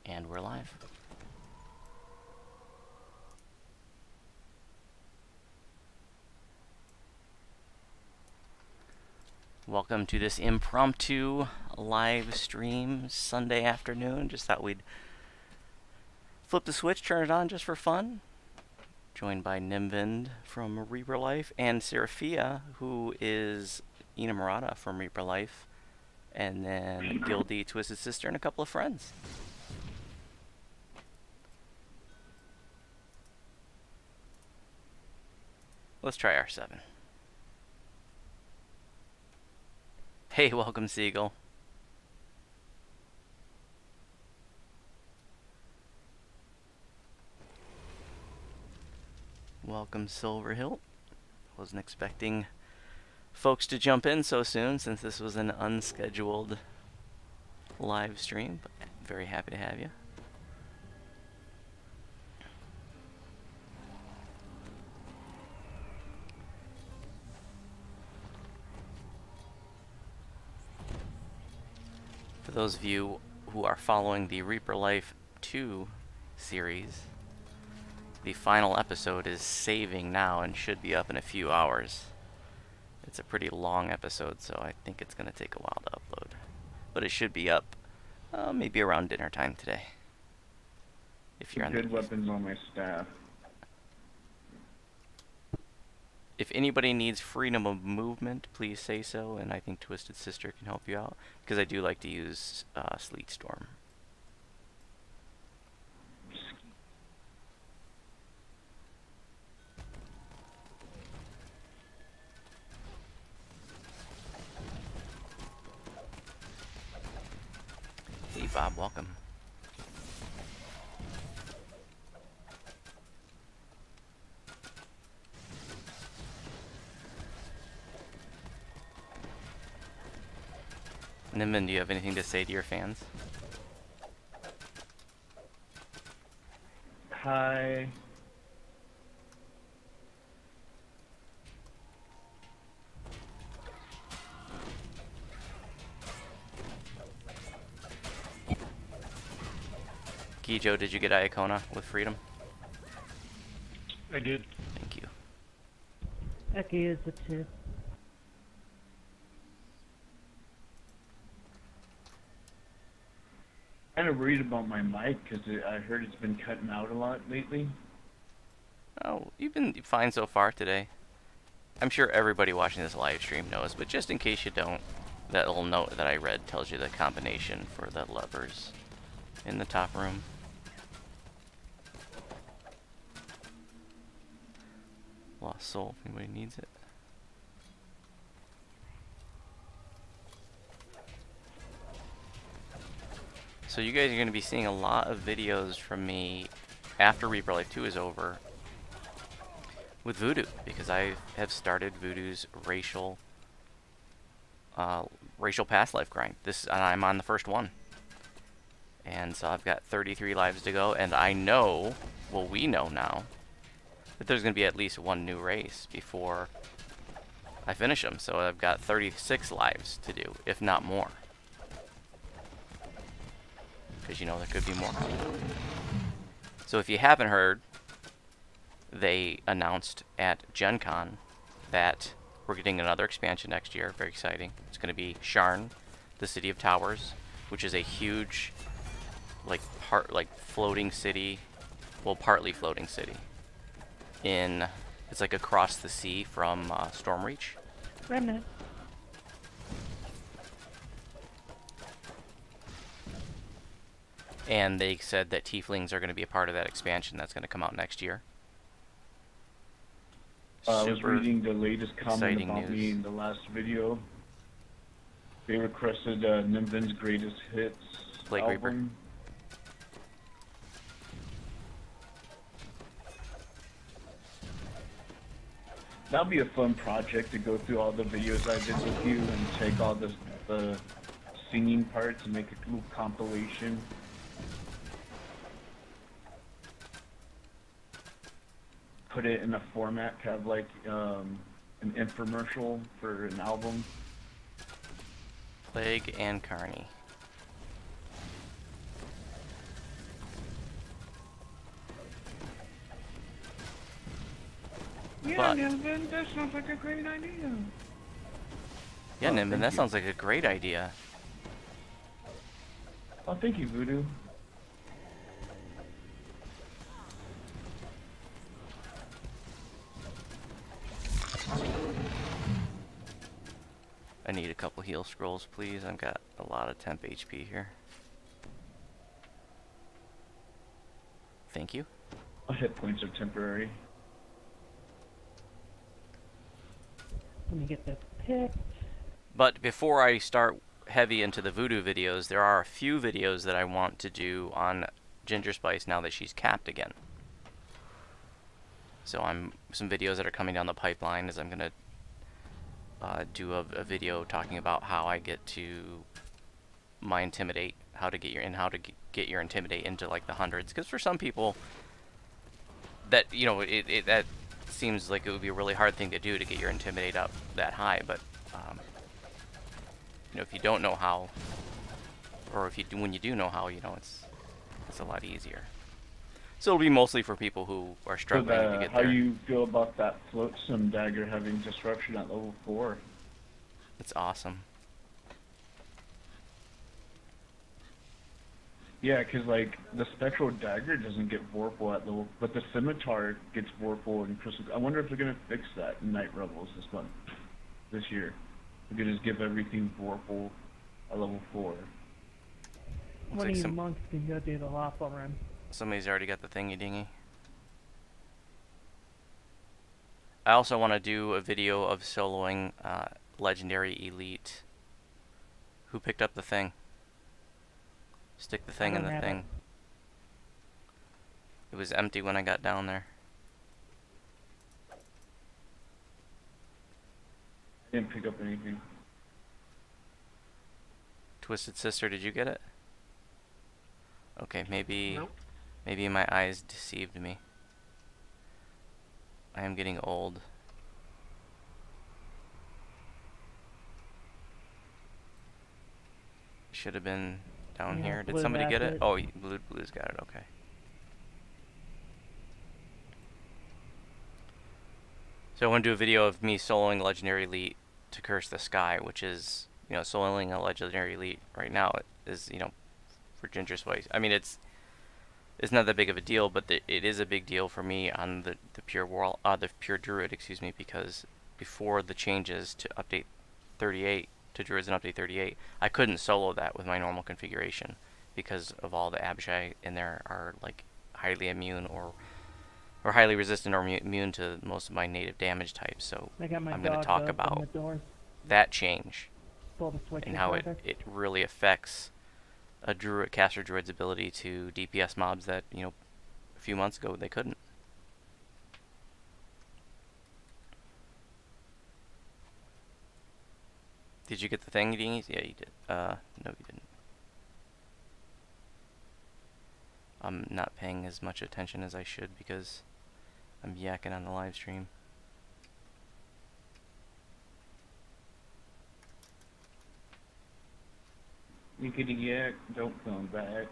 And we're live. Welcome to this impromptu live stream Sunday afternoon. Just thought we'd flip the switch, turn it on just for fun. Joined by Nimvind from Reaper Life and Seraphia, who is Ina Murata from Reaper Life, and then Guildie, Twisted Sister, and a couple of friends. Let's try R7. Hey, welcome, Siegel. Welcome, Silverhilt. Wasn't expecting folks to jump in so soon since this was an unscheduled live stream, but very happy to have you. For those of you who are following the Reaper Life 2 series, the final episode is saving now and should be up in a few hours. It's a pretty long episode, so I think it's going to take a while to upload. But it should be up maybe around dinner time today. If you're on good weapons on my staff. If anybody needs freedom of movement, please say so, and I think Twisted Sister can help you out, because I do like to use Sleet Storm. Hey Bob, welcome. Nimmin, do you have anything to say to your fans? Hi. Gijo, did you get Iacona with freedom? I did. Thank you. I could use it too. Kind of worried about my mic because I heard it's been cutting out a lot lately. Oh, you've been fine so far today. I'm sure everybody watching this live stream knows, but just in case you don't, that little note that I read tells you the combination for the levers in the top room. Lost Soul, if anybody needs it. So you guys are going to be seeing a lot of videos from me after Reaper Life 2 is over with Voodoo, because I have started Voodoo's racial past life grind. And I'm on the first one. And so I've got 33 lives to go, and I know, well, we know now, that there's going to be at least one new race before I finish them. So I've got 36 lives to do, if not more. Because you know there could be more. So if you haven't heard, they announced at Gen Con that we're getting another expansion next year. Very exciting. It's going to be Sharn, the City of Towers, which is a huge, floating city, well, partly floating city. It's like across the sea from Stormreach. Remnant. And they said that tieflings are going to be a part of that expansion that's going to come out next year. I was reading the latest comment about me in the last video. They requested Nimvin's Greatest Hits Plague Reaper. album. That'll be a fun project to go through all the videos I did with you and take all the singing parts and make a little compilation. Put it in a format, kind of like an infomercial for an album. Plague and Carney. Yeah, But Nimbin, that sounds like a great idea. yeah, Oh, Nimbin, thank that you. sounds like a great idea. Oh, thank you, Voodoo. I need a couple heal scrolls, please. I've got a lot of temp HP here. Thank you. My hit points are temporary. Let me get this picked. But before I start heavy into the voodoo videos, there are a few videos that I want to do on Ginger Spice now that she's capped again. So some videos that are coming down the pipeline is I'm gonna do a video talking about how I get to my intimidate, how to get your intimidate into like the hundreds. Because for some people, that that seems like it would be a really hard thing to do to get your intimidate up that high. But if you don't know how, or when you do know how, it's a lot easier. So it'll be mostly for people who are struggling to get how there. you feel about that flotsam dagger having disruption at level 4? It's awesome. Yeah, because like the spectral dagger doesn't get vorpal at level, but the scimitar gets vorpal in Crucible. I wonder if they're gonna fix that in Night Rebels this year. We could just give everything vorpal at level 4. One of you monks can go do the lawful run. Somebody's already got the thingy dingy. I also want to do a video of soloing Legendary Elite. Who picked up the thing? Stick the thing in the thing. It was empty when I got down there. I didn't pick up anything. Twisted Sister, did you get it? Okay, maybe Nope. maybe my eyes deceived me. I am getting old. Should have been down here. Did somebody get it? Oh, Blue's got it. Okay. So I want to do a video of me soloing Legendary Elite to Curse the Sky, which is, soloing a Legendary Elite right now is, for Ginger Spice. I mean, it's not that big of a deal, but it is a big deal for me on the pure Druid, excuse me, because before the changes to update 38 to Druids in update 38, I couldn't solo that with my normal configuration because of all the Abshai in there are like highly immune or highly resistant or immune to most of my native damage types. So I'm going to talk about that change and how it really affects a caster druid's ability to DPS mobs that, a few months ago they couldn't. Did you get the thing, dingies? Yeah, you did. No, you didn't. I'm not paying as much attention as I should because I'm yakking on the live stream. Yickety yak, don't come back.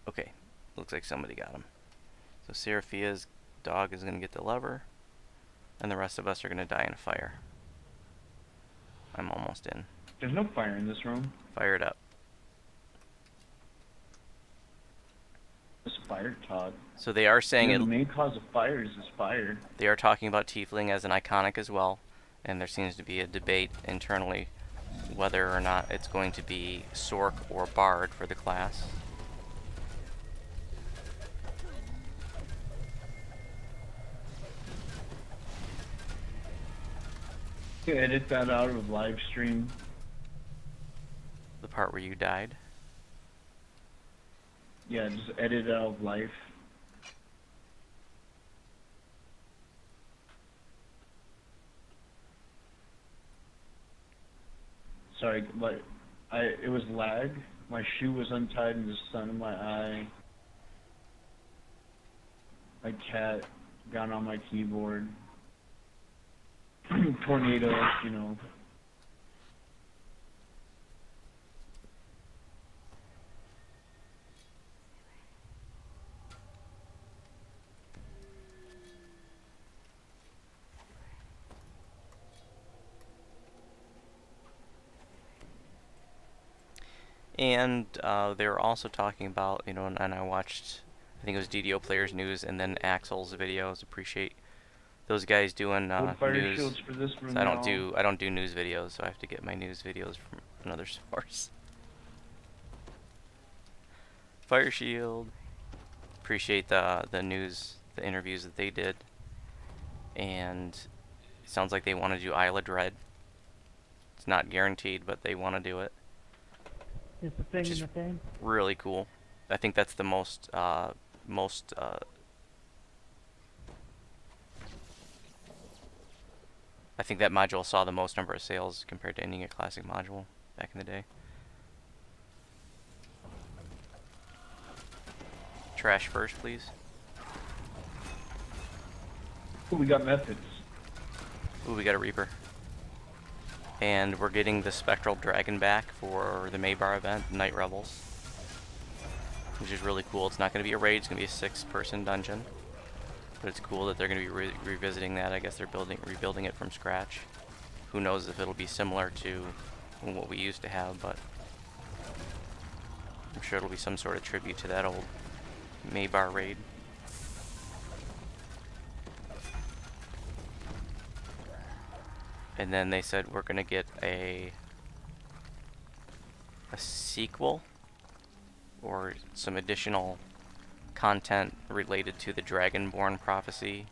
Okay, looks like somebody got him. So Seraphia's dog is going to get the lever, and the rest of us are going to die in a fire. I'm almost in. There's no fire in this room. Fire it up. It's fire, Todd. So they are saying the main cause of fire is this fire. They are talking about Tiefling as an iconic as well, and there seems to be a debate internally whether or not it's going to be Sork or Bard for the class. You edit that out of live stream. The part where you died? Yeah, just edit it out of life. Sorry, but it was lag. My shoe was untied in the sun in my eye. My cat got on my keyboard. Tornado, And they were also talking about, you know, and I watched, I think it was DDO Players News and then Axel's videos. Appreciate those guys doing fire news. shields for this room So I now. don't do news videos, so I have to get my news videos from another source. Fire shield. Appreciate the news, the interviews that they did. And it sounds like they want to do Isle of Dread. It's not guaranteed, but they want to do it. It's the thing in the thing. Really cool. I think that's the most I think that module saw the most number of sales compared to ending a classic module back in the day. Trash first, please. Ooh, we got methods. Ooh, we got a Reaper. And we're getting the Spectral Dragon back for the Maybar event, Night Rebels. Which is really cool. It's not going to be a raid, it's going to be a 6-person dungeon. But it's cool that they're going to be revisiting that. I guess they're rebuilding it from scratch. Who knows if it'll be similar to what we used to have, but I'm sure it'll be some sort of tribute to that old Maybar raid. And then they said we're going to get a sequel or some additional content related to the Dragonborn prophecy.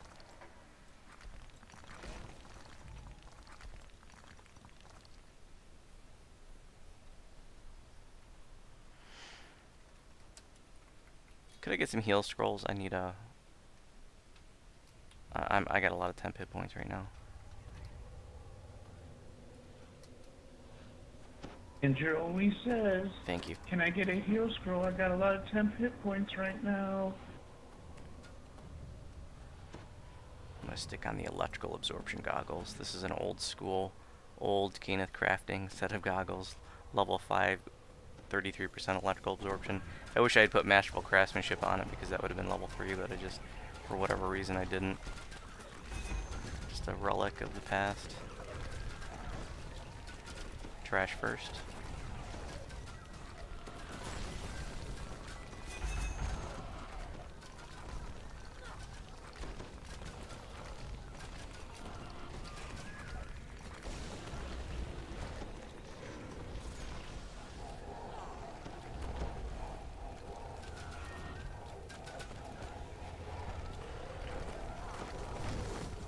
Could I get some heal scrolls? I need a... I got a lot of temp hit points right now. Andrew always says, thank you. Can I get a heal scroll? I got a lot of temp hit points right now. I'm going to stick on the electrical absorption goggles. This is an old school, old Kenneth crafting set of goggles. Level 5, 33% electrical absorption. I wish I had put Masterful Craftsmanship on it because that would have been level 3, but I just, for whatever reason, I didn't. Just a relic of the past. Trash first.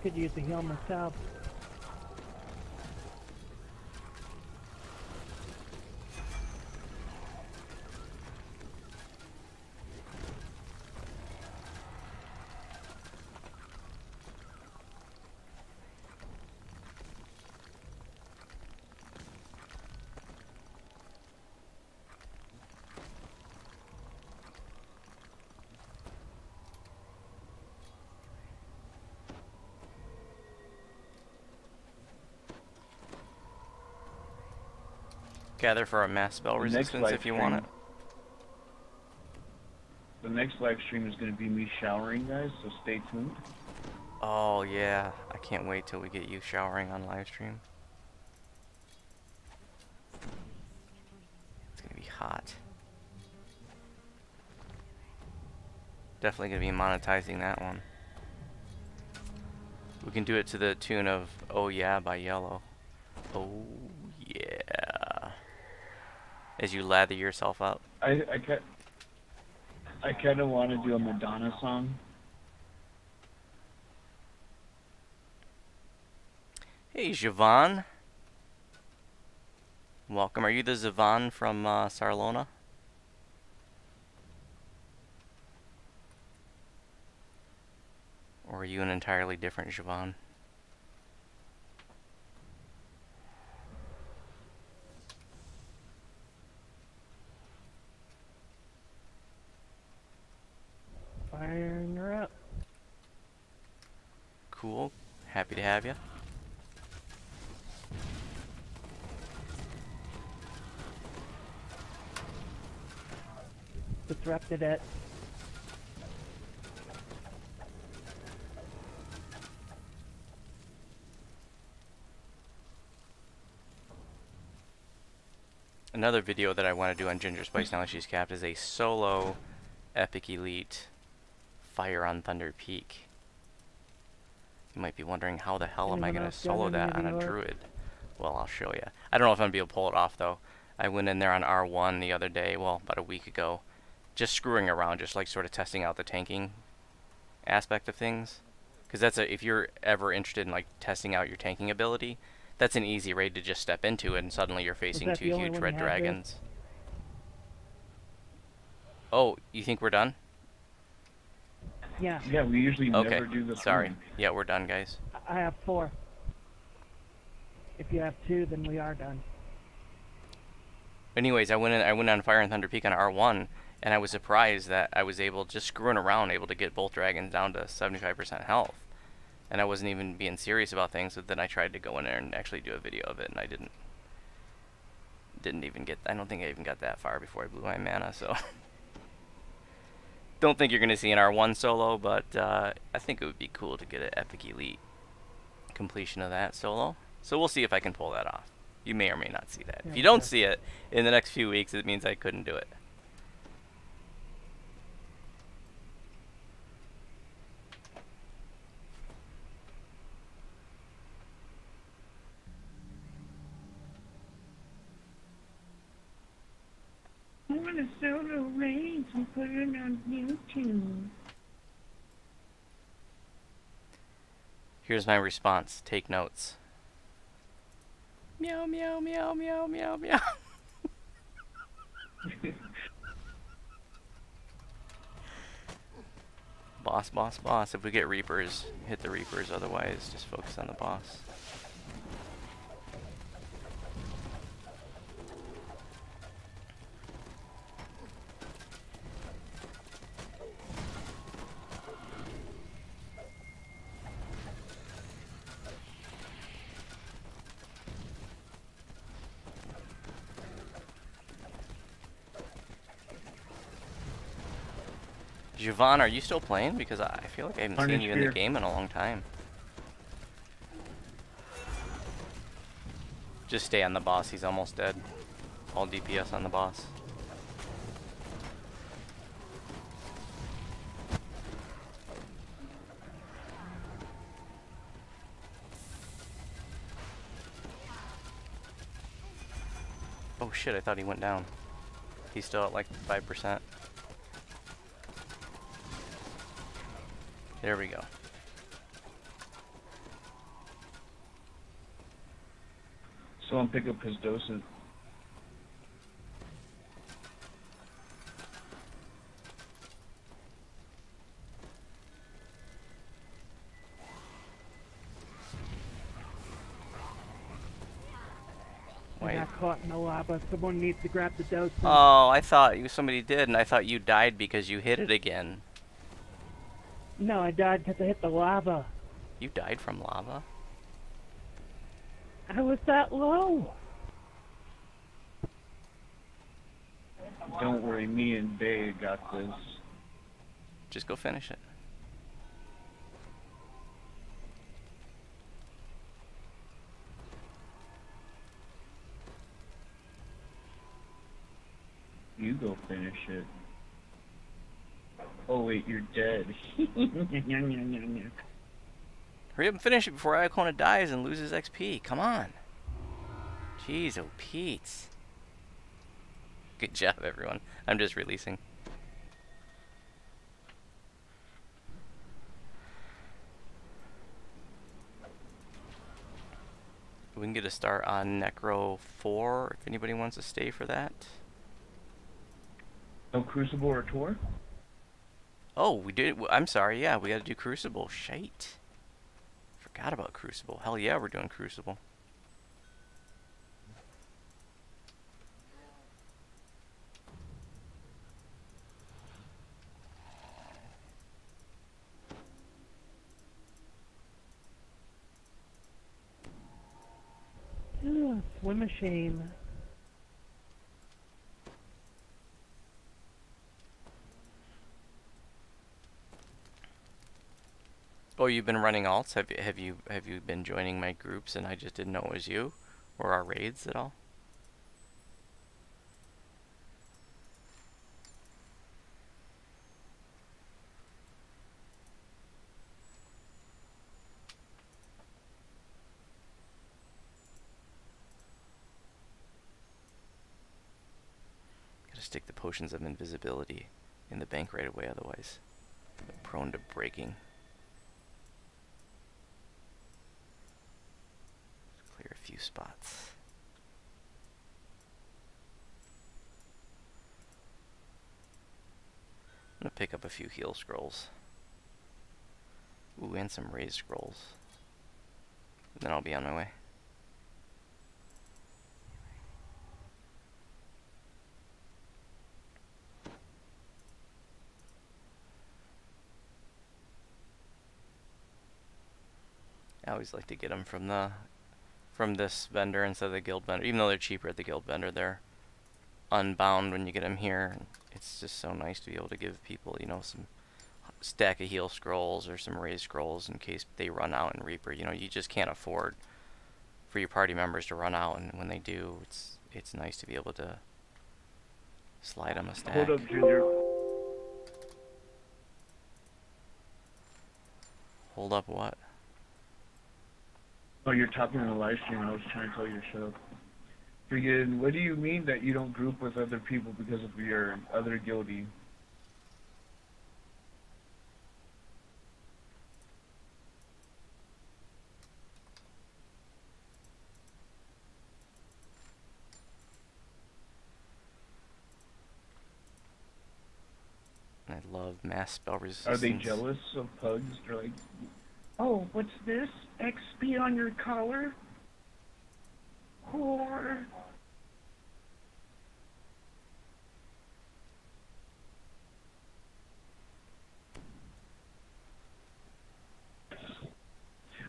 Could use the heal myself. Gather for a mass spell resistance if you want it. The next live stream is going to be me showering, guys, so stay tuned. Oh yeah, I can't wait till we get you showering on live stream. It's gonna be hot. Definitely gonna be monetizing that one. We can do it to the tune of "Oh Yeah" by Yellow. Oh yeah. As you lather yourself up. I kind of want to do a Madonna song. Hey, Javon. Welcome. Are you the Zavon from Sarlona? Or are you an entirely different Javon? Firing her up. Cool. Happy to have you. Disrupted it. Another video that I want to do on Ginger Spice now that she's capped is a solo Epic Elite Fire on Thunder Peak. You might be wondering how the hell am I going to solo that on a druid? Well, I'll show you. I don't know if I'm going to be able to pull it off though. I went in there on R1 the other day, well, about a week ago, just screwing around, just like sort of testing out the tanking aspect of things. Because that's if you're ever interested in like testing out your tanking ability, that's an easy raid to just step into, and suddenly you're facing two huge red dragons. Oh, you think we're done? Yeah. Yeah, we usually never do this. Sorry. Yeah, we're done, guys. I have 4. If you have 2, then we are done. Anyways, I went on Fire and Thunder Peak on R1, and I was surprised that I was able, just screwing around, able to get both dragons down to 75% health. And I wasn't even being serious about things, but then I tried to go in there and actually do a video of it, and I didn't even get, I don't think I even got that far before I blew my mana, so. Don't think you're going to see an R1 solo, but I think it would be cool to get an Epic Elite completion of that solo. So we'll see if I can pull that off. You may or may not see that. If you don't see it in the next few weeks, it means I couldn't do it. I want to solo raids and put it on YouTube. Here's my response. Take notes. Meow, meow, meow, meow, meow, meow. Boss, boss, boss. If we get Reapers, hit the Reapers. Otherwise, just focus on the boss. Javon, are you still playing? Because I feel like I haven't seen you in the game in a long time. Just stay on the boss, he's almost dead. All DPS on the boss. Oh shit, I thought he went down. He's still at like 5%. There we go. So I'm pick up his doses. I got caught in the lava. Someone needs to grab the dose. Oh, I thought somebody did, and I thought you died because you hit it again. No, I died because I hit the lava. You died from lava? I was that low. Don't worry, me and Bay got this. Just go finish it. You go finish it. Oh wait, you're dead. Hurry up and finish it before Iacona dies and loses XP. Come on. Jeez, oh Pete. Good job, everyone. I'm just releasing. We can get a start on Necro 4 if anybody wants to stay for that. No Crucible or Tour? Oh, we did. I'm sorry. Yeah, we got to do Crucible. Shite. Forgot about Crucible. Hell yeah, we're doing Crucible. Ugh, swim machine. Oh, you've been running alts? Have you been joining my groups and I just didn't know it was you? Or our raids at all? stick the potions of invisibility in the bank right away, otherwise they're prone to breaking. Let's clear a few spots. I'm gonna pick up a few heal scrolls. Ooh, and some raised scrolls. And then I'll be on my way. I always like to get them from this vendor instead of the guild vendor. Even though they're cheaper at the guild vendor, they're unbound when you get them here. It's just so nice to be able to give people, you know, some stack of heal scrolls or some raised scrolls in case they run out in Reaper. You know, you just can't afford for your party members to run out, and when they do, it's nice to be able to slide them a stack. Hold up, Junior. Hold up what? Oh, you're talking in the live stream. I was trying to tell you to shut up. Freaking, what do you mean that you don't group with other people because of your other guildie? I love mass spell resistance. Are they jealous of pugs? They're like, Oh, what's this? XP on your collar? Whore.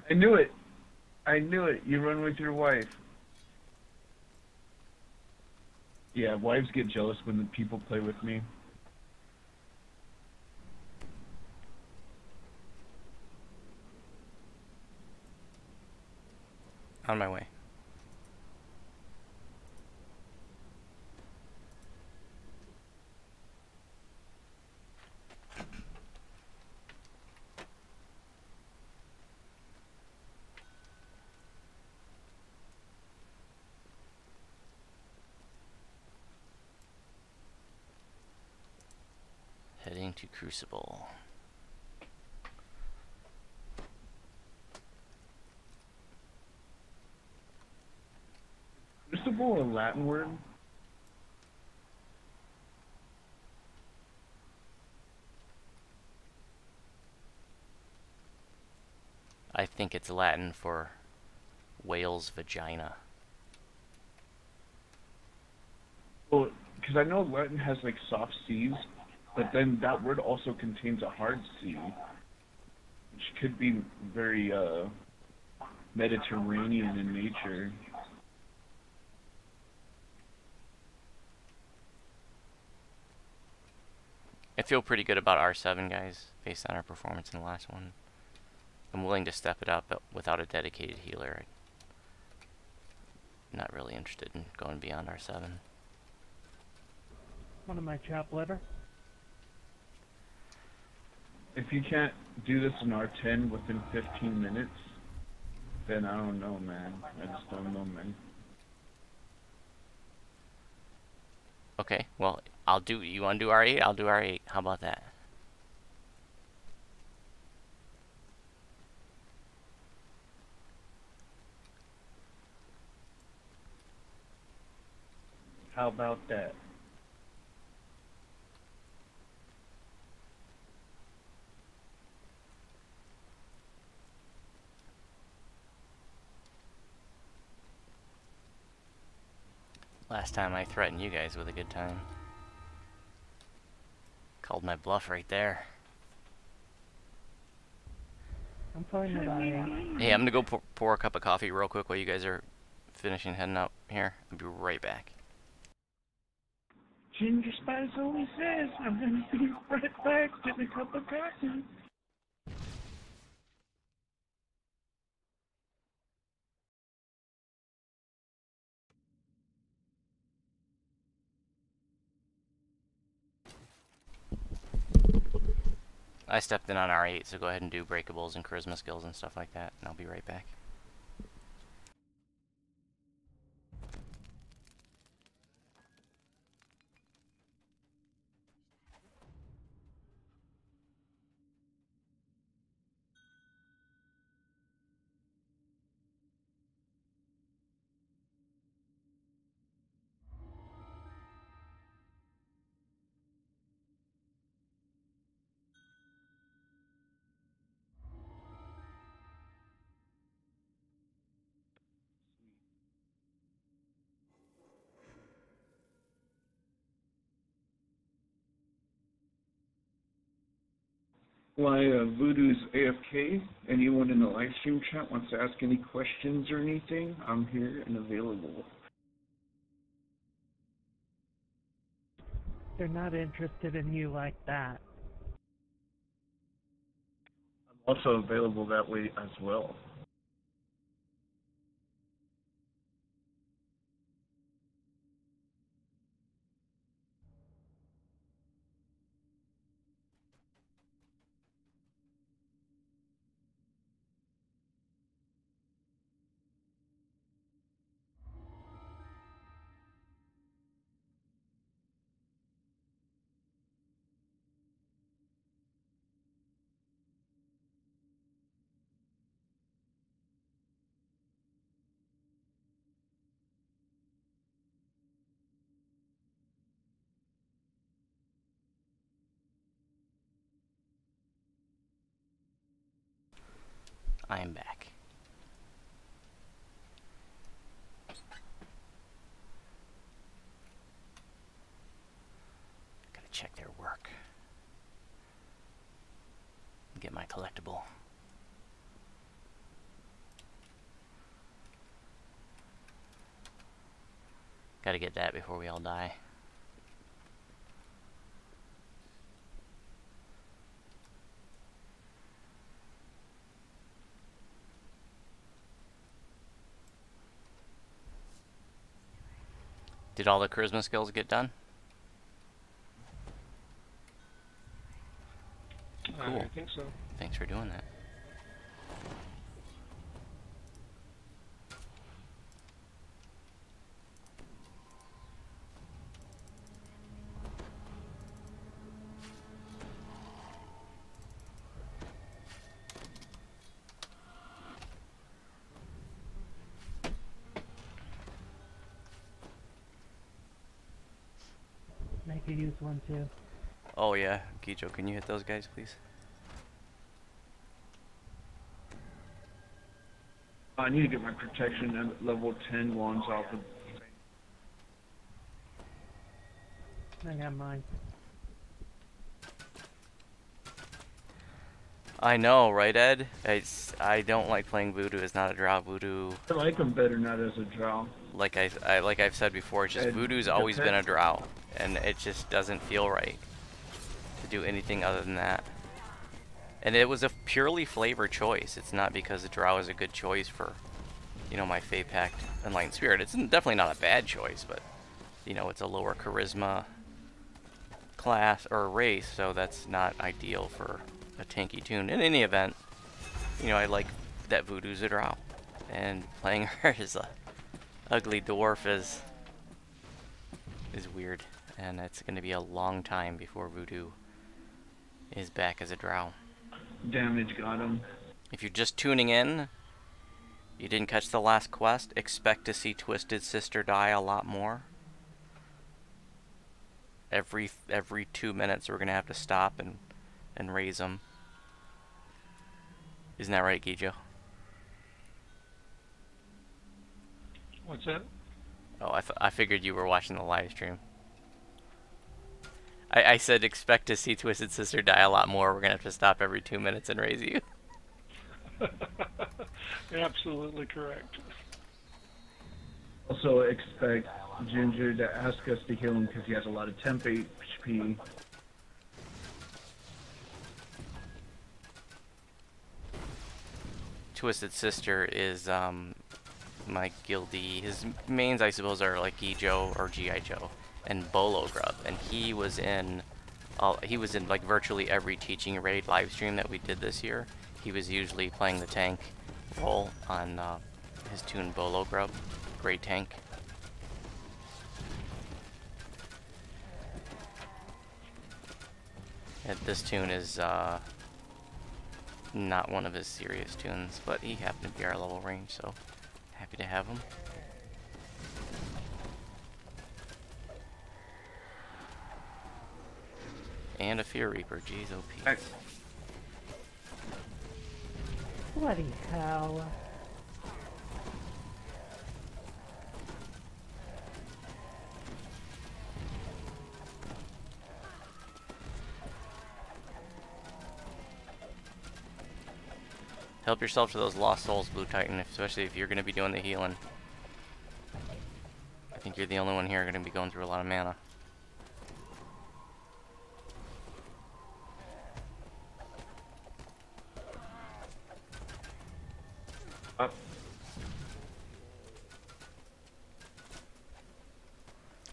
I knew it. I knew it. You run with your wife. Yeah, wives get jealous when the people play with me. On my way. Heading to Crucible. Crucible, a Latin word? I think it's Latin for whale's vagina. Well, because I know Latin has like soft C's, but then that word also contains a hard C, which could be very Mediterranean in nature. I feel pretty good about R7, guys, based on our performance in the last one. I'm willing to step it up, but without a dedicated healer, I'm not really interested in going beyond R7. One of my chap litter. If you can't do this in R10 within 15 minutes, then I don't know, man. I just don't know, man. Okay, well, I'll do. You want to do R8? I'll do R8. How about that? How about that? Last time I threatened you guys with a good time. Called my bluff right there. I'm fine with I. Hey, I'm gonna go pour a cup of coffee real quick while you guys are finishing heading up here. I'll be right back. Ginger Spice always says, I'm gonna be right back, get me a cup of coffee. I stepped in on R8, so go ahead and do breakables and charisma skills and stuff like that, and I'll be right back. Why, Voodoo's AFK. Anyone in the live stream chat wants to ask any questions or anything, I'm here and available. They're not interested in you like that. I'm also available that way as well. I am back. Gotta check their work. Get my collectible. Gotta get that before we all die. Did all the charisma skills get done? Cool. I think so. Thanks for doing that. I could use one too. Oh yeah, Gijo, can you hit those guys, please? I need to get my protection and level 10 wands off of. I got mine. I know, right, Ed? I don't like playing Voodoo. It's not a draw. Voodoo, I like them better not as a drow. like I've said before, it's just Ed, Voodoo's the always been a pet- drow, and it just doesn't feel right to do anything other than that. And it was a purely flavor choice. It's not because the drow is a good choice for, you know, my Fey Pact Enlightened Spirit. It's definitely not a bad choice, but you know, it's a lower charisma class or race, so that's not ideal for a tanky tune. In any event, you know, I like that Voodoo's a drow, and playing her as a ugly dwarf is weird, and it's going to be a long time before Voodoo is back as a drow. Damage got him. If you're just tuning in, you didn't catch the last quest, expect to see Twisted Sister die a lot more. Every 2 minutes we're going to have to stop and raise them. Isn't that right, Gijo? What's that? Oh, I figured you were watching the live stream. I said expect to see Twisted Sister die a lot more. We're going to have to stop every 2 minutes and raise you. Absolutely correct. Also expect Ginger to ask us to heal him because he has a lot of temp HP. Twisted Sister is my guildie. His mains, I suppose, are like Gijo or G.I. Joe and Bolo Grub, and he was in like virtually every teaching raid live stream that we did this year. He was usually playing the tank role on his tune Bolo Grub, great tank. And this tune is not one of his serious tunes, but he happened to be our level range, so happy to have him. And a Fear Reaper, jeez, OP. Bloody hell. Help yourself to those lost souls, Blue Titan, especially if you're going to be doing the healing. I think you're the only one here going to be going through a lot of mana. Up.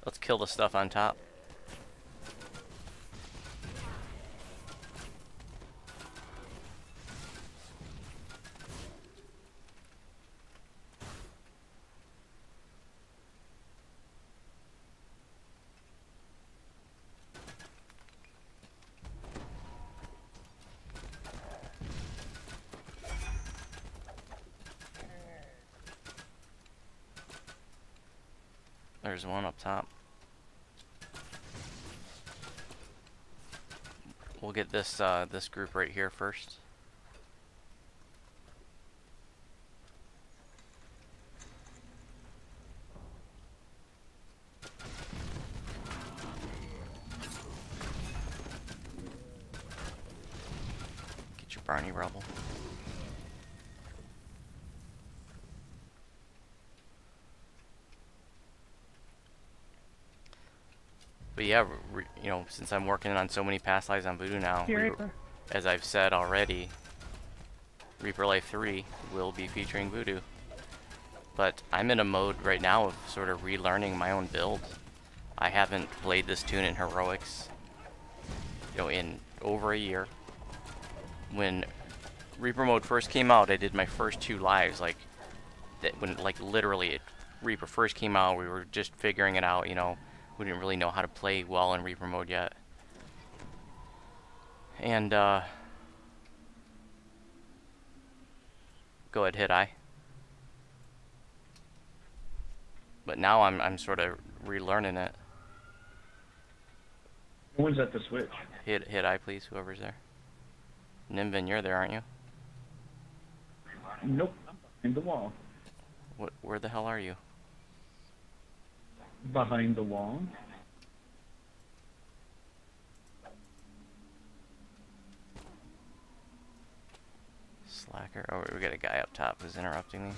Let's kill the stuff on top. There's one up top. We'll get this this group right here first. Get your Barney Rebel. But yeah, you know, since I'm working on so many past lives on Voodoo now, as I've said already, Reaper Life 3 will be featuring Voodoo. But I'm in a mode right now of sort of relearning my own build. I haven't played this tune in Heroics, you know, in over a year. When Reaper mode first came out, I did my first 2 lives, like, when, like, literally, Reaper first came out, we were just figuring it out, you know. We didn't really know how to play well in Reaper mode yet. And, go ahead, hit I. But now I'm sort of relearning it. When's at the switch? Hit I, please, whoever's there. Nimbin, you're there, aren't you? Nope. In the wall. Where the hell are you? Behind the wall. Slacker. Oh, we got a guy up top who's interrupting me.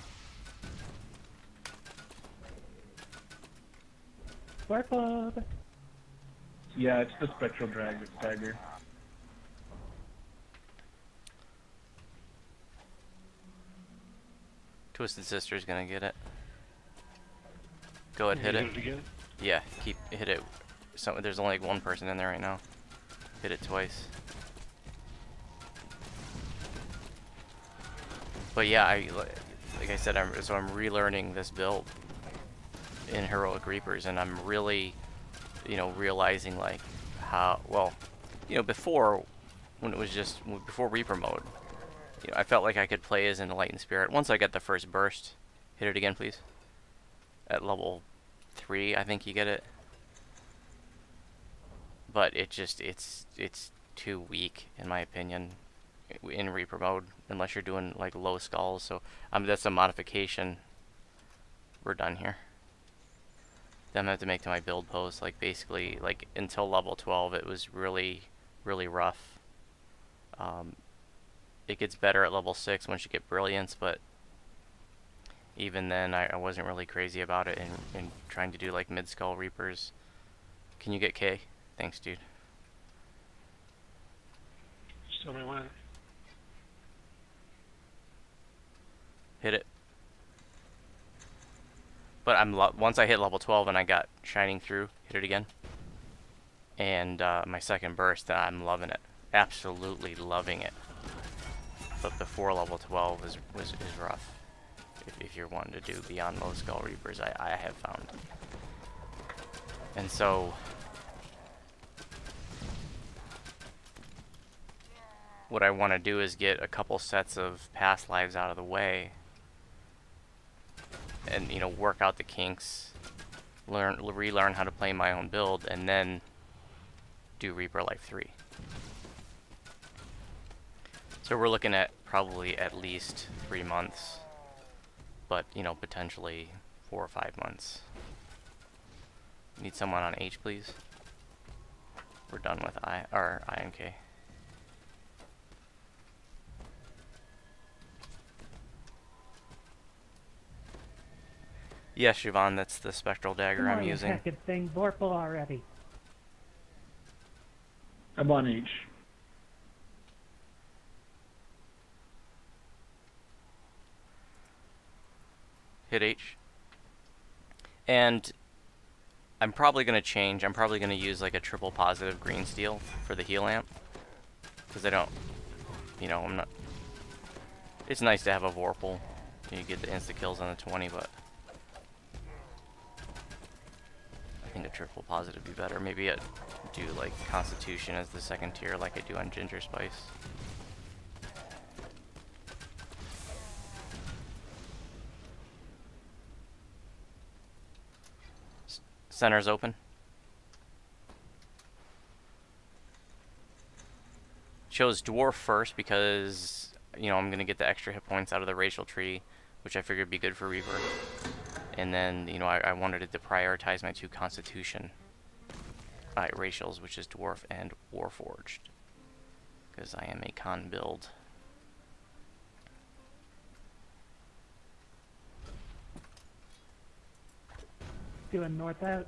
Square Club. Yeah, it's the spectral dagger. Twisted Sister's gonna get it. Go ahead, hit it. Again? Yeah, hit it. There's only like one person in there right now. Hit it twice. But yeah, like I said, I'm relearning this build in Heroic Reapers, and I'm really, you know, realizing like how well, you know, before when it was just before Reaper mode, you know, I felt like I could play as an Enlightened Spirit. Once I got the first burst, hit it again, please. At level 3, I think you get it. But it just it's too weak in my opinion in Reaper mode unless you're doing like low skulls. So that's a modification. We're done here. Then I have to make to my build post, like basically like until level 12 it was really rough. It gets better at level 6 once you get Brilliance, but even then I wasn't really crazy about it and trying to do like mid-skull Reapers. Can you get K? Thanks, dude. Just tell me when. Hit it. But once I hit level 12 and I got Shining Through, hit it again. And my second burst, I'm loving it. Absolutely loving it. But before level 12 is rough. If you're wanting to do beyond low skull Reapers, I have found. And so what I want to do is get a couple sets of past lives out of the way and, you know, work out the kinks, relearn how to play my own build, and then do Reaper Life 3. So we're looking at probably at least 3 months, but, you know, potentially 4 or 5 months. Need someone on H, please. We're done with I and K. Yes, Siobhan, that's the spectral dagger Come I'm on, you using. heckin' thing, Vorpal already. I'm on H. Hit H. And I'm probably going to change. I'm probably going to use like a triple positive green steel for the heal amp. Because I don't, you know, I'm not... It's nice to have a Vorpal. You get the insta-kills on the 20, but... I think a triple positive would be better. Maybe I'd do like Constitution as the second tier like I do on Ginger Spice. Center's open. Chose Dwarf first because, you know, I'm going to get the extra hit points out of the racial tree, which I figured would be good for Reaper. And then, you know, I wanted to prioritize my 2 Constitution racials, which is Dwarf and Warforged. Because I am a con build. Doing north out.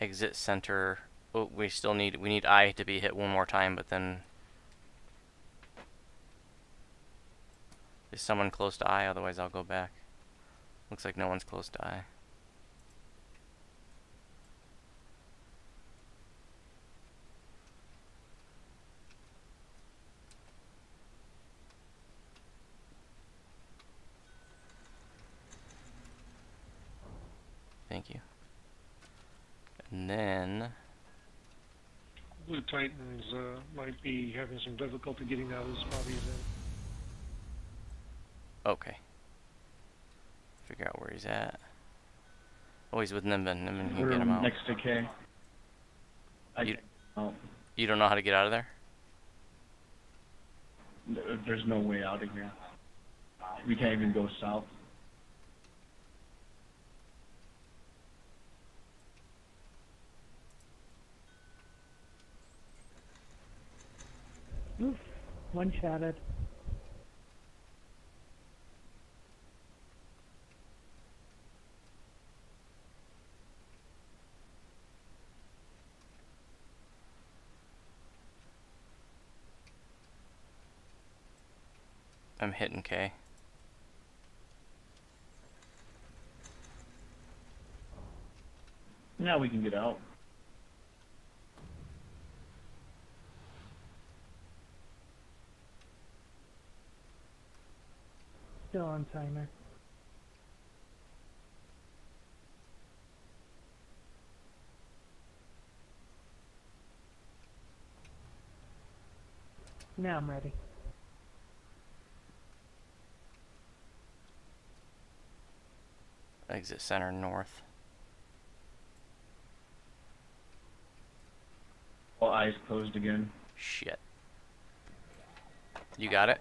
Exit center. Oh, we need I to be hit one more time, but then... Is someone close to I? Otherwise I'll go back. Looks like no one's close to I. Thank you. And then... Blue Titans might be having some difficulty getting out of the spot he's in. Okay. Figure out where he's at. Oh, he's with Nimbin. Nimbin can We're get him out. next to K. You don't know how to get out of there? There's no way out of here. We can't even go south. Oof. One-shotted. I'm hitting K. Now we can get out. Still on timer. Now I'm ready. Exit center north. All eyes closed again. Shit. You got it?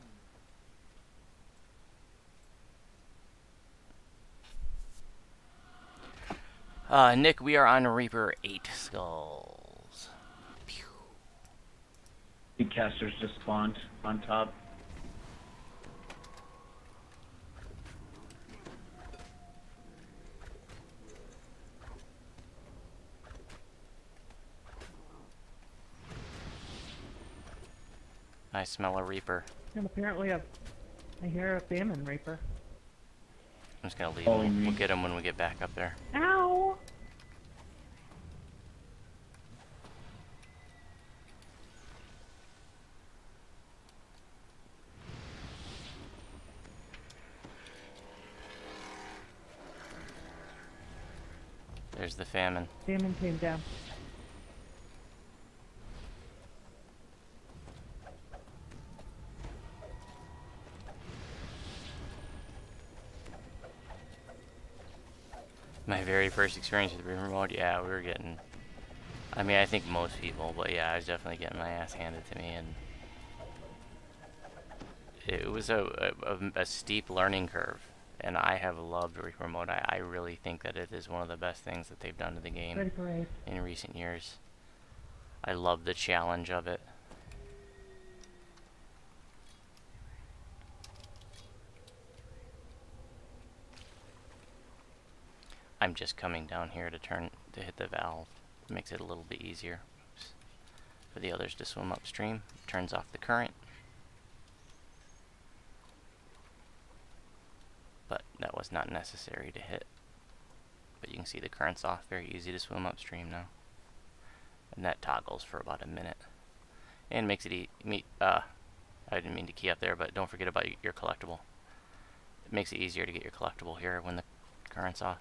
Nick, we are on Reaper 8 skulls. Pew. The casters just spawned on top. I smell a Reaper. And apparently I hear a famine reaper. I'm just gonna leave Oh, him. We'll get him when we get back up there. Ow! There's the famine. Famine came down. My very first experience with Reaper mode, yeah, we were getting... I mean, I think most people, but yeah, I was definitely getting my ass handed to me, and... It was a steep learning curve, and I have loved Reaper mode. I really think that it is one of the best things that they've done to the game Ready for raid. in recent years. I love the challenge of it. I'm just coming down here to hit the valve. It makes it a little bit easier. Oops. For the others to swim upstream. Turns off the current. But that was not necessary to hit. But you can see the current's off. Very easy to swim upstream now. And that toggles for about a minute. And makes it I didn't mean to key up there, but don't forget about your collectible. It makes it easier to get your collectible here when the current's off.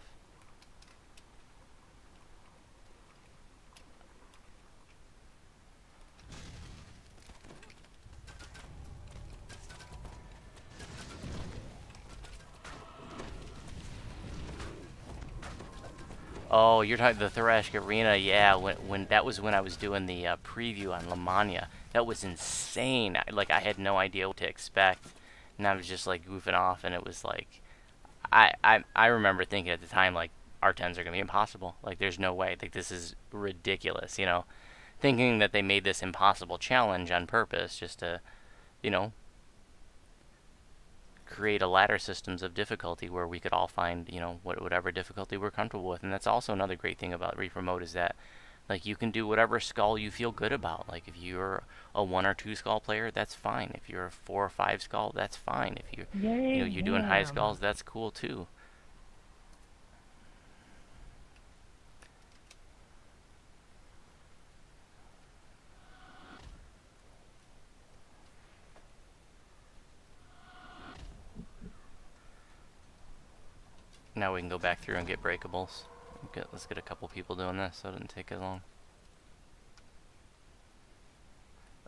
Oh, you're talking the Thoracic Arena, yeah. When that was when I was doing the preview on Lamania. That was insane. I had no idea what to expect, and I was just like goofing off, and it was like, I remember thinking at the time like R10s are gonna be impossible. Like there's no way. Like this is ridiculous, you know. Thinking that they made this impossible challenge on purpose just to, you know, create a ladder systems of difficulty where we could all find, you know, whatever difficulty we're comfortable with. And that's also another great thing about Reaper Mode is that, like, you can do whatever skull you feel good about. Like, if you're a 1 or 2 skull player, that's fine. If you're a 4 or 5 skull, that's fine. If you're doing high skulls, that's cool too. Now we can go back through and get breakables. Let's get a couple people doing this so it doesn't take as long.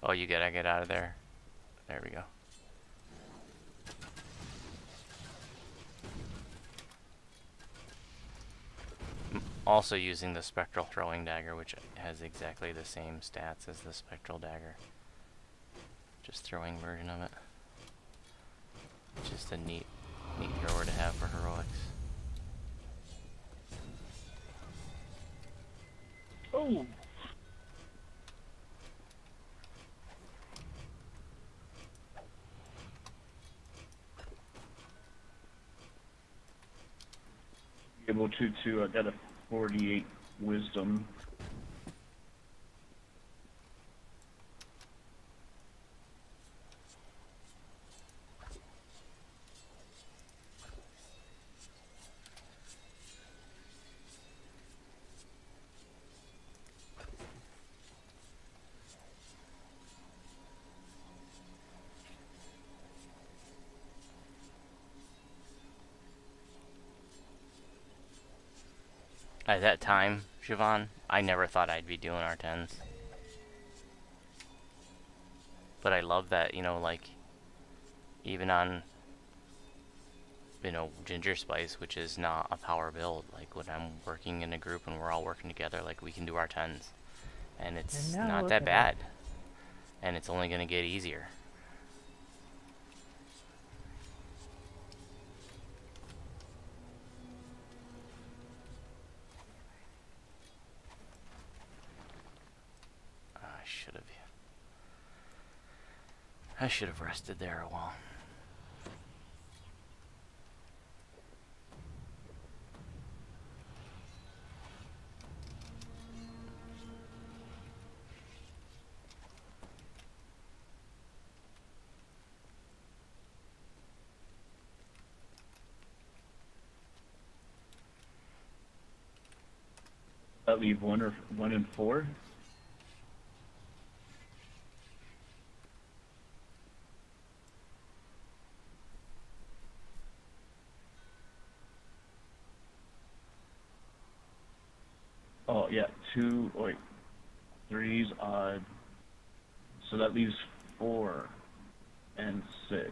Oh, I get out of there. There we go. I'm also using the Spectral Throwing Dagger, which has exactly the same stats as the Spectral Dagger. Just throwing version of it. Just a neat thrower to have for heroics. Oh! Able to I got a 48 wisdom. At that time, Siobhan, I never thought I'd be doing R10s. But I love that, you know, like, even on, you know, Ginger Spice, which is not a power build, like, when I'm working in a group and we're all working together, like, we can do R10s. And it's not that bad. And it's only going to get easier. I should have rested there a while. That leave 1 and 4. Oh yeah, 2. Wait, 3's odd. So that leaves 4 and 6.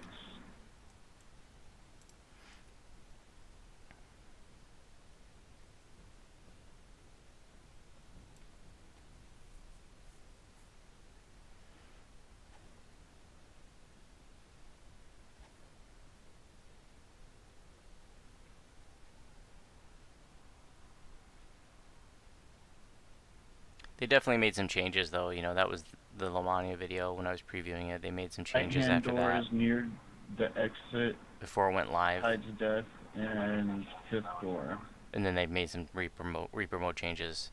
They definitely made some changes, though. You know, that was the Lamania video when I was previewing it. They made some changes after that. Right-hand door is near the exit. Before it went live. Tied to death, and 5th door. And then they've made some Reaper mode changes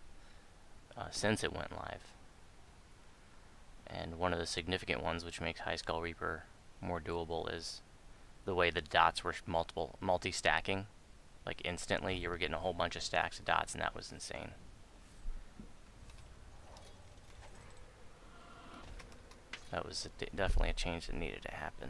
since it went live. And one of the significant ones, which makes High Skull Reaper more doable, is the way the dots were multi-stacking. Like instantly, you were getting a whole bunch of stacks of dots, and that was insane. That was definitely a change that needed to happen.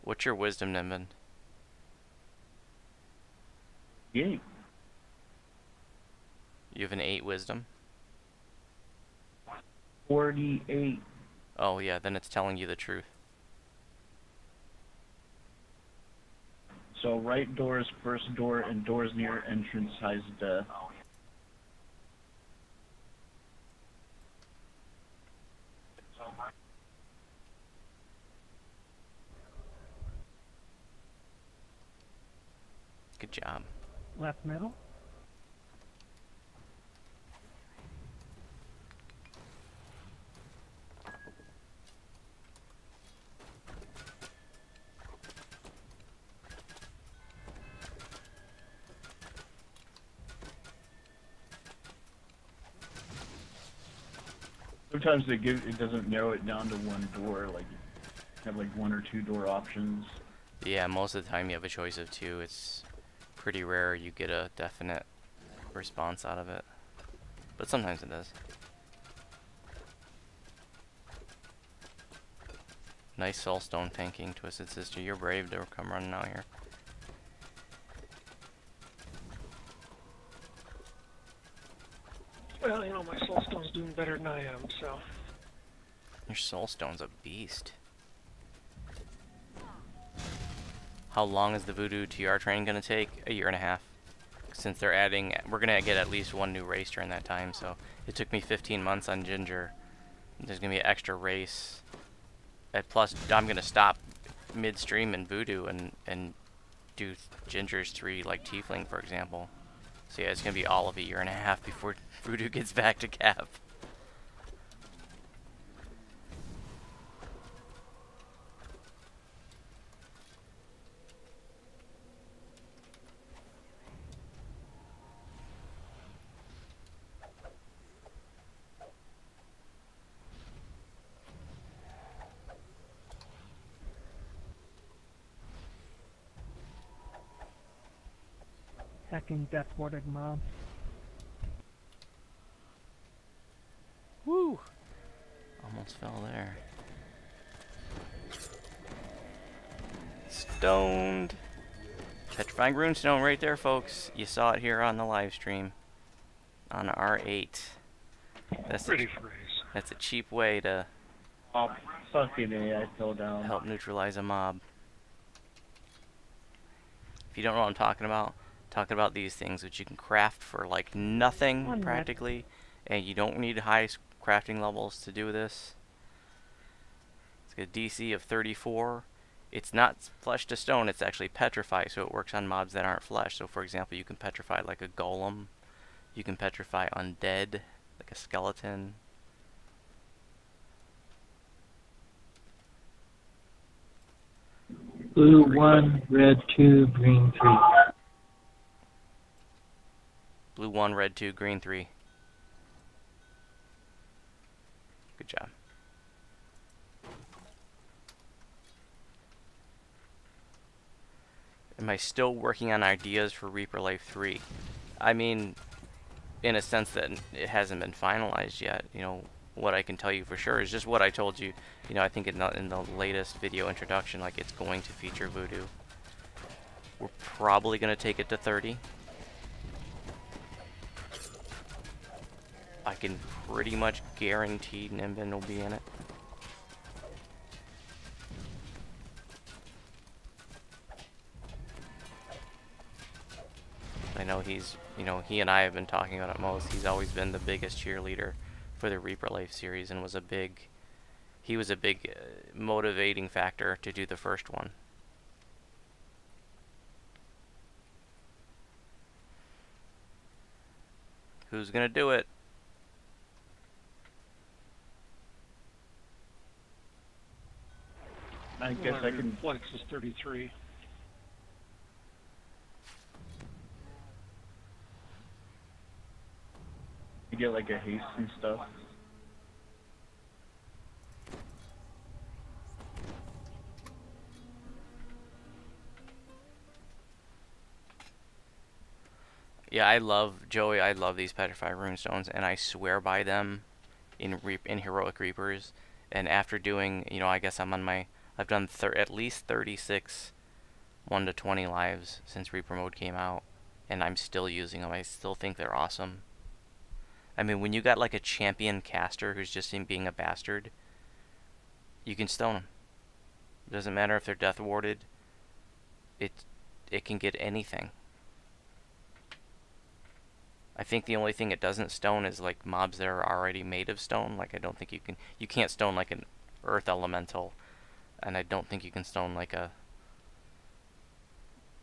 What's your wisdom, Nimbin? 8. You have an 8 wisdom? 48. Oh yeah, then it's telling you the truth. So right doors, first door, and doors near entrance has death. Good job. Left middle. Sometimes it doesn't narrow it down to one door, like you have like 1 or 2 door options. Yeah, most of the time you have a choice of 2. It's pretty rare you get a definite response out of it. But sometimes it does. Nice soulstone tanking, Twisted Sister. You're brave to come running out here. Well, you know, my soulstone's doing better than I am, so. Your soulstone's a beast. How long is the Voodoo TR train gonna take? 1.5 years. Since they're adding, we're gonna get at least 1 new race during that time, so it took me 15 months on Ginger. There's gonna be an extra race. Plus, I'm gonna stop midstream in Voodoo and do Ginger's 3, like Tiefling, for example. So yeah, it's gonna be all of 1.5 years before Voodoo gets back to cap. Hacking death warded mob. Woo! Almost fell there. Stoned. Petrifying Runestone right there, folks. You saw it here on the live stream. On R8. That's Pretty phrase. that's a cheap way to Oh, fucking A, I fell down. help neutralize a mob. If you don't know what I'm talking about these things which you can craft for like nothing practically, and you don't need high crafting levels to do this. It's got a DC of 34. It's not flesh to stone, it's actually petrify, so it works on mobs that aren't flesh. So for example, you can petrify like a golem, you can petrify undead, like a skeleton. Blue 1, red 2, green 3. Blue 1, red 2, green 3. Good job. Am I still working on ideas for Reaper Life 3? I mean, in a sense that it hasn't been finalized yet. You know, what I can tell you for sure is just what I told you. You know, I think in the latest video introduction, like it's going to feature Voodoo. We're probably going to take it to 30. I can pretty much guarantee Nimbin will be in it. I know he's, you know, he and I have been talking about it most. He's always been the biggest cheerleader for the Reaper Life series and was a big, he was a big motivating factor to do the first one. Who's gonna do it? I guess I can. Flex is 33. You get like a haste and stuff. Yeah, I love, Joey, I love these Petrified Runestones, and I swear by them in Heroic Reapers. And after doing, you know, I guess I'm on my, I've done at least 36 1 to 20 lives since Reaper mode came out, and I'm still using them. I still think they're awesome. I mean, when you got like a champion caster who's just in being a bastard, you can stone them. It doesn't matter if they're death warded. It can get anything. I think the only thing it doesn't stone is like mobs that are already made of stone. Like I don't think you can't stone like an earth elemental, and I don't think you can stone like a,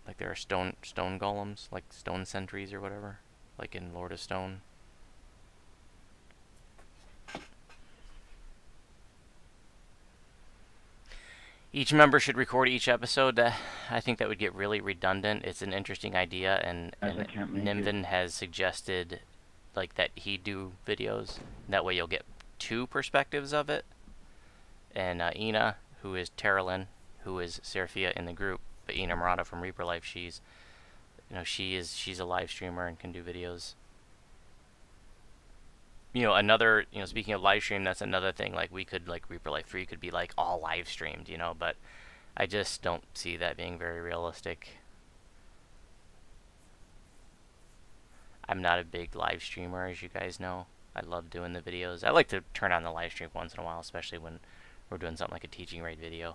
like there are stone golems, like stone sentries or whatever, like in Lord of Stone. Each member should record each episode. I think that would get really redundant. It's an interesting idea, and Nimvin has suggested like that he do videos. That way you'll get two perspectives of it. And Ina, who is Terralyn, who is Seraphia in the group, but Ina Murata from Reaper Life, she's a live streamer and can do videos. You know, another, you know, speaking of live stream, that's another thing. Like we could, like Reaper Life 3 could be like all live streamed, you know, but I just don't see that being very realistic. I'm not a big live streamer, as you guys know. I love doing the videos. I like to turn on the live stream once in a while, especially when we're doing something like a teaching raid video.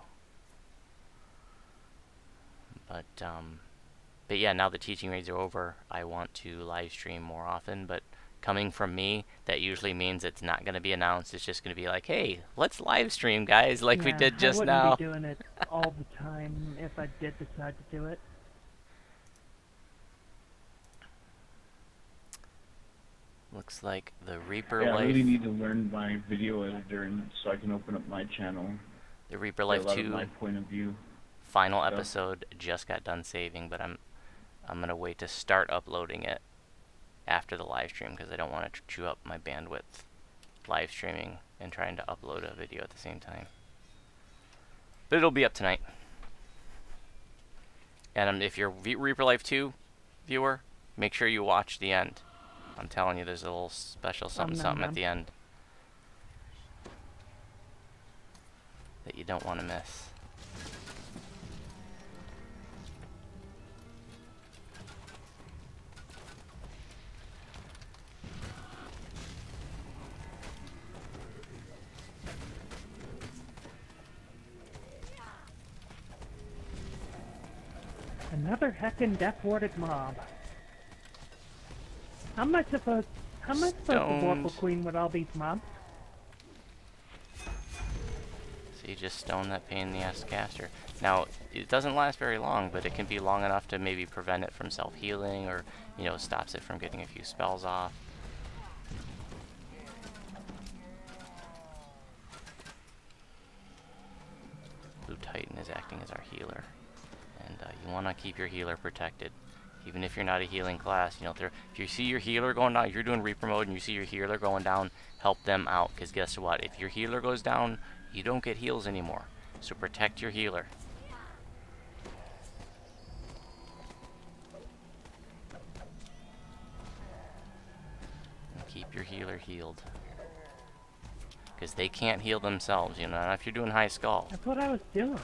But yeah, now the teaching raids are over, I want to live stream more often, but coming from me, that usually means it's not going to be announced. It's just going to be like, hey, let's live stream, guys, like we did just now. I wouldn't be doing it all the time if I did decide to do it. Looks like the Reaper Life. I really need to learn my video editor, and so I can open up my channel. The Reaper Life 2 my point of view. Final episode just got done saving, but I'm gonna wait to start uploading it after the live stream because I don't want to chew up my bandwidth live streaming and trying to upload a video at the same time. But it'll be up tonight. And if you're Reaper Life 2 viewer, make sure you watch the end. I'm telling you, there's a little special something at the end that you don't want to miss. Another heckin' death-warded mob. How am I supposed to Vorpal Queen with all these mobs? So you just stone that pain in the ass caster. Now, it doesn't last very long, but it can be long enough to maybe prevent it from self-healing, or, you know, stops it from getting a few spells off. Blue Titan is acting as our healer. And you want to keep your healer protected. Even if you're not a healing class, you know, if you see your healer going down, if you're doing Reaper mode and you see your healer going down, help them out. Because guess what? If your healer goes down, you don't get heals anymore. So protect your healer. And keep your healer healed. Because they can't heal themselves, you know, not if you're doing high skull. That's what I was doing.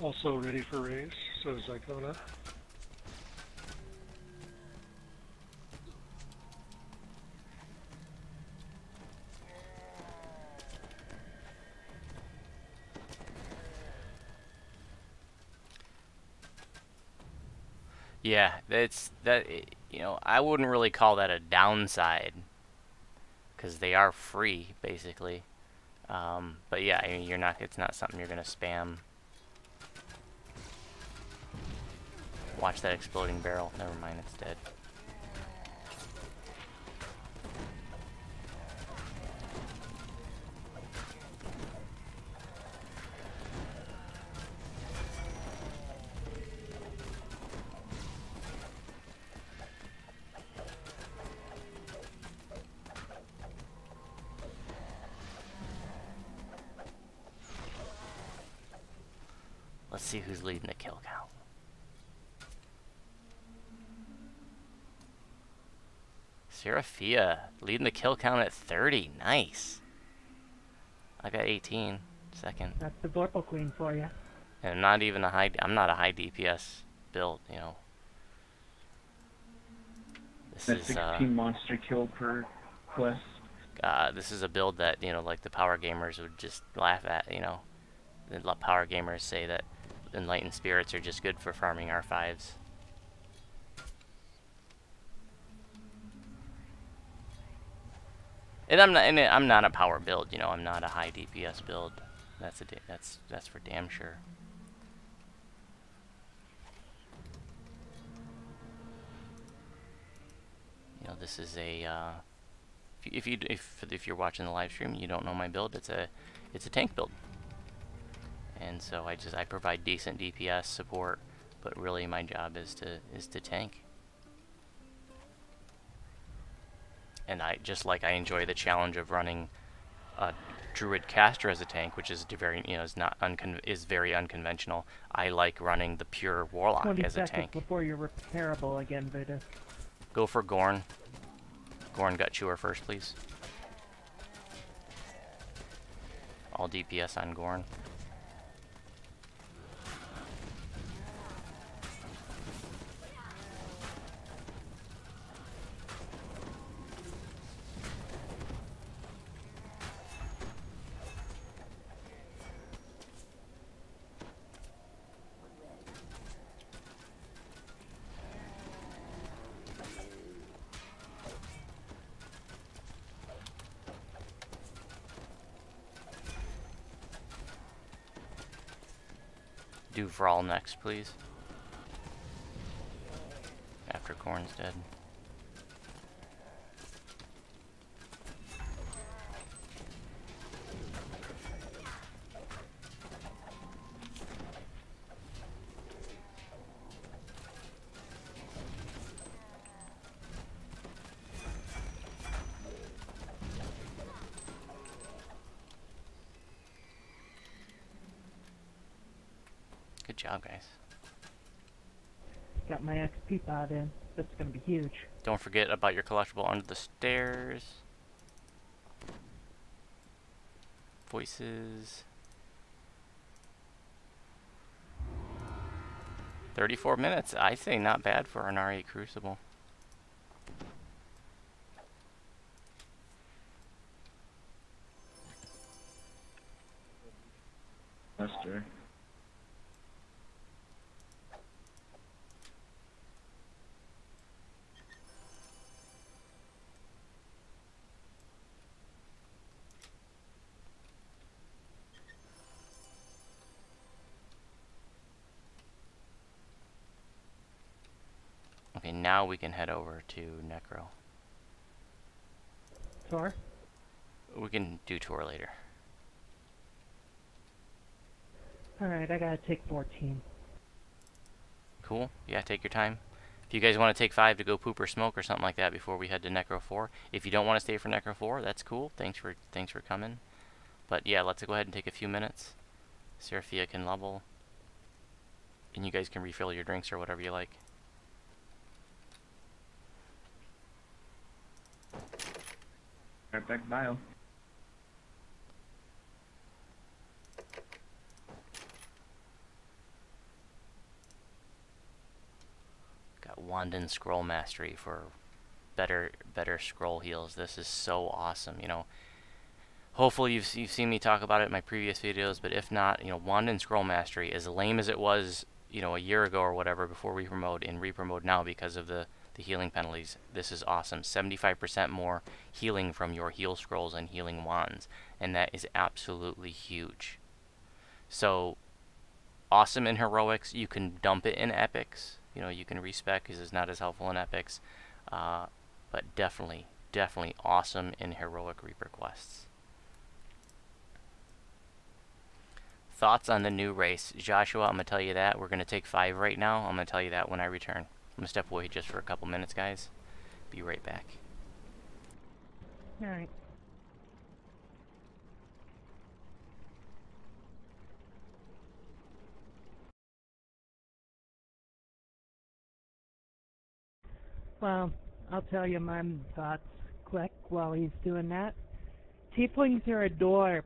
Also ready for raise, so is Icona. Yeah, you know, I wouldn't really call that a downside, because they are free basically. But yeah, I mean, it's not something you're gonna spam Watch that exploding barrel. Never mind, it's dead. Let's see who's leading the kill count. Seraphia leading the kill count at 30. Nice. I got 18. Second. That's the Vorpal Queen for you. And I'm not even a high. I'm not a high DPS build. You know. This That's is 16 monster kill per quest. this is a build that, you know, like the power gamers would just laugh at. You know, the power gamers say that Enlightened Spirits are just good for farming R5s. And I'm not a power build, you know. I'm not a high DPS build. That's for damn sure. You know, this is a if you're watching the live stream, you don't know my build. It's a tank build. And so I provide decent DPS support, but really my job is to tank. And I enjoy the challenge of running a druid caster as a tank, which is very, you know, is very unconventional. I like running the pure warlock 20 as a seconds tank. before you're repairable again, Voodoo. Go for Gorn. Gorn Gut Chewer first, please. All DPS on Gorn. Do Brawl next, please. After Corn's dead. Good job, guys. Got my XP pod in. That's gonna be huge. Don't forget about your collectible under the stairs. Voices. 34 minutes. I say not bad for an R8 Crucible. Lester. Okay, now we can head over to Necro. Tor? We can do tour later. Alright, I gotta take 14. Cool. Yeah, take your time. If you guys want to take 5 to go poop or smoke or something like that before we head to Necro 4. If you don't want to stay for Necro 4, that's cool. Thanks for coming. But yeah, let's go ahead and take a few minutes. Seraphia can level. And you guys can refill your drinks or whatever you like. Right back bio. Got Wand and Scroll Mastery for better scroll heals. This is so awesome, you know. Hopefully you've seen me talk about it in my previous videos, but if not, you know, Wand and Scroll Mastery, as lame as it was, you know, a year ago or whatever before reaper mode, in reaper mode now because of the healing penalties, this is awesome. 75% more healing from your heal scrolls and healing wands, and that is absolutely huge. So awesome in heroics. You can dump it in epics, you know, you can respec because it's not as helpful in epics, but definitely awesome in heroic Reaper quests. Thoughts on the new race? Joshua, I'm going to tell you that. We're going to take 5 right now. I'm going to tell you that when I return. I'm going to step away just for a couple minutes, guys. Be right back. Alright. Well, I'll tell you my thoughts quick while he's doing that. Tieflings are adorbs.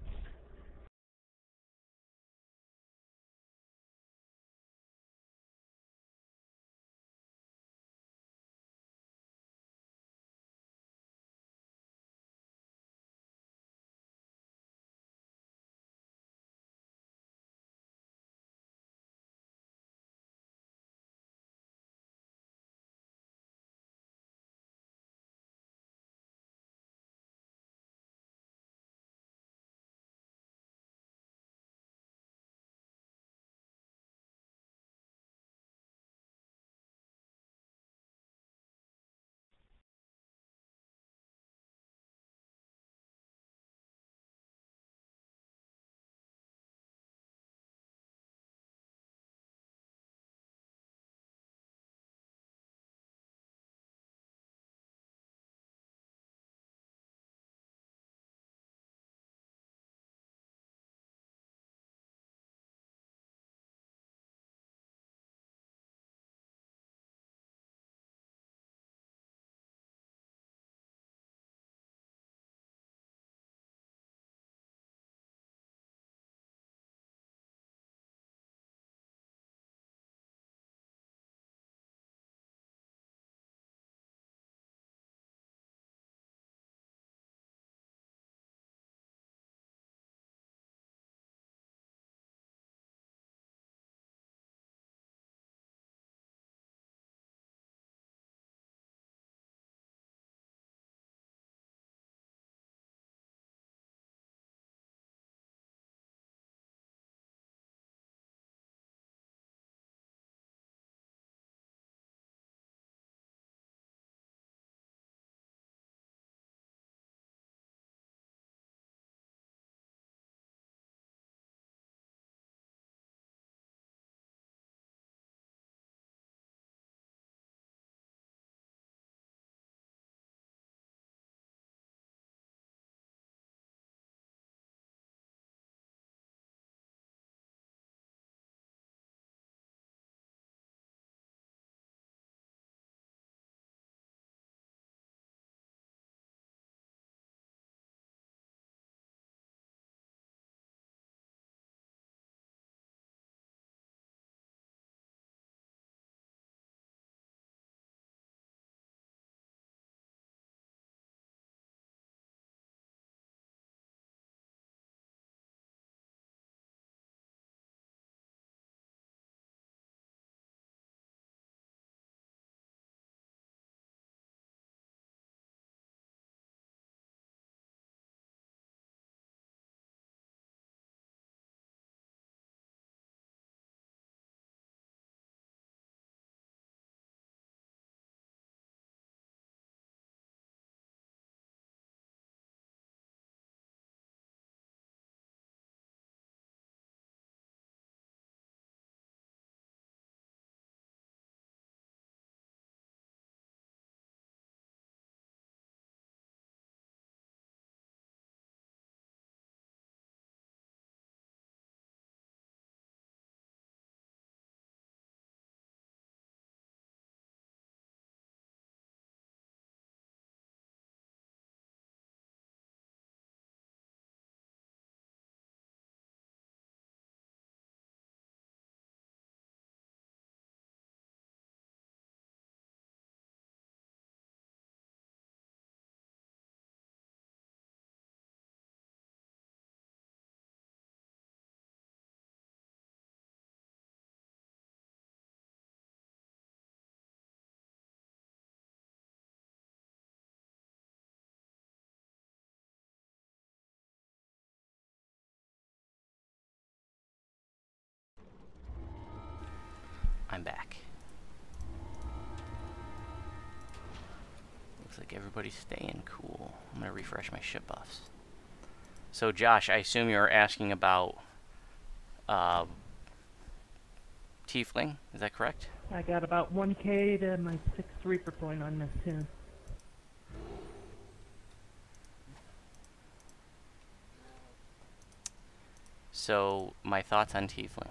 I'm back. Looks like everybody's staying cool. I'm gonna refresh my ship buffs. So Josh, I assume you're asking about Tiefling, is that correct? I got about 1k to my 6th Reaper point on this tune. So, my thoughts on Tiefling.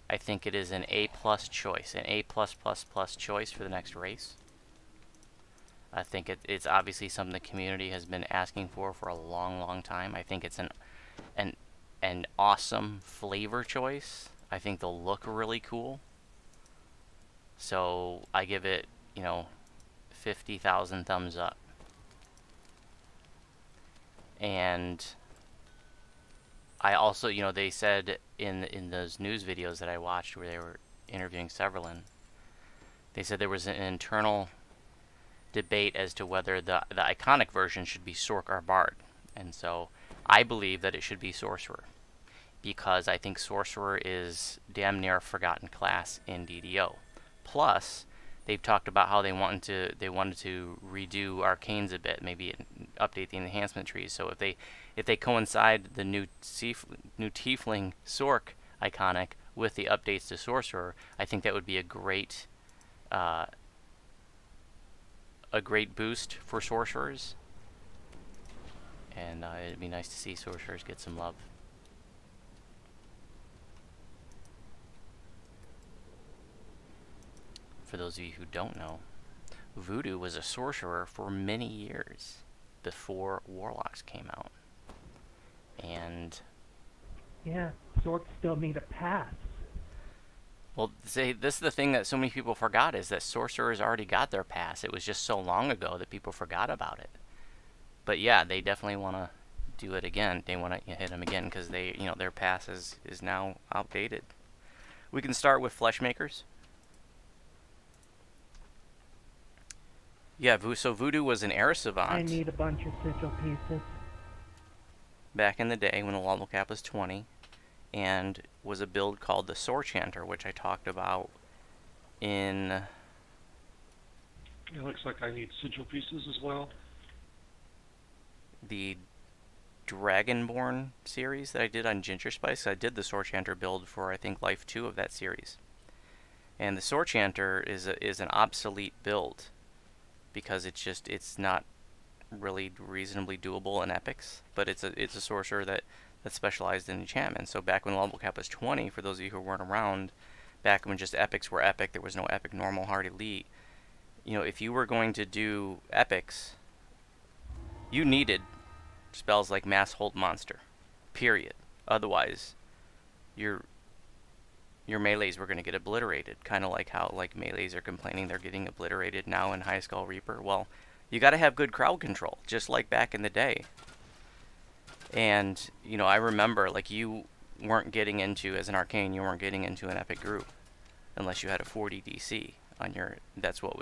I think it is an A+ choice, an A+++ choice for the next race. I think it's obviously something the community has been asking for a long time. I think it's an awesome flavor choice. I think they'll look really cool. So I give it, 50,000 thumbs up. And I also, they said in those news videos that I watched where they were interviewing Severlin, they said there was an internal debate as to whether the iconic version should be Sorc or Bard. And so I believe that it should be Sorcerer, because I think Sorcerer is damn near a forgotten class in DDO. Plus, they've talked about how they wanted to redo Arcanes a bit, maybe update the enhancement trees. So if they coincide the new Tiefling Sorc iconic with the updates to Sorcerer, I think that would be a great boost for Sorcerers. And it'd be nice to see Sorcerers get some love. For those of you who don't know, Voodoo was a sorcerer for many years before Warlocks came out. And Yeah, Sorcs still need a pass. well, this is the thing that so many people forgot, is that Sorcerers already got their pass. It was just so long ago that people forgot about it. But yeah, they definitely want to do it again. They want to hit them again because their pass is now outdated. We can start with Fleshmakers. Yeah, so Voodoo was an Air Savant. I need a bunch of sigil pieces. Back in the day when the level cap was 20, and was a build called the Sword Chanter, which I talked about in... It looks like I need sigil pieces as well. the Dragonborn series that I did on Ginger Spice. I did the Sword Chanter build for, I think, Life 2 of that series. And the Sword Chanter is an obsolete build, because it's not really reasonably doable in epics, but it's a sorcerer that specialized in enchantment. So back when level cap was 20, for those of you who weren't around, back when just epics were epic, there was no epic normal hard elite. If you were going to do epics, you needed spells like Mass Hold Monster, period. Otherwise, your melees were going to get obliterated, kind of like how melees are complaining they're getting obliterated now in High Skull Reaper. Well, you got to have good crowd control, just like back in the day. And I remember, you weren't getting into, as an arcane, you weren't getting into an epic group unless you had a 40 DC on your. That's what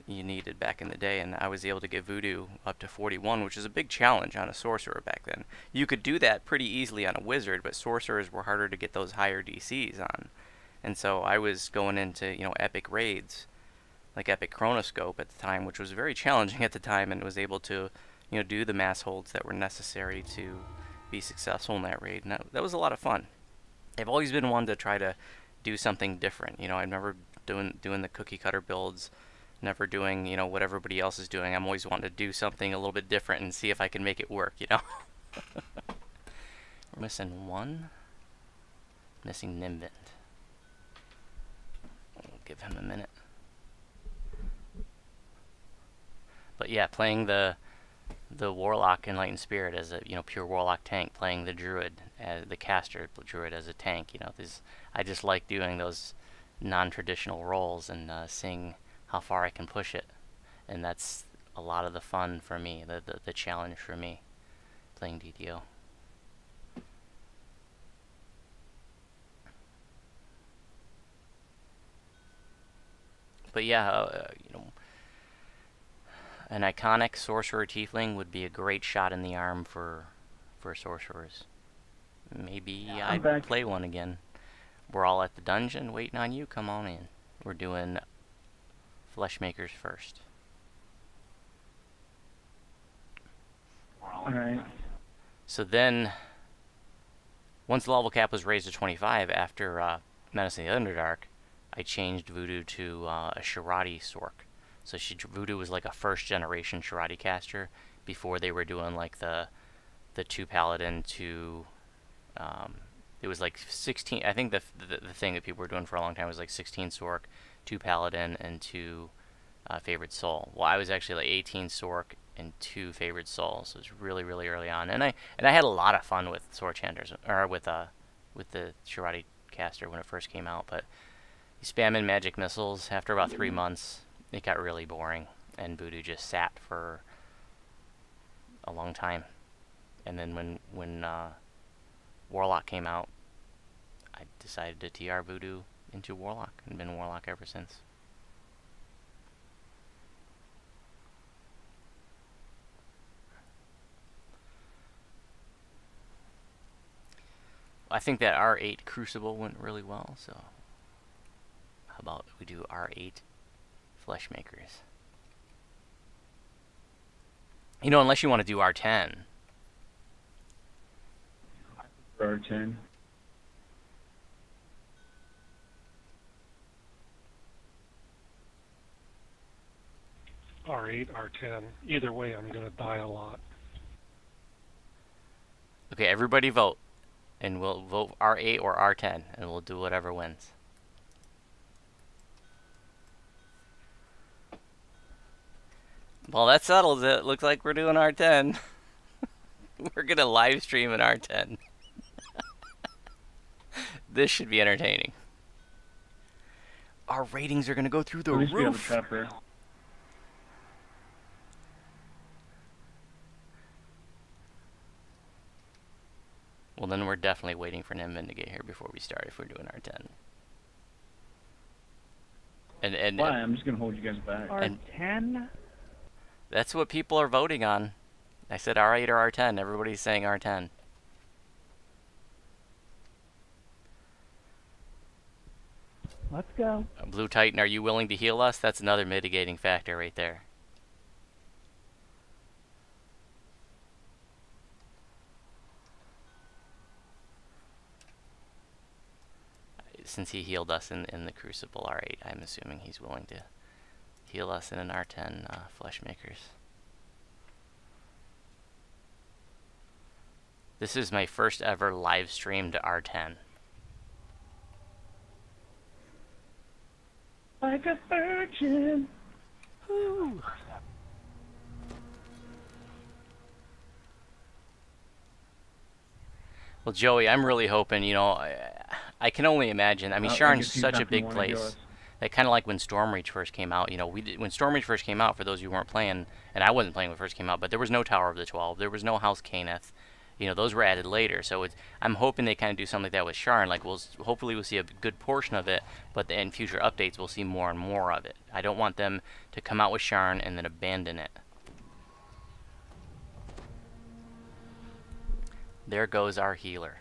you needed back in the day, and I was able to get Voodoo up to 41, which is a big challenge on a sorcerer back then. You could do that pretty easily on a wizard, but sorcerers were harder to get those higher DCs on. And so I was going into epic raids, like Epic Chronoscope at the time, which was very challenging at the time, and was able to do the mass holds that were necessary to be successful in that raid. And that was a lot of fun. I've always been one to try to do something different. I've never doing the cookie cutter builds, never doing what everybody else is doing. I'm always wanting to do something a little bit different and see if I can make it work. We're missing one. Missing Nimbin. We'll give him a minute. But yeah, playing the Warlock Enlightened Spirit as a pure Warlock tank, playing the Druid, the caster Druid as a tank. I just like doing those non-traditional roles and seeing how far I can push it, and that's a lot of the fun for me, the challenge for me, playing DDO. But yeah, an iconic sorcerer tiefling would be a great shot in the arm for sorcerers. Maybe I'd play one again. We're all at the dungeon waiting on you. Come on in. We're doing Fleshmakers first. Alright. So then, once the level cap was raised to 25 after Menace in the Underdark, I changed Voodoo to a Shirati Sork. So Voodoo was like a first generation Shirati caster before they were doing like the 2 Paladin to it was like 16. I think the thing that people were doing for a long time was like 16 Sork, 2 Paladin, and 2 Favorite Soul. Well, I was actually like 18 Sork and 2 Favorite Souls. So it was really, really early on, and I had a lot of fun with Sword Chanters, or with the Shirati caster when it first came out. But you spam in magic missiles. After about 3 months, it got really boring, and Voodoo just sat for a long time. And then when Warlock came out, I decided to TR Voodoo into Warlock, and been Warlock ever since. I think that R8 Crucible went really well, so how about we do R8 Fleshmakers? You know, unless you want to do R10. R10. R8, R10. Either way, I'm going to die a lot. Okay, everybody vote. And we'll vote R8 or R10, and we'll do whatever wins. Well, that settles it. Looks like we're doing R10. We're going to live stream in R10. This should be entertaining. Our ratings are going to go through the At least we have a roof. trapper. Well, then we're definitely waiting for Nimbin to get here before we start if we're doing R10. And Why? I'm just gonna hold you guys back. R10? that's what people are voting on. I said R8 or R10. Everybody's saying R10. Let's go. Blue Titan, are you willing to heal us? That's another mitigating factor right there. Since he healed us in the Crucible R8, I'm assuming he's willing to heal us in an R10 Fleshmakers. This is my first ever live streamed R10. Like a virgin. Woo. Well, Joey, I'm really hoping, you know, I can only imagine. I mean, Sharn's such a big place. That kind of like when Stormreach first came out, you know, when Stormreach first came out, for those of you who weren't playing, and I wasn't playing when it first came out, but there was no Tower of the 12, there was no House Caneth, you know, those were added later. So I'm hoping they kind of do something like that with Sharn. Like, hopefully we'll see a good portion of it, but in future updates we'll see more and more of it. I don't want them to come out with Sharn and then abandon it. There goes our healer.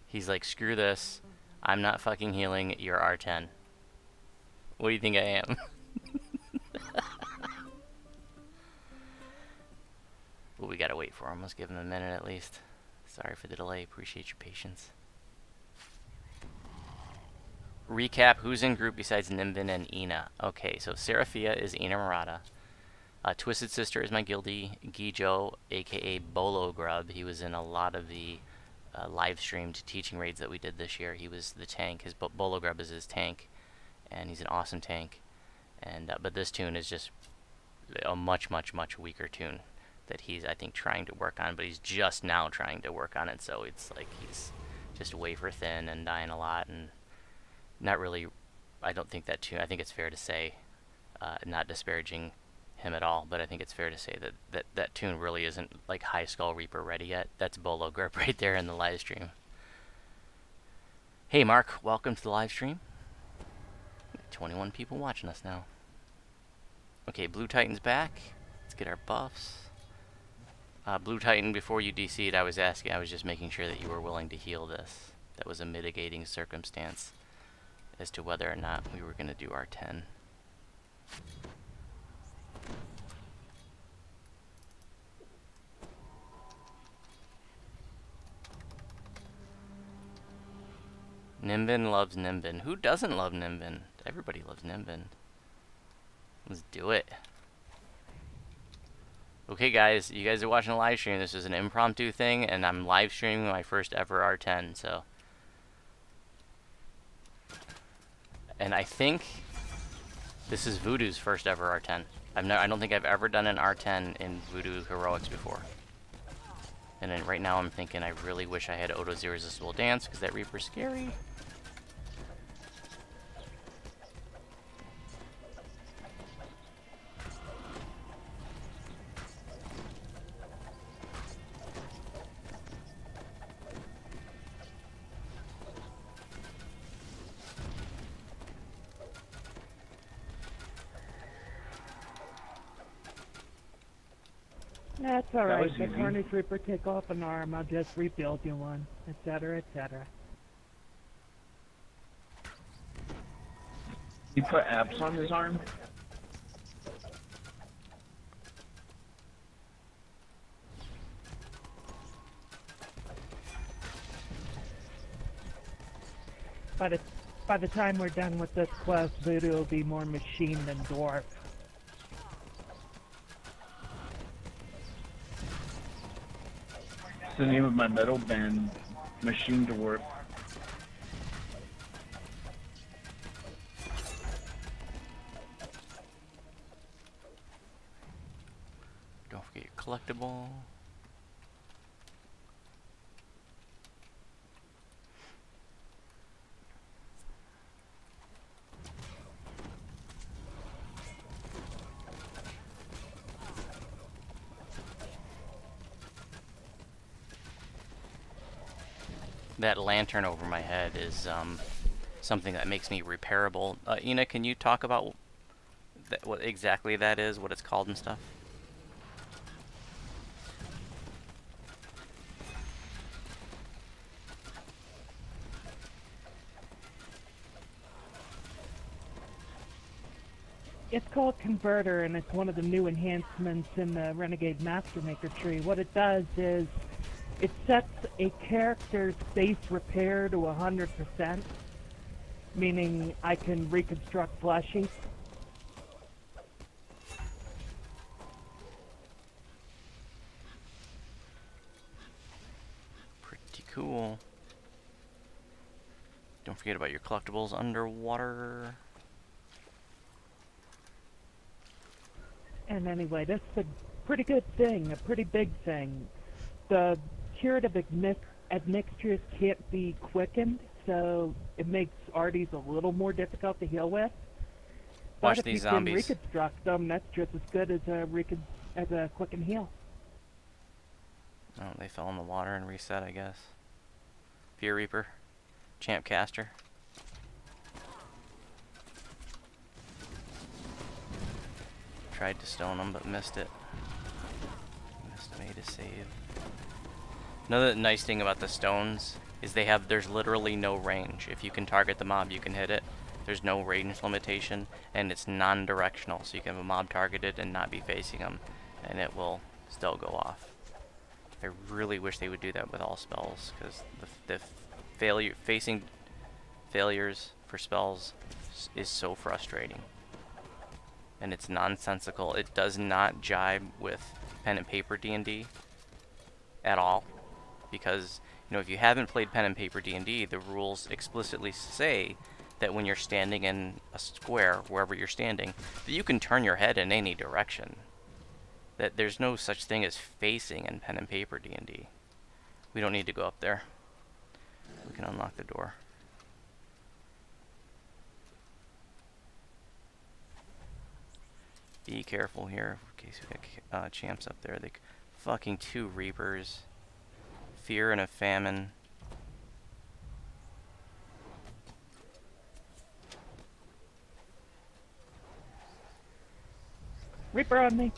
He's like, screw this. I'm not fucking healing. You're R10. What do you think I am? Well, we gotta wait for him. Let's give him a minute at least. Sorry for the delay. Appreciate your patience. Recap, who's in group besides Nimbin and Ina? Okay, so Seraphia is Ina Murata. Twisted Sister is my guildie. Gijo, aka Bolo Grub. He was in a lot of the live streamed teaching raids that we did this year. He was the tank. His Bolo Grub is his tank, and he's an awesome tank. And but this tune is just a much weaker tune that he's, I think, trying to work on, but he's just now trying to work on it, so it's like he's just wafer thin and dying a lot, and not really. I don't think that tune, I think it's fair to say, not disparaging him at all, but I think it's fair to say that tune really isn't like High Skull Reaper ready yet. That's Bolo Grip right there in the live stream. Hey Mark, welcome to the live stream. 21 people watching us now. Okay, Blue Titan's back. Let's get our buffs. Blue Titan, before you DC'd, I was just making sure that you were willing to heal this. That was a mitigating circumstance as to whether or not we were going to do our 10. Nimbin loves Nimbin. Who doesn't love Nimbin? Everybody loves Nimbin. Let's do it. Okay, guys, you guys are watching a live stream. This is an impromptu thing, and I'm live streaming my first ever R10. So, and I think this is Voodoo's first ever R10. I don't think I've ever done an R10 in Voodoo Heroics before. And then right now I'm thinking I really wish I had Odo's Irresistible Dance because that Reaper's scary. That's That alright. was The easy. Carnage Reaper take off an arm, I'll just rebuild you one, etc., etc. He put apps on his arm? By the time we're done with this quest, Voodoo will be more machine than dwarf. It's the name of my metal band, Machine Dwarf. Don't forget your collectible. That lantern over my head is something that makes me repairable. Ina, can you talk about what exactly that is, what it's called and stuff? It's called Converter, and it's one of the new enhancements in the Renegade Mastermaker tree. What it does is it sets a character's base repair to 100%, meaning I can reconstruct Fleshy. Pretty cool. Don't forget about your collectibles underwater. And anyway, this is a pretty good thing, a pretty big thing. The curative admixtures can't be quickened, so it makes arties a little more difficult to heal with. Watch But these if you zombies. can reconstruct them, that's just as good as a quick and heal. Oh, they fell in the water and reset, I guess. Fear Reaper. Champ Caster. Tried to stone them, but missed it. Missed made a save. Another nice thing about the stones is there's literally no range. If you can target the mob, you can hit it. There's no range limitation, and it's non-directional, so you can have a mob targeted and not be facing them, and it will still go off. I really wish they would do that with all spells, because the facing failures for spells is so frustrating. And it's nonsensical. It does not jibe with pen and paper D&D at all, because if you haven't played pen and paper D&D, the rules explicitly say that when you're standing in a square, wherever you're standing, that you can turn your head in any direction. That there's no such thing as facing in pen and paper D&D. We don't need to go up there. We can unlock the door. Be careful here, in case we got champs up there. They fucking 2 Reapers. Fear and a Famine. Reaper on me.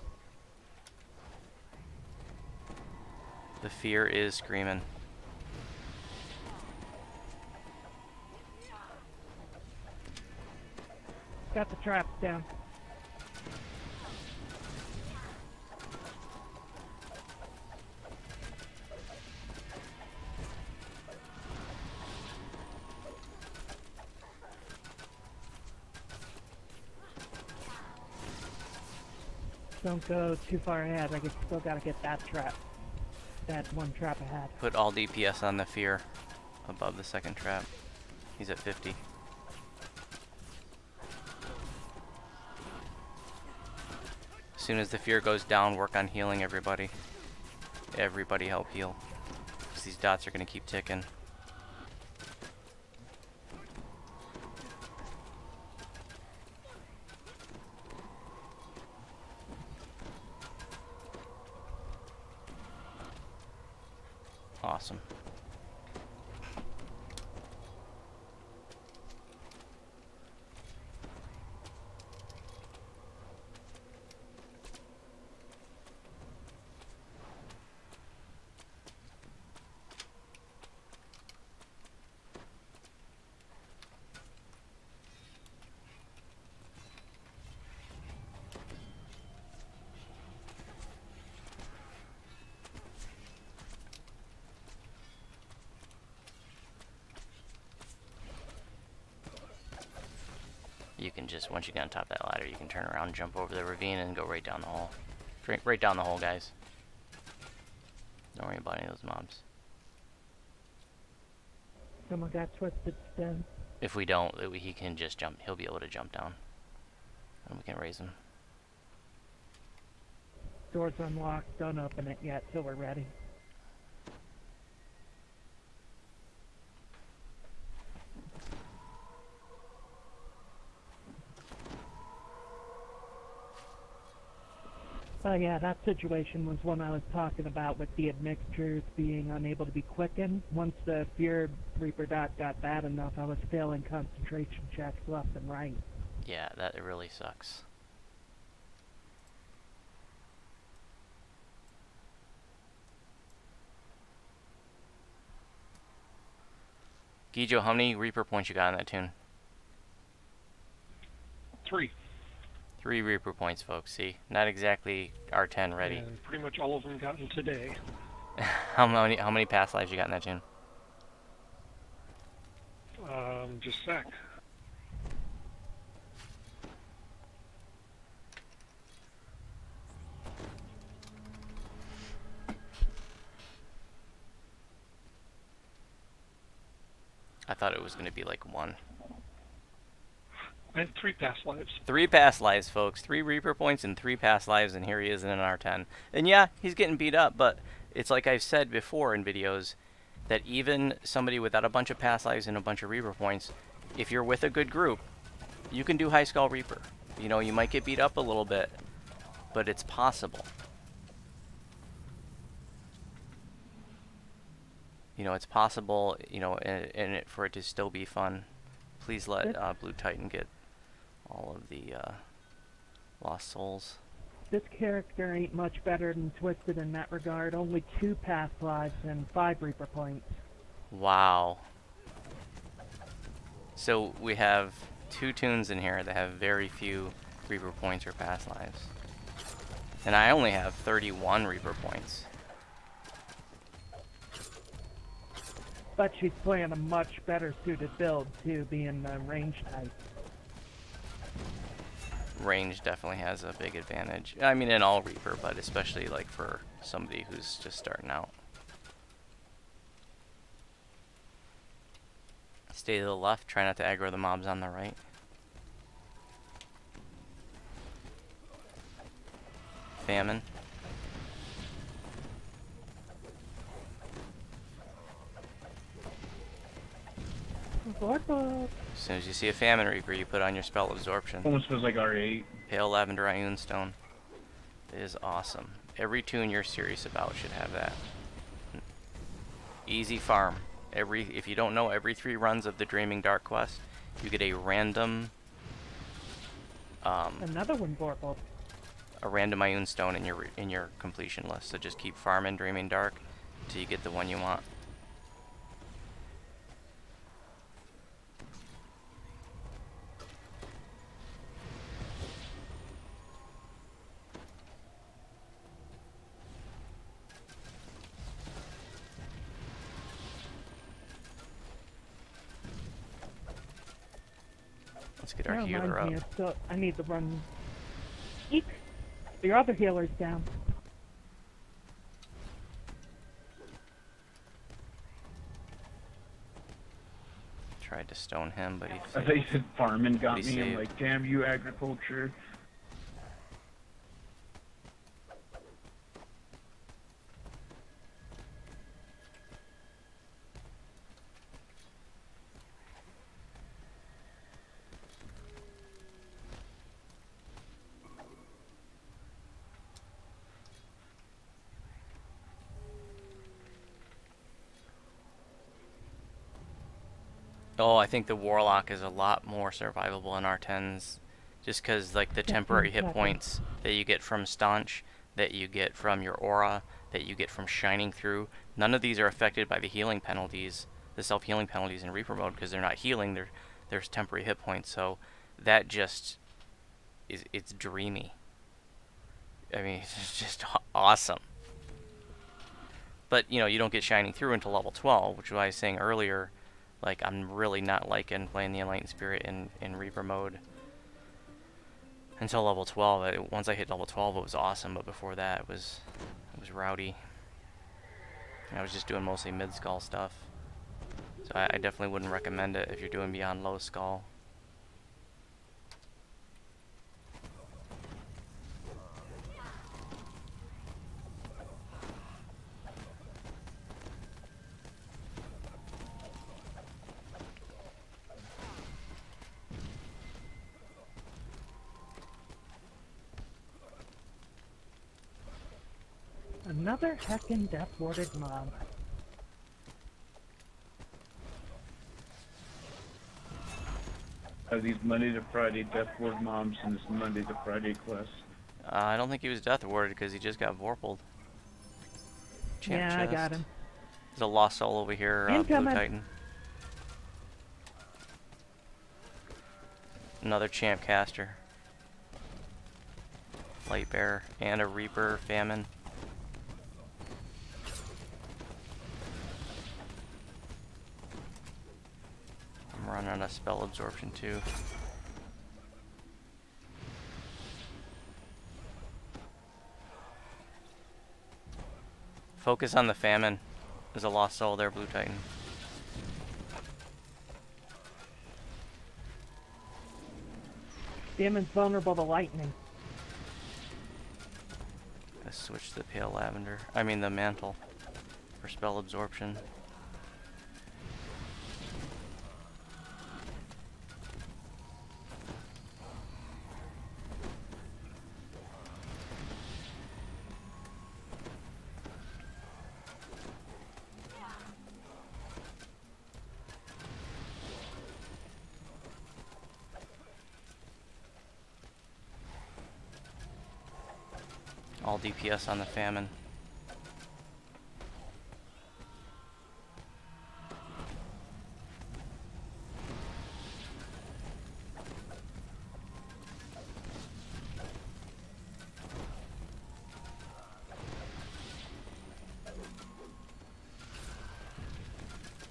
The Fear is screaming. Got the traps down. Don't go too far ahead. Still gotta get that trap. That one trap ahead. Put all DPS on the fear above the second trap. He's at 50. As soon as the fear goes down, work on healing everybody. Everybody help heal. Because these dots are going to keep ticking. Awesome. You can just, once you get on top of that ladder, you can turn around, jump over the ravine, and go right down the hole. Right down the hole, guys. Don't worry about any of those mobs. Someone got twisted stem. If we don't, he can just jump. He'll be able to jump down. And we can raise him. Door's unlocked. Don't open it yet till we're ready. Oh yeah, that situation was one I was talking about with the admixtures being unable to be quickened. Once the Fear Reaper dot got bad enough, I was failing concentration checks left and right. Yeah, that really sucks. Gijo, how many Reaper points you got on that tune? 3. 3 Reaper points, folks. See, not exactly R10 ready. And pretty much all of them gotten today. How many past lives you got in that tune? Just a sec. I thought it was going to be like 1. I had 3 past lives. 3 past lives, folks. 3 Reaper points and 3 past lives, and here he is in an R10. And yeah, he's getting beat up, but it's like I've said before in videos, that even somebody without a bunch of past lives and a bunch of Reaper points, if you're with a good group, you can do High Skull Reaper. You know, you might get beat up a little bit, but it's possible. You know, it's possible, you know, and for it to still be fun. Please let Blue Titan get all of the lost souls. This character ain't much better than Twisted in that regard. Only 2 past lives and 5 Reaper points. Wow. So we have 2 tunes in here that have very few Reaper points or past lives. And I only have 31 Reaper points. But she's playing a much better suited build, too, being range type. Range definitely has a big advantage. I mean, in all Reaper, but especially like for somebody who's just starting out. Stay to the left, try not to aggro the mobs on the right. Famine. As soon as you see a Famine Reaper, you put on your spell Absorption. Almost feels like R8. Pale Lavender Ioun Stone. It is awesome. Every tune you're serious about should have that. Easy farm. If you don't know, every 3 runs of the Dreaming Dark quest, you get a random another one, Vorpal. A random Ioun Stone in your completion list. So just keep farming Dreaming Dark until you get the one you want. Let's get our healer up. So I need to run. Eek. Your other healer's down. Tried to stone him, but he I thought you said farming got Pretty me. I'm safe. like, damn you, agriculture. Oh, I think the Warlock is a lot more survivable in R10s, just because like the temporary hit points that you get from Staunch, that you get from your aura, that you get from Shining Through, none of these are affected by the healing penalties, the self-healing penalties in Reaper mode, because they're not healing, there's temporary hit points, so that just is, it's dreamy. I mean, it's just awesome. But, you know, you don't get Shining Through until level 12, which is what I was saying earlier. Like, I'm really not liking playing the Enlightened Spirit in Reaper mode until level 12. Once I hit level 12, it was awesome, but before that, it was rowdy. And I was just doing mostly mid-skull stuff. So I definitely wouldn't recommend it if you're doing beyond low skull. Another heckin' death warded mob. Are these Monday to Friday Death Ward mobs and this Monday to Friday quest? I don't think he was death warded because he just got vorpaled. Champ Yeah, I chest. got him. There's a lost soul over here, Blue Incoming. Titan. Another champ caster. Light Bearer and a Reaper Famine. I'm running a spell absorption too. Focus on the Famine. There's a lost soul there, Blue Titan. Demon's vulnerable to lightning. Let's switch to the Pale Lavender. I mean the Mantle for spell absorption. All DPS on the Famine.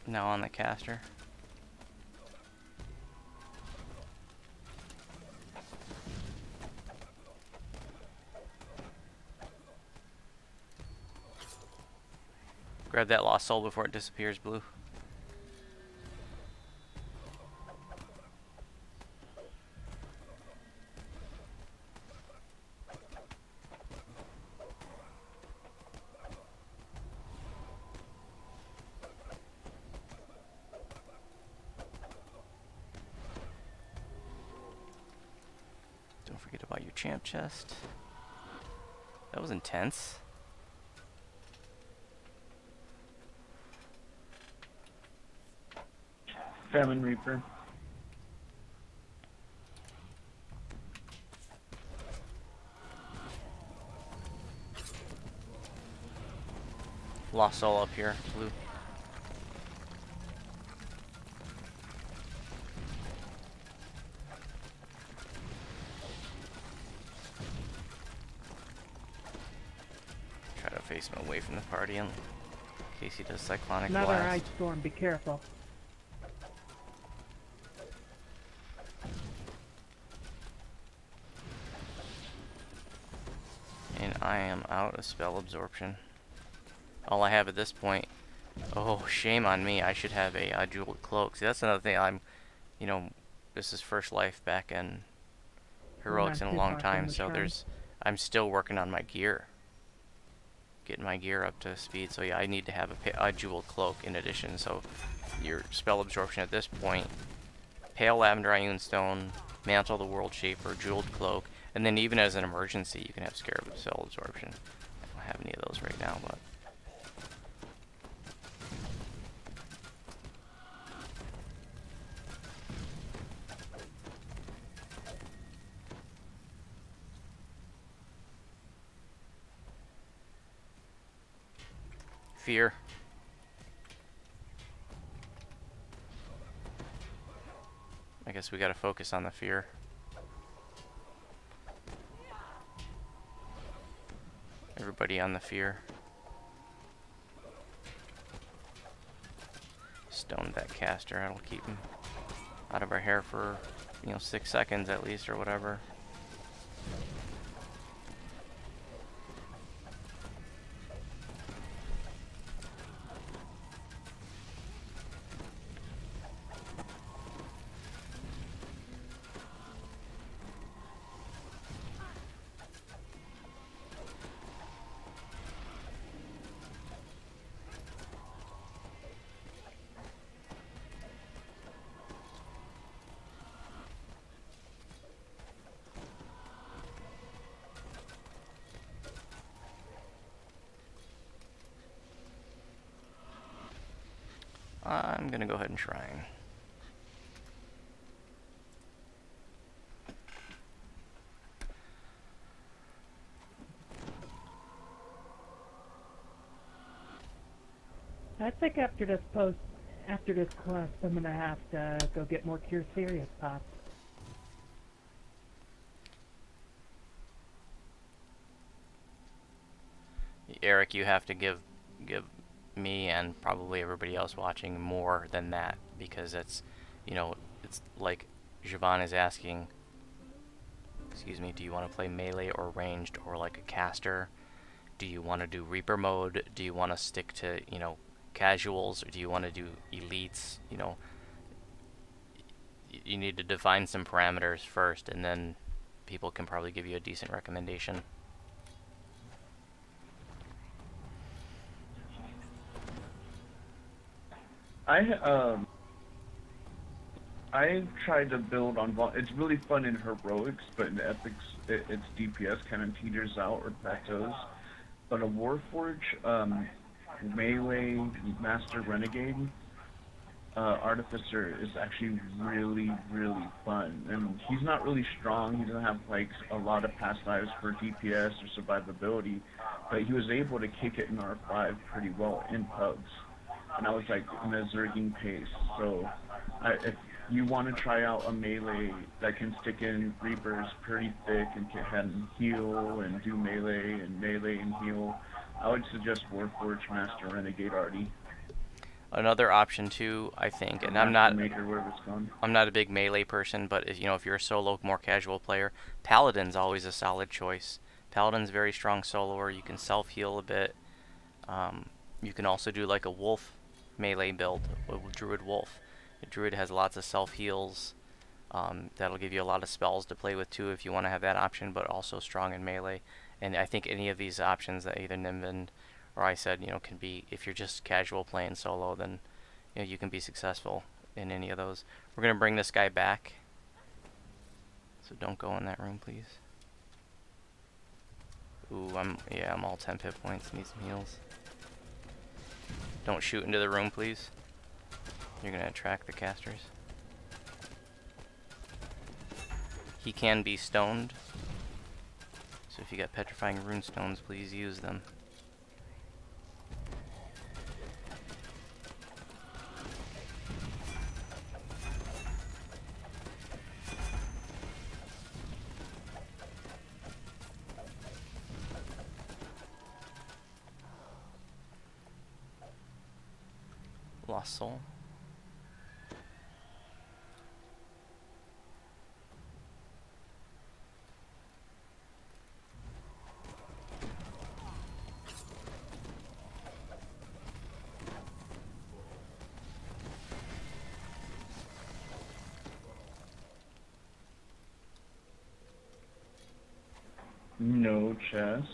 Now on the caster. Grab that lost soul before it disappears, Blue. Don't forget about your champ chest. That was intense. Famine Reaper. Lost soul up here, Blue. Try to face him away from the party in case he does Cyclonic Another Blast. ice storm, be careful. I am out of spell absorption. All I have at this point... Oh, shame on me. I should have a jeweled cloak. See, that's another thing. You know, this is first life back in heroics in a long time, so I'm still working on my gear. Getting my gear up to speed, so yeah, I need to have a jeweled cloak in addition, so your spell absorption at this point, Pale Lavender Ioun Stone, Mantle the World Shaper, Jeweled Cloak, and then even as an emergency, you can have Scarab Spell Absorption. I don't have any of those right now, but... Fear. I guess we gotta focus on the fear. Everybody on the fear. Stone that caster. That'll keep him out of our hair for, 6 seconds at least, or whatever. I'm gonna go ahead and shrine. I think after this quest, I'm gonna have to go get more Cure Serious pops. Eric, you have to give me and probably everybody else watching more than that, because it's, it's like Javon is asking, excuse me, do you want to play melee or ranged or like a caster? Do you want to do Reaper mode? Do you want to stick to, casuals, or do you want to do elites? You need to define some parameters first, and then people can probably give you a decent recommendation. I tried to build on it's really fun in heroics, but in epics its DPS kind of teeters out or plateaus. But a Warforge, melee master renegade artificer is actually really fun, and he's not really strong. He doesn't have like a lot of past lives for DPS or survivability, but he was able to kick it in R5 pretty well in pugs. And I was like in a zerging pace. So if you want to try out a melee that can stick in Reapers pretty thick and can heal and do melee and heal, I would suggest Warforged Master Renegade Artie. Another option too, I think, and I'm not a big melee person, but if you're a solo, more casual player, Paladin's always a solid choice. Paladin's very strong soloer. You can self-heal a bit. You can also do like a wolf melee build, a Druid Wolf. The Druid has lots of self-heals. That'll give you a lot of spells to play with too if you want to have that option, but also strong in melee. And I think any of these options that either Nimbin or I said, can be, if you're just casual playing solo, then you can be successful in any of those. We're gonna bring this guy back, so don't go in that room, please. Ooh, I'm all 10 hit points. Need some heals. Don't shoot into the room, please. You're gonna attract the casters. He can be stoned, so if you got petrifying runestones, please use them. Lost soul. No chest.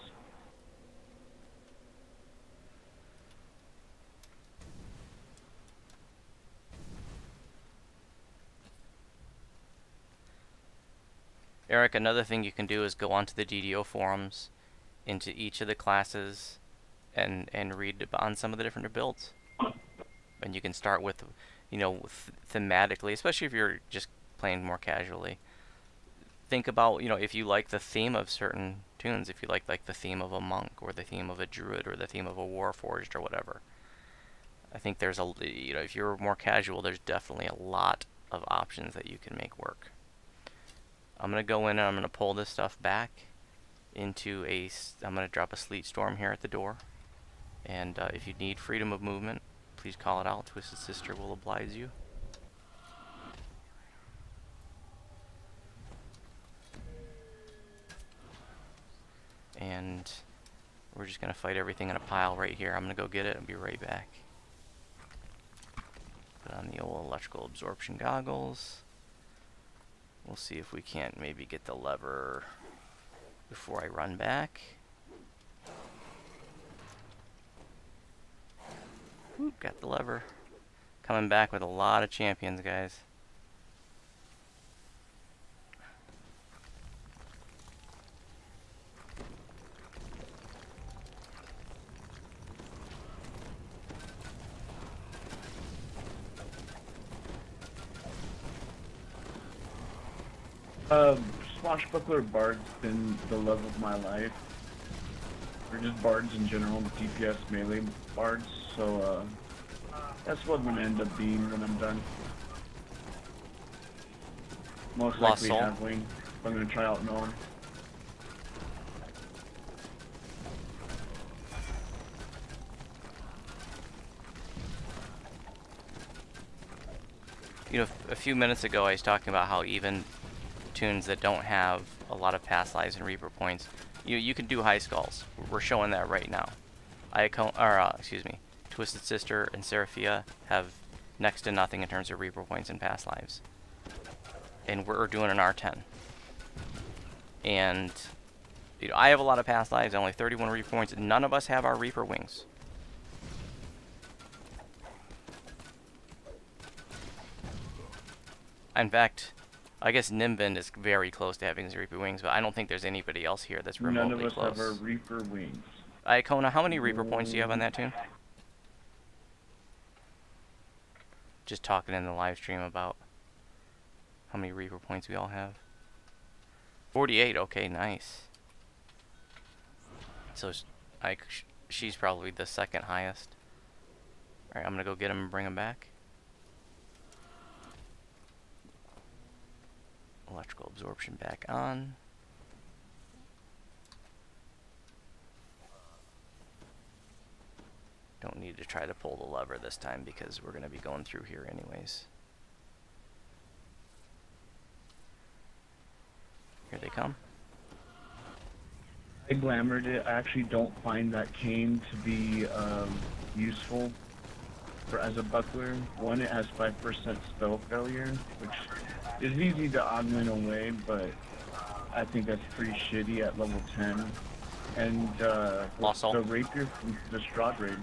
Eric, another thing you can do is go onto the DDO forums into each of the classes and read on some of the different builds. And you can start with, you know, thematically, especially if you're just playing more casually. Think about, you know, if you like the theme of certain tunes, if you like the theme of a monk or the theme of a druid or the theme of a warforged or whatever. I think there's a, you know, if you're more casual, there's definitely a lot of options that you can make work. I'm going to go in and I'm going to pull this stuff back into a, I'm going to drop a sleet storm here at the door. And if you need freedom of movement, please call it out. Twisted Sister will oblige you. And we're just going to fight everything in a pile right here. I'm going to go get it and be right back. Put on the old electrical absorption goggles. We'll see if we can't maybe get the lever before I run back. Oop, got the lever. Coming back with a lot of champions, guys. Swashbuckler Bard's been the love of my life. Or just Bards in general, DPS melee Bards, so that's what I'm going to end up being when I'm done. Most likely halfling, I'm going to try out Gnome. You know, a few minutes ago I was talking about how even tunes that don't have a lot of past lives and Reaper points, you can do high skulls. We're showing that right now. Twisted Sister and Seraphia have next to nothing in terms of Reaper points and past lives. And we're doing an R10. And you know, I have a lot of past lives, only 31 Reaper points. None of us have our Reaper wings. In fact, I guess Nimbin is very close to having his Reaper wings, but I don't think there's anybody else here that's remotely close. None of us have our Reaper wings. Iacona, how many Reaper points do you have on that tune? Just talking in the live stream about how many Reaper points we all have. 48, okay, nice. So she's probably the second highest. Alright, I'm gonna go get him and bring him back. Electrical absorption back on. Don't need to try to pull the lever this time because we're going to be going through here anyways. Here they come. I glamored it. I actually don't find that cane to be useful as a buckler. One, it has 5% spell failure, which is easy to augment away, but I think that's pretty shitty at level 10. And the rapier from the Strahd raid,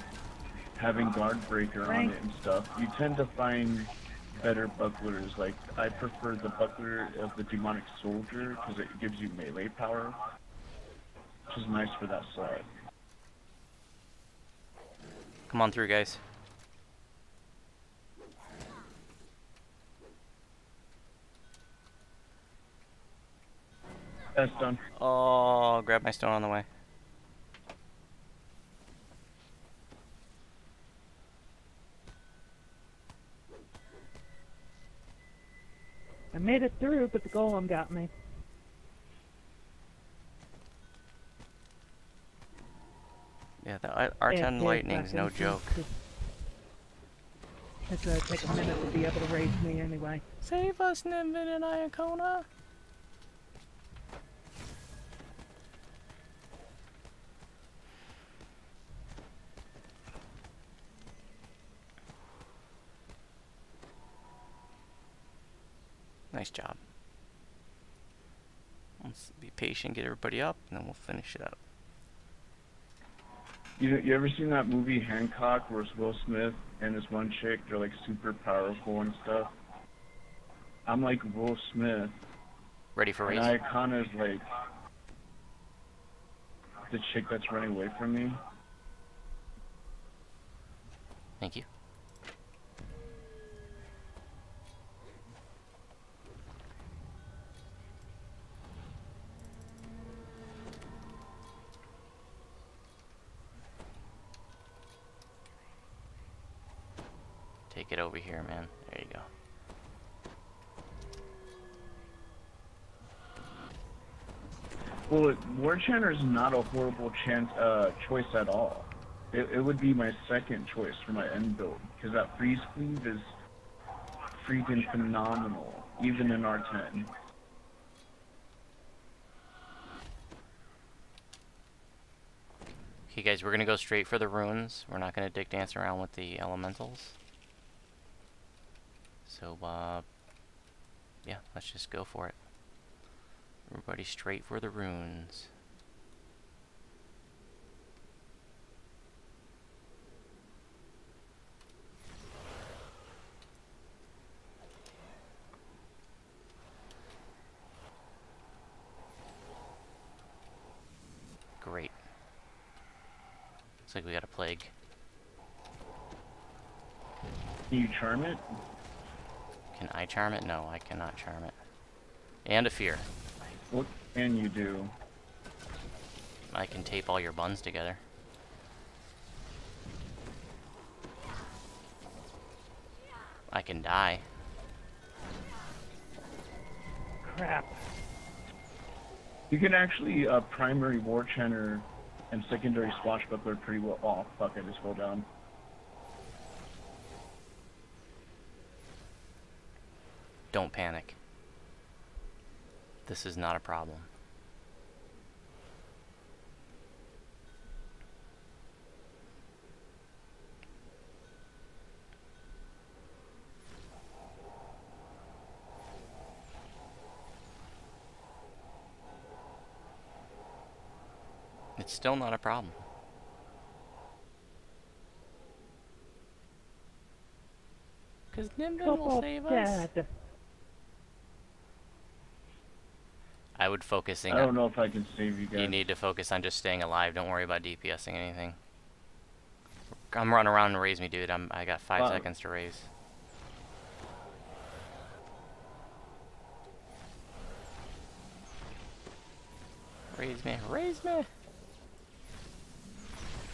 having guard breaker on it and stuff, you tend to find better bucklers. Like, I prefer the buckler of the demonic soldier because it gives you melee power, which is nice for that slot. Come on through, guys. That's done. Oh, grab my stone on the way. I made it through, but the golem got me. Yeah, the R10 lightning's no joke. It's gonna take a minute to be able to raise me anyway. Save us, Nimbin and Iacona! Nice job. Let's be patient, get everybody up, and then we'll finish it up. You ever seen that movie Hancock where it's Will Smith and this one chick, they're like super powerful and stuff? I'm like Will Smith. Ready for And race? I kind of like the chick that's running away from me. Thank you. Take it over here, man. There you go. Well, War Chanter is not a horrible choice at all. It would be my second choice for my end build, because that freeze cleave is freaking phenomenal, even in R10. Okay, guys, we're gonna go straight for the runes. We're not gonna dick dance around with the elementals. So, yeah, let's just go for it. Everybody straight for the runes. Great. Looks like we got a plague. Can you charm it? Can I charm it? No, I cannot charm it. And a fear. What can you do? I can tape all your buns together. I can die. Crap. You can actually primary War Chanter and secondary Swashbuckler pretty well. Oh, fuck, I just fell down. Don't panic. This is not a problem. It's still not a problem. Because Nimbin will save us. Dead. I would focus I don't know if I can save you guys. You need to focus on just staying alive. Don't worry about DPSing anything. I'm running around and raise me, dude. I got 5 seconds to raise. Raise me, raise me.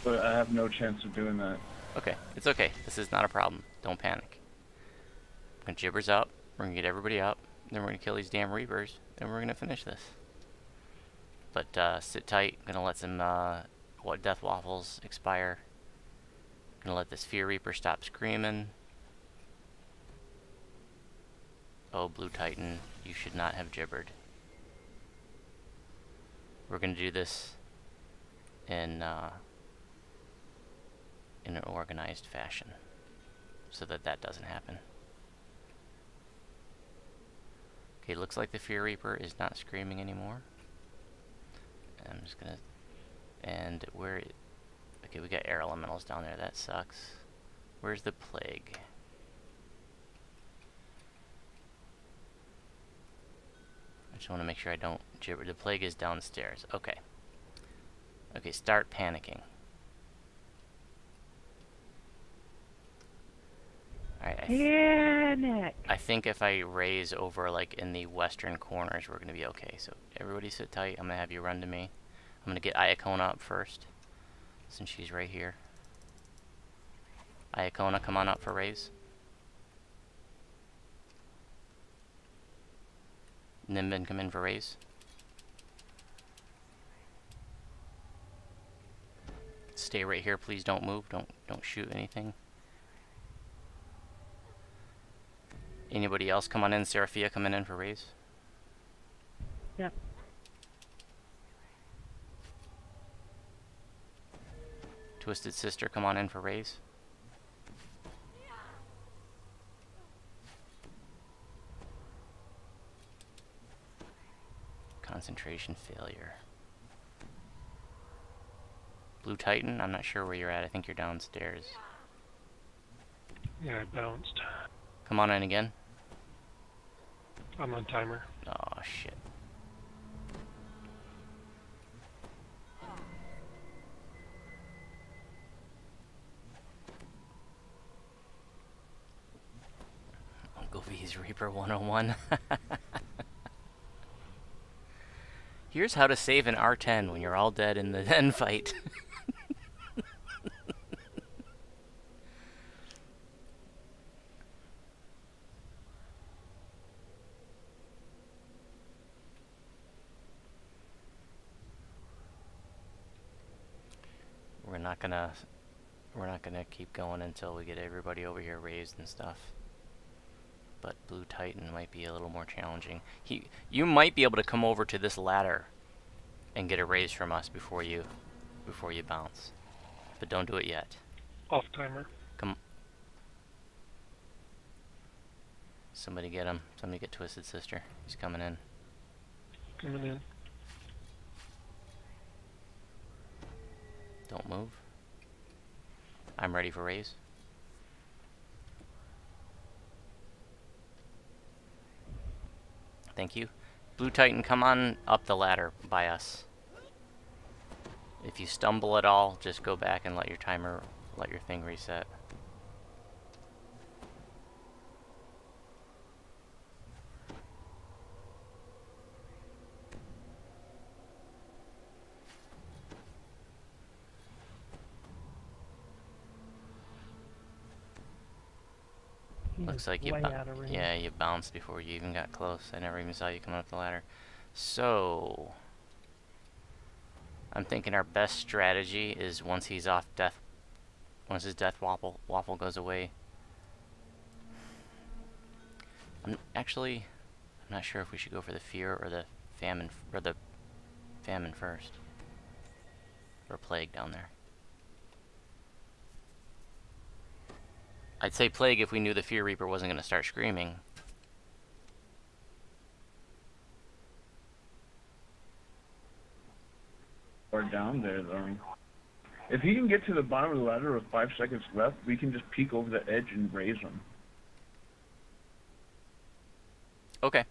But I have no chance of doing that. Okay, it's okay. This is not a problem. Don't panic. When Gibber's up, we're gonna get everybody up. Then we're gonna kill these damn Reapers, and we're gonna finish this. But sit tight. Gonna let some Death Waffles expire. Gonna let this Fear Reaper stop screaming. Oh, Blue Titan, you should not have gibbered. We're gonna do this in an organized fashion, so that that doesn't happen. Okay, looks like the Fear Reaper is not screaming anymore. I'm just gonna, and where, okay, we got air elementals down there, that sucks. Where's the plague? I just want to make sure I don't gibber. The plague is downstairs. Okay. Okay, start panicking. Alright, Panic! I think if I raise over like in the western corners, we're gonna be okay. So everybody sit tight. I'm gonna have you run to me. I'm gonna get Iacona up first, since she's right here. Iacona, come on up for raise. Nimbin, come in for raise. Stay right here, please. Don't move. Don't shoot anything. Anybody else come on in? Seraphia coming in for raise. Yep. Twisted Sister, come on in for raise. Concentration failure. Blue Titan, I'm not sure where you're at. I think you're downstairs. Yeah, I bounced. Come on in again. I'm on timer. Oh, shit. Uncle V's Reaper 101. Here's how to save an R10 when you're all dead in the end fight. We're not gonna keep going until we get everybody over here raised and stuff. But Blue Titan might be a little more challenging. You might be able to come over to this ladder and get a raise from us before you bounce. But don't do it yet. Off timer. Come. Somebody get him. Somebody get Twisted Sister. He's coming in. Coming in. Don't move. I'm ready for raise. Thank you. Blue Titan, come on up the ladder by us. If you stumble at all, just go back and let your thing reset. Looks like you you bounced before you even got close. I never even saw you come up the ladder. So I'm thinking our best strategy is once his death waffle goes away. I'm not sure if we should go for the fear or the famine first. Or plague down there. I'd say plague if we knew the Fear Reaper wasn't going to start screaming. Or down there, though. If he can get to the bottom of the ladder with 5 seconds left, we can just peek over the edge and raise him. Okay.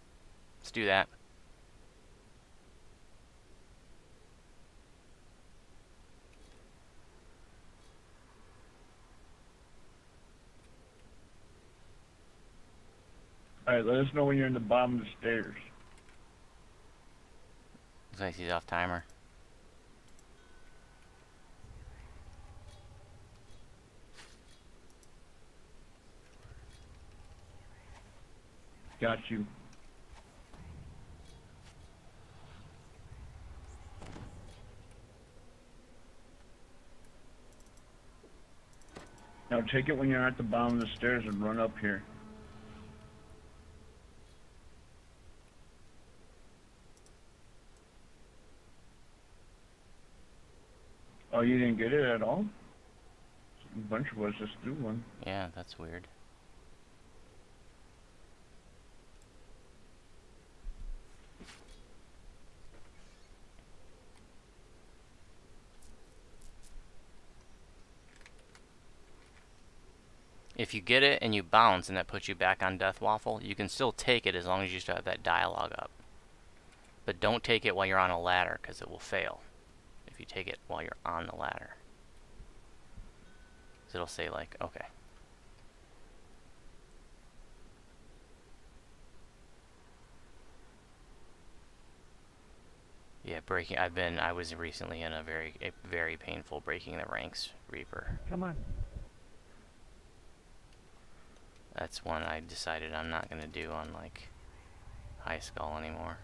Let's do that. Alright, let us know when you're in the bottom of the stairs. Looks like he's off timer. Got you. Now take it when you're at the bottom of the stairs and run up here. Oh, you didn't get it at all? A bunch of us just threw one. Yeah, that's weird. If you get it and you bounce and that puts you back on Death Waffle, you can still take it as long as you still have that dialogue up. But don't take it while you're on a ladder, because it will fail. If you take it while you're on the ladder. So it'll say like, okay. Yeah, I was recently in a very painful breaking the ranks Reaper. Come on. That's one I decided I'm not gonna do on like High Skull anymore.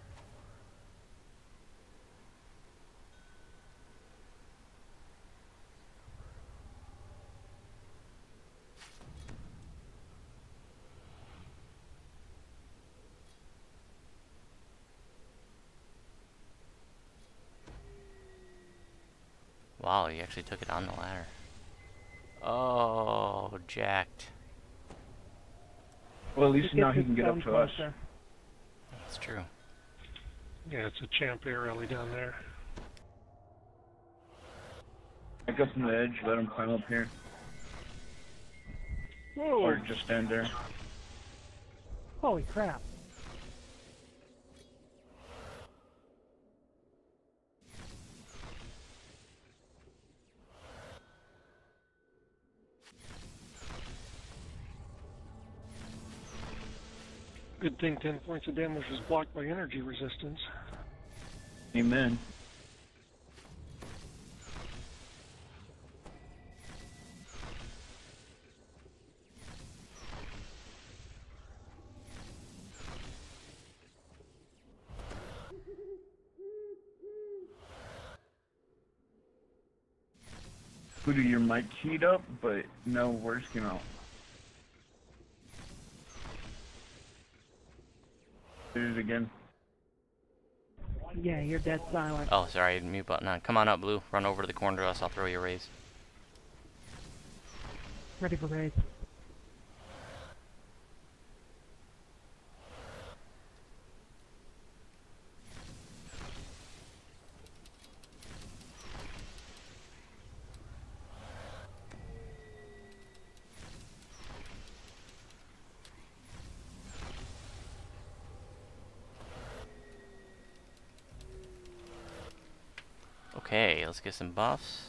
Wow, you actually took it on the ladder. Oh, jacked. Well, at least now he can get up to us. That's true. Yeah, it's a champ air rally down there. Back up from the edge, let him climb up here. Whoa! Or just stand there. Holy crap. Good thing 10 points of damage was blocked by energy resistance. Amen. Voodoo, your mic keyed up, but no words came out. Do it again. Yeah, you're dead silent. Oh, sorry, mute button on. Come on up, Blue. Run over to the corner to us. I'll throw you a raise. Ready for raise. Okay, let's get some buffs.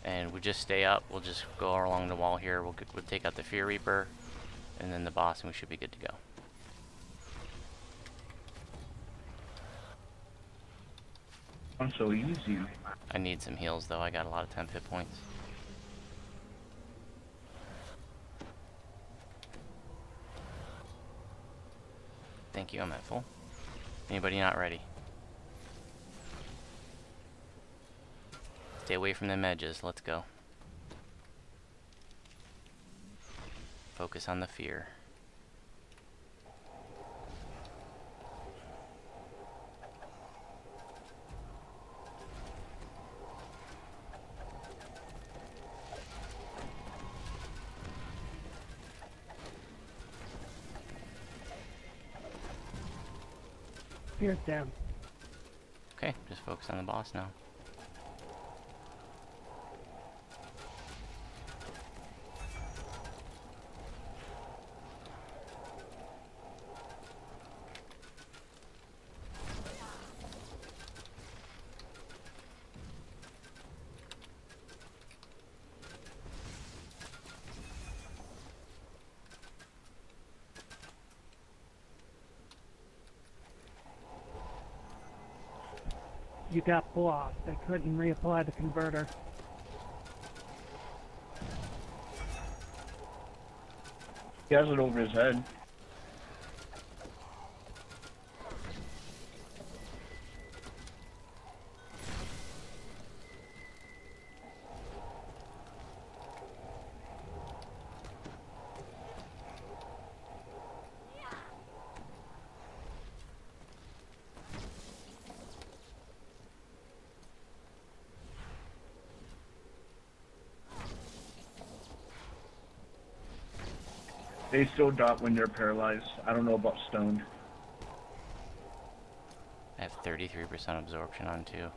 And we just stay up. We'll just go along the wall here. We'll take out the Fear Reaper, and then the boss, and we should be good to go. I'm so easy. I need some heals, though. I got a lot of temp hit points. Thank you, I'm at full. Anybody not ready? Stay away from them edges. Let's go. Focus on the fear. Fear's down. Okay, just focus on the boss now. You got blocked. I couldn't reapply the converter. He has it over his head. They still dot when they're paralyzed. I don't know about stoned. I have 33% absorption on 2.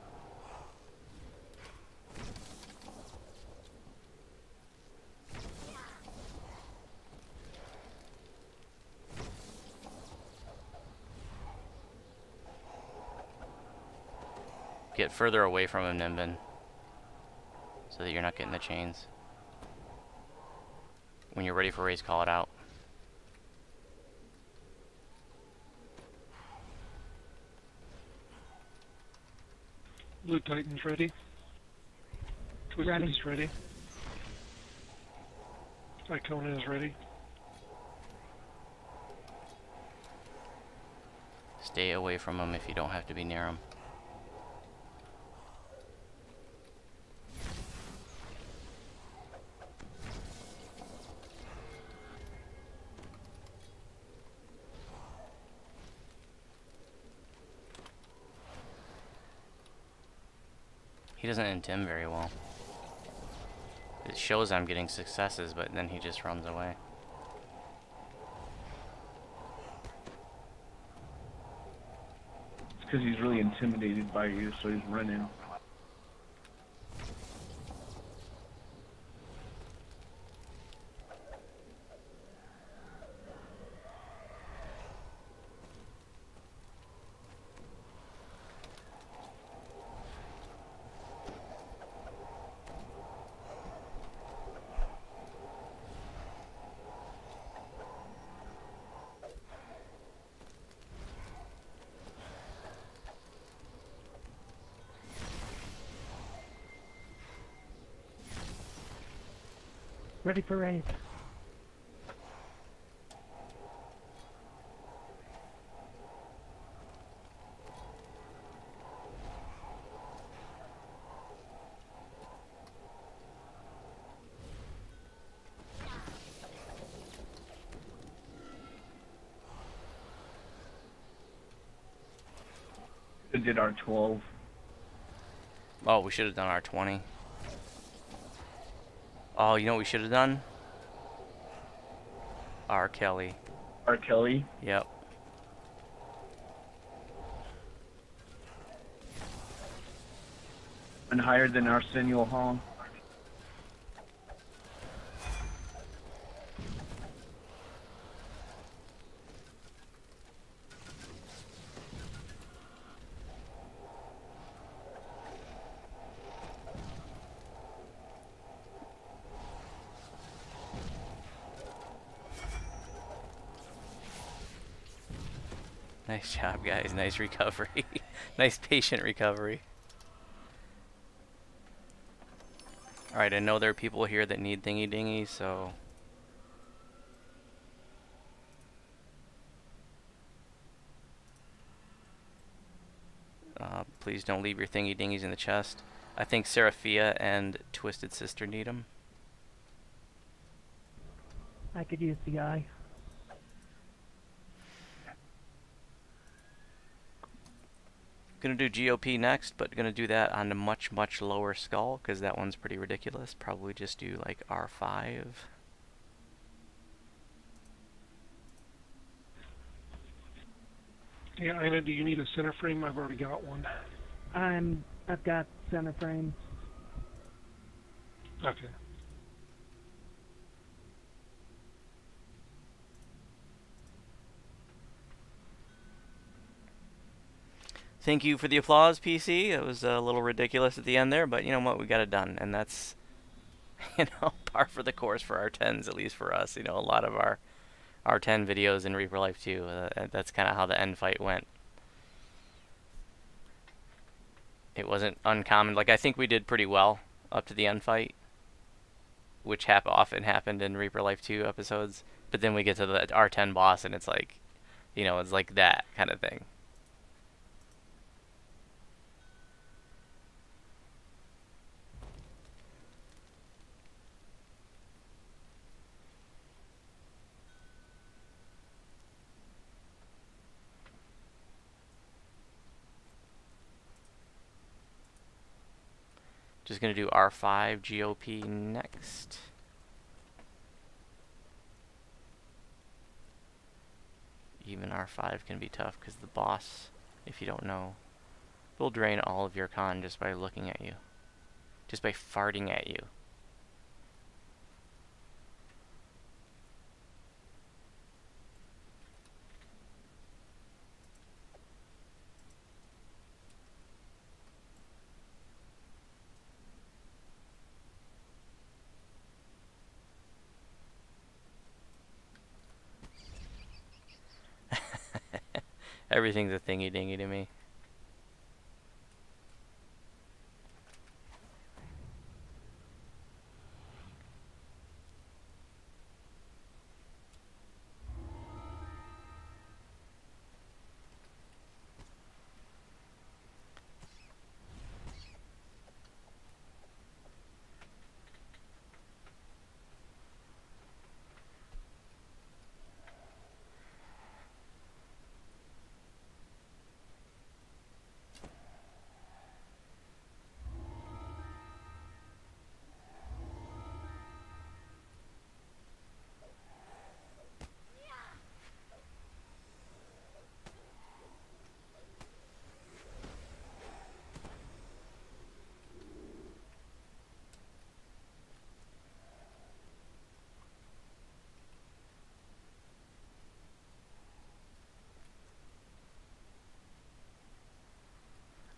Get further away from him, Nimbin, so that you're not getting the chains. When you're ready for raise, call it out. Blue Titan's ready. Twisted Ready. is ready. Icona is ready. Stay away from him if you don't have to be near him. He doesn't intim very well. It shows I'm getting successes, but then he just runs away. because he's really intimidated by you, so he's running. Ready for raid. It did our 12. Oh, we should have done our 20. Oh, you know what we should have done? R. Kelly. R. Kelly. Yep. And higher than Arsenio Hall. Nice job, guys. Nice recovery. Nice patient recovery. Alright, I know there are people here that need thingy dingy, so... please don't leave your thingy dingies in the chest. I think Seraphia and Twisted Sister need them. I could use the eye. Gonna do GOP next, but gonna do that on a much, much lower skull, because that one's pretty ridiculous. Probably just do like R5. Yeah, Ina, do you need a center frame? I've already got one. I've got center frames. Okay. Thank you for the applause, PC. It was a little ridiculous at the end there, but you know what? We got it done, and that's, you know, par for the course for our 10s, at least for us. You know, a lot of our 10 videos in Reaper Life 2. That's kind of how the end fight went. It wasn't uncommon. Like, I think we did pretty well up to the end fight, which often happened in Reaper Life 2 episodes. But then we get to the R10 boss, and it's like, you know, it's like that kind of thing. Just gonna do R5 GOP next. Even R5 can be tough because the boss, if you don't know, will drain all of your con just by looking at you. Just by farting at you. Everything's a thingy dingy to me.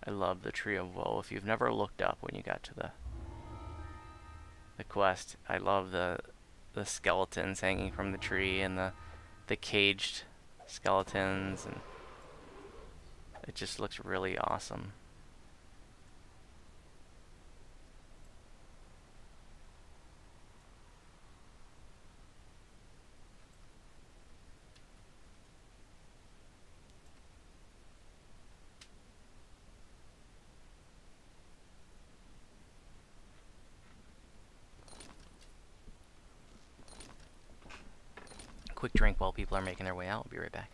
I love the Tree of Woe. If you've never looked up when you got to the quest, I love the skeletons hanging from the tree and the caged skeletons, and it just looks really awesome. Quick drink while people are making their way out. I'll be right back.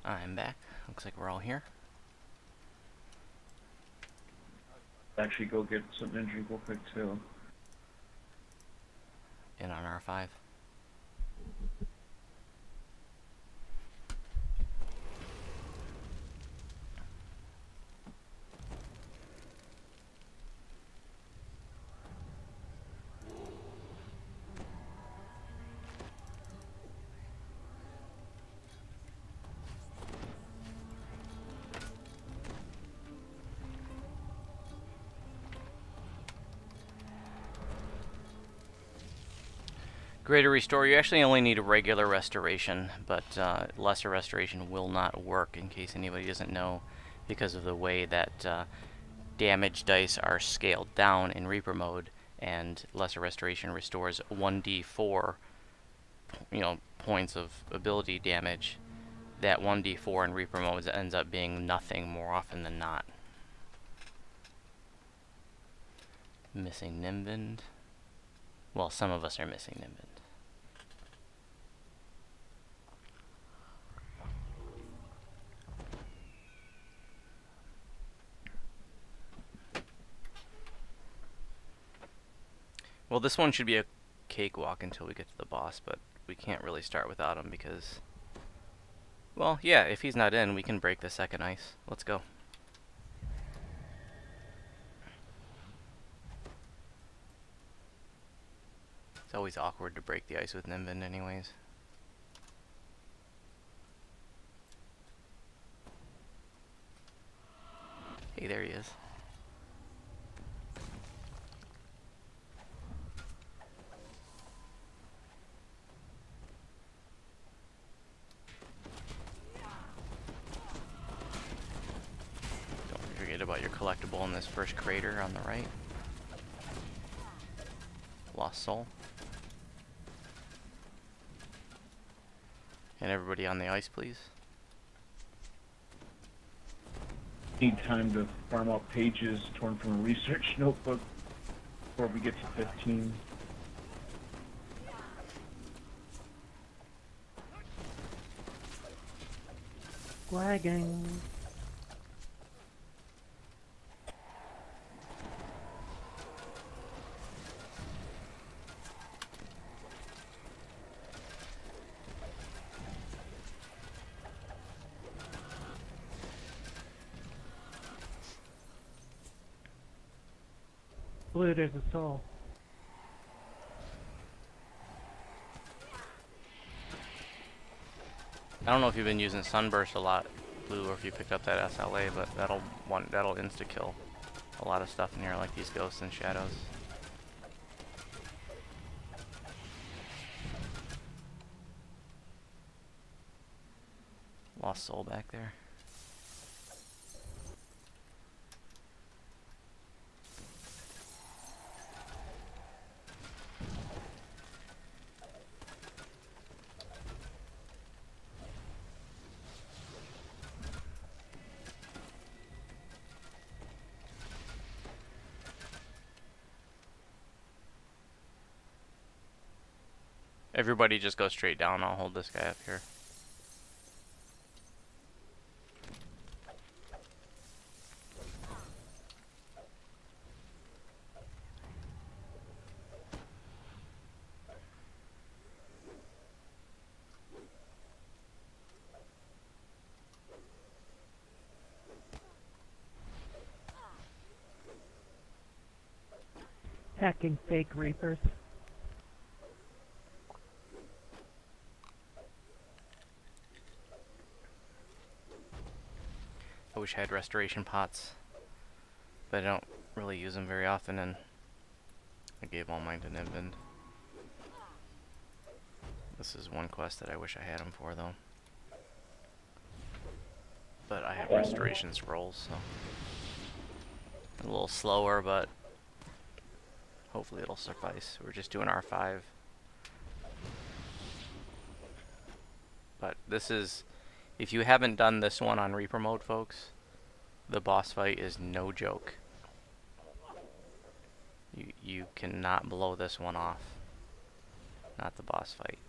I'm back. Looks like we're all here. Actually, go get something to drink real quick too. In on R5. Greater Restore, you actually only need a regular restoration, but lesser restoration will not work, in case anybody doesn't know, because of the way that damage dice are scaled down in Reaper mode, and lesser restoration restores 1d4 points of ability damage. That 1d4 in Reaper mode ends up being nothing more often than not. Missing Nimbin. Well, some of us are missing Nimbin. Well, this one should be a cakewalk until we get to the boss, but we can't really start without him because... Well, yeah, if he's not in, we can break the second ice. Let's go. It's always awkward to break the ice with Nimbin anyways. Hey, there he is. Don't forget about your collectible in this first crater on the right. Lost Soul. And everybody on the ice, please. Need time to farm out pages torn from a research notebook before we get to 15. Squagging. blue, there's a soul. I don't know if you've been using Sunburst a lot, Blue, or if you picked up that SLA, but that'll insta-kill a lot of stuff in here, like these ghosts and shadows. Lost soul back there. Everybody just go straight down. I'll hold this guy up here. Hacking fake reapers. I wish I had restoration pots, but I don't really use them very often, and I gave all mine to Nimbin. This is one quest that I wish I had them for, though. But I have restoration scrolls, so a little slower, but hopefully it'll suffice. We're just doing R5. But this is, if you haven't done this one on Reaper mode, folks, the boss fight is no joke. You cannot blow this one off. Not the boss fight.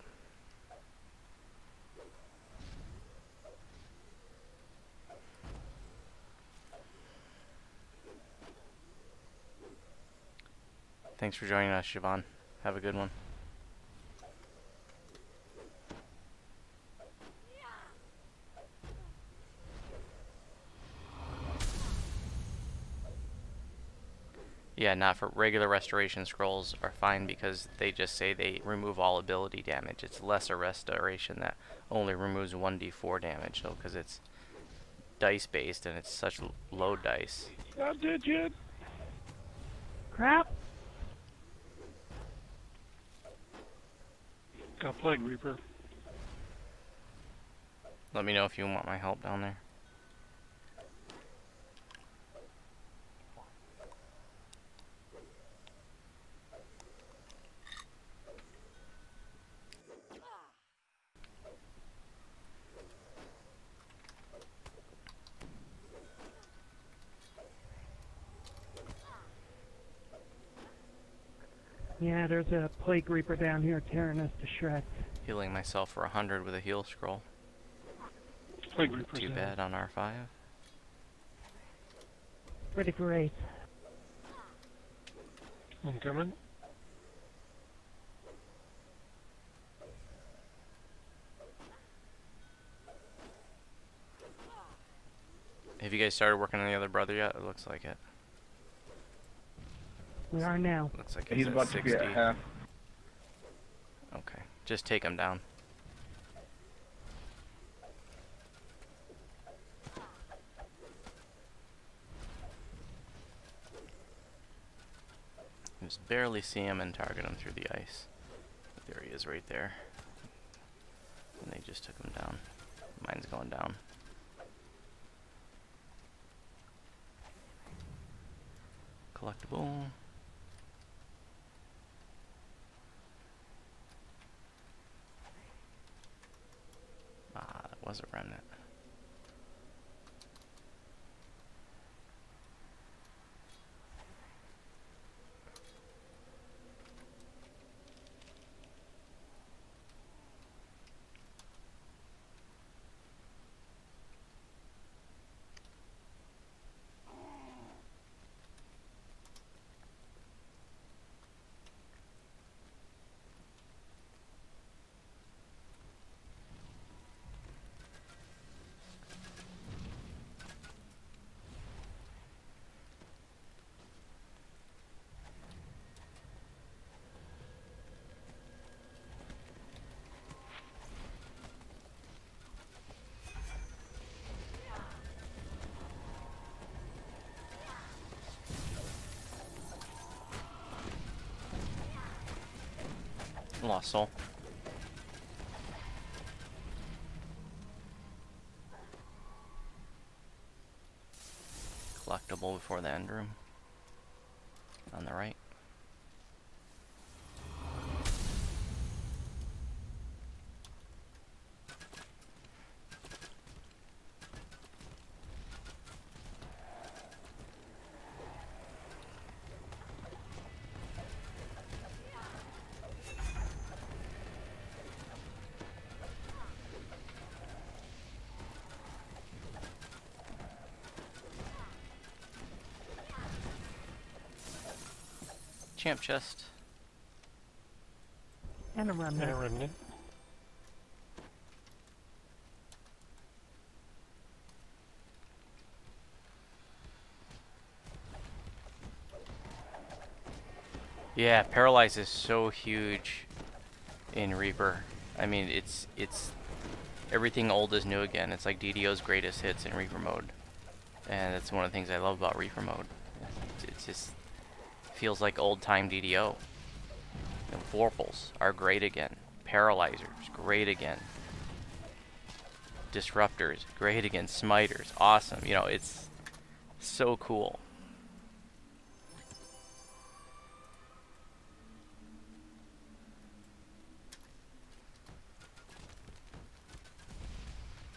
Thanks for joining us, Siobhan. Have a good one. Yeah, not for regular restoration scrolls are fine because they just say they remove all ability damage. It's lesser restoration that only removes 1d4 damage, though, because it's dice based and it's such low dice. Not dead yet. Crap! Got Plague Reaper. Let me know if you want my help down there. Yeah, there's a Plague Reaper down here tearing us to shreds. Healing myself for 100 with a heal scroll. Plague Reaper. Too bad on R5. Pretty great. I'm coming. Have you guys started working on the other brother yet? It looks like it. We are now. Looks like He's it's about at to be 60. at half. Okay, just take him down. Just barely see him and target him through the ice. There he is right there. And they just took him down. Mine's going down. Collectible. Ah, that was a remnant. Lost soul. Collectible before the end room. On the right. Champ chest. And a remnant. And a remnant. Yeah, Paralyze is so huge in Reaper. I mean, it's everything old is new again. It's like DDO's greatest hits in Reaper mode, and that's one of the things I love about Reaper mode. It's just feels like old time DDO. You know, Vorpals are great again. Paralyzers, great again. Disruptors, great again. Smiters, awesome. You know, it's so cool.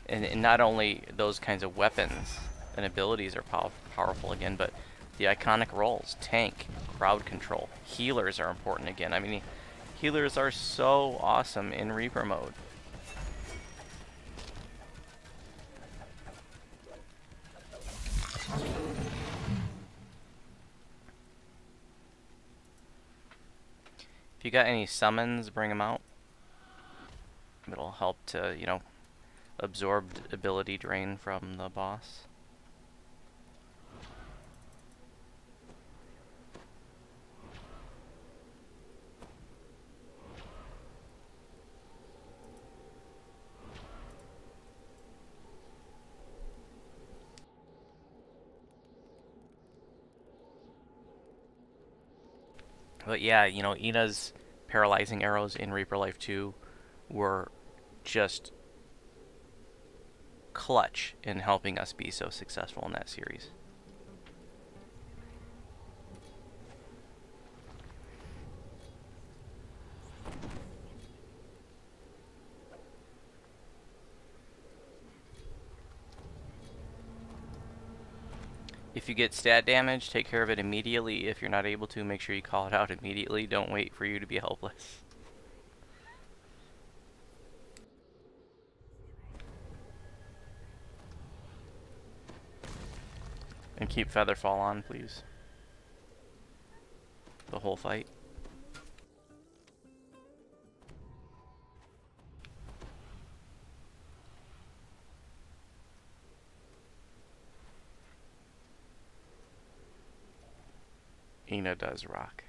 And not only those kinds of weapons and abilities are powerful again, but the iconic roles, tank, crowd control, healers are important again. I mean, healers are so awesome in Reaper mode. If you got any summons, bring them out. It'll help to, you know, absorb ability drain from the boss. But yeah, you know, Ina's paralyzing arrows in Reaper Life 2 were just clutch in helping us be so successful in that series. If you get stat damage, take care of it immediately. If you're not able to, make sure you call it out immediately. Don't wait for you to be helpless. And keep Featherfall on, please. The whole fight. Ina does rock.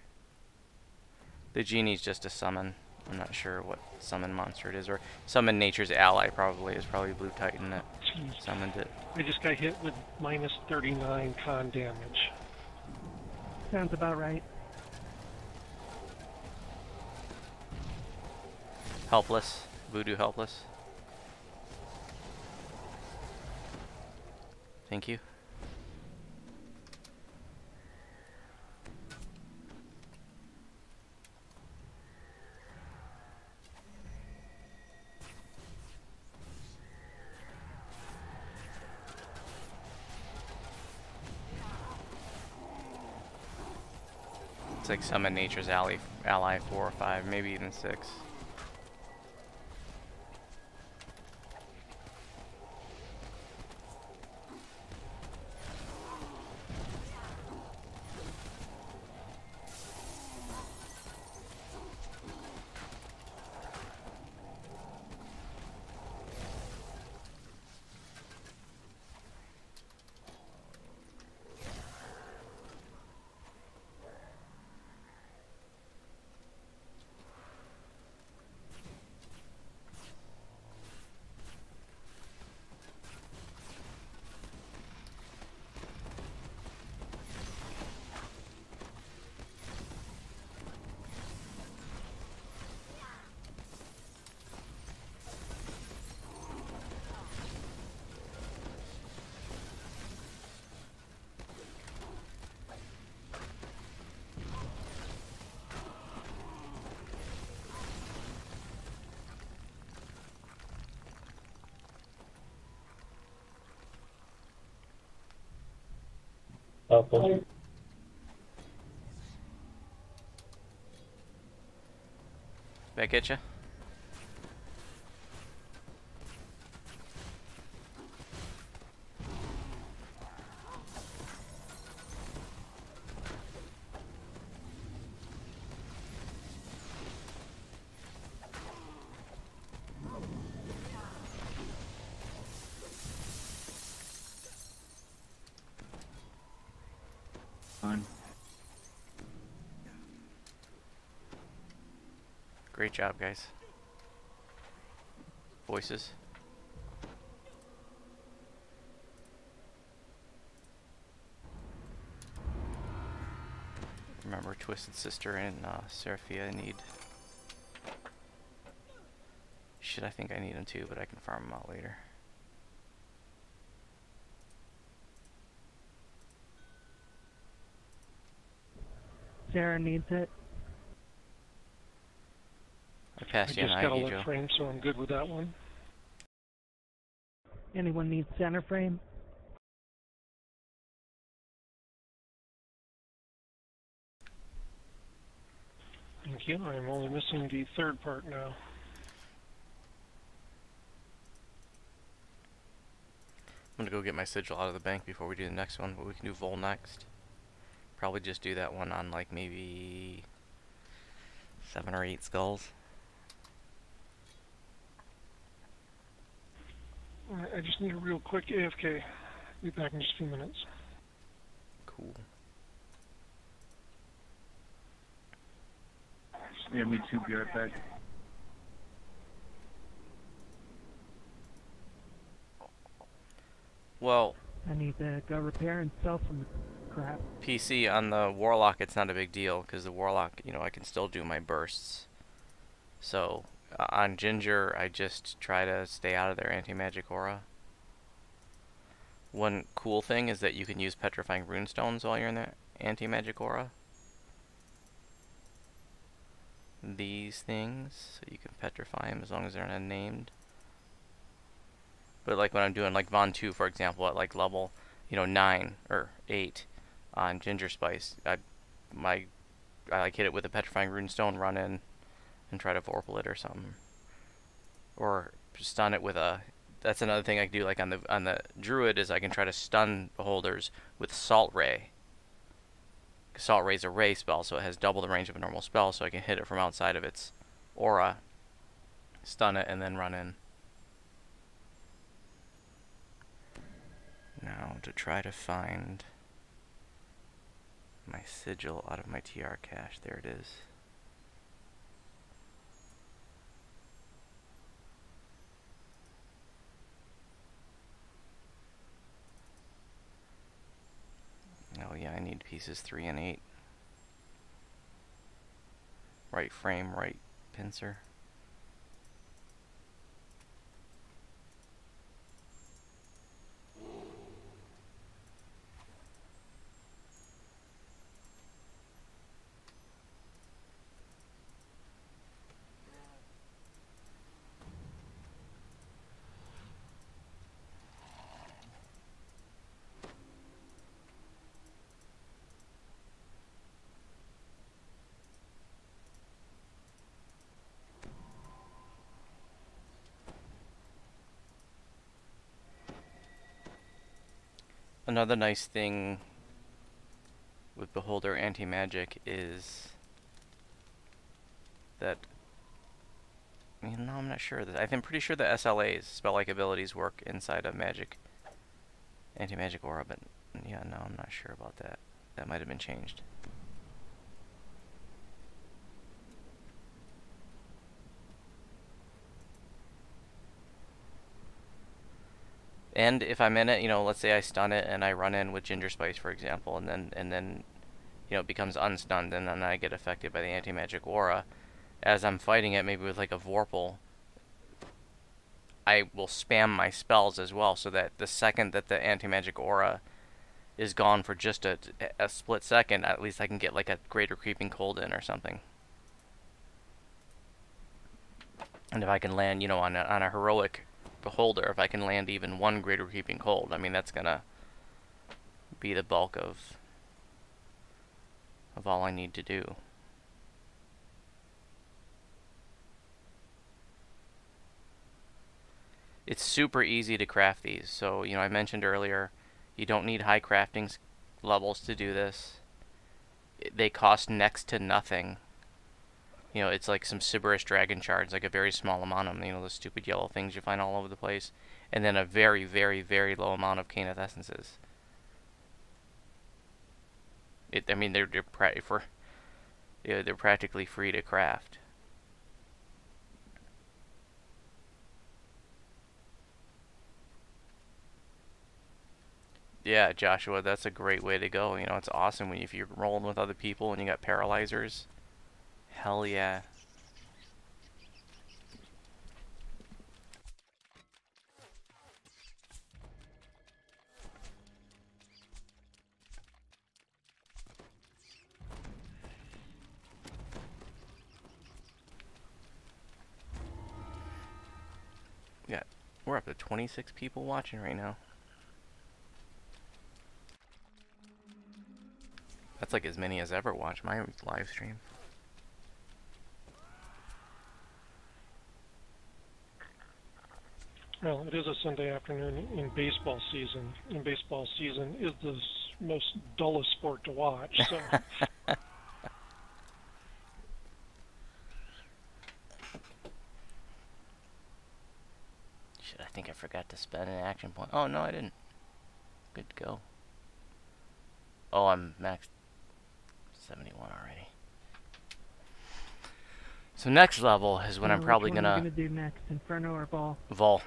The genie's just a summon. I'm not sure what summon monster it is, or summon nature's ally probably is probably Blue Titan that summoned it. I just got hit with minus 39 con damage. Sounds about right. Helpless. Voodoo helpless. Thank you. It's like summon nature's ally 4 or 5, maybe even 6. Couple. Back at you. Fine. Great job, guys. Voices. Remember, Twisted Sister and Seraphia need. Shit, I think I need them too, but I can farm them out later. Sarah needs it. I I passed you just an got a Ivy, left Joe. frame, so I'm good with that one. Anyone needs center frame? Thank you. I'm only missing the third part now. I'm gonna go get my sigil out of the bank before we do the next one, but we can do Vol next. Probably just do that one on like maybe 7 or 8 skulls. Alright, I just need a real quick AFK. Be back in just a few minutes. Cool. Yeah, me too. Be right back. Well, I need to go repair and sell some crap. PC on the Warlock, it's not a big deal because the Warlock, you know, I can still do my bursts. So on Ginger, I just try to stay out of their anti-magic aura. One cool thing is that you can use petrifying runestones while you're in the anti-magic aura. These things, so you can petrify them as long as they're not named. But like when I'm doing like Von 2, for example, at like level, you know, 9 or 8 on Ginger Spice, I like hit it with a petrifying runestone, run in, and try to vorpal it or something, or stun it with a. That's another thing I can do. Like on the Druid, is I can try to stun beholders with Salt Ray. Salt Ray's a ray spell, so it has double the range of a normal spell, so I can hit it from outside of its aura, stun it, and then run in. Now to try to find my sigil out of my TR cache. There it is. Oh yeah, I need pieces 3 and 8. Right frame, right pincer. Another nice thing with Beholder Anti-Magic is that, you know, I'm not sure. I'm pretty sure the SLAs, spell-like abilities, work inside a magic, anti-magic aura, but yeah, no, I'm not sure about that. That might have been changed. And if I'm in it, you know, let's say I stun it and I run in with Ginger Spice, for example, and then you know, it becomes unstunned, and then I get affected by the anti-magic aura. As I'm fighting it, maybe with like a Vorpal, I will spam my spells as well, so that the second that the anti-magic aura is gone for just a split second, at least I can get like a Greater Creeping Cold in or something. And if I can land, you know, on a heroic Beholder, if I can land even one Greater Creeping Cold, I mean, that's gonna be the bulk of of all I need to do. It's super easy to craft these. So, you know, I mentioned earlier, you don't need high crafting levels to do this. They cost next to nothing. You know, it's like some Sybarish dragon shards, like a very small amount of them, you know, those stupid yellow things you find all over the place. And then a very, very, very low amount of Caneth essences. I mean, they're practically free to craft. Yeah, Joshua, that's a great way to go. You know, it's awesome if you're rolling with other people and you got paralyzers. Hell yeah. Yeah, we're up to 26 people watching right now. That's like as many as ever watch my live stream. Well, it is a Sunday afternoon in baseball season. And baseball season is the most dullest sport to watch. So. Shit, I think I forgot to spend an action point. Oh, no, I didn't. Good to go. Oh, I'm max 71 already. So next level is when I'm probably gonna... What are you gonna do next, Inferno or Vol? Vol.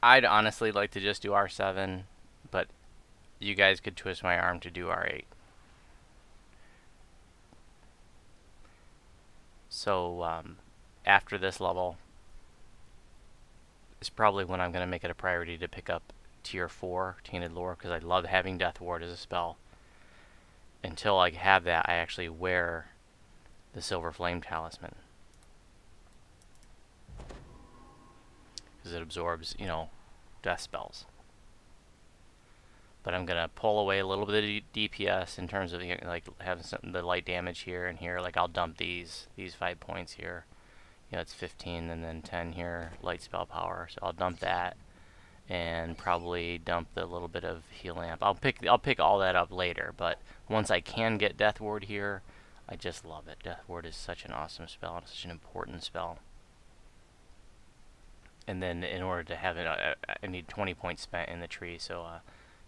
I'd honestly like to just do R7, but you guys could twist my arm to do R8. So after this level is probably when I'm going to make it a priority to pick up Tier 4 Tainted Lore, because I love having Death Ward as a spell. Until I have that, I actually wear the Silver Flame Talisman, because it absorbs, you know, death spells. But I'm gonna pull away a little bit of DPS in terms of, you know, like having some the light damage here and here. Like I'll dump these 5 points here. You know, it's 15 and then 10 here, light spell power. So I'll dump that and probably dump the little bit of heal amp. I'll pick all that up later. But once I can get Death Ward here, I just love it. Death Ward is such an awesome spell. It's such an important spell. And then in order to have it, I need 20 points spent in the tree. So,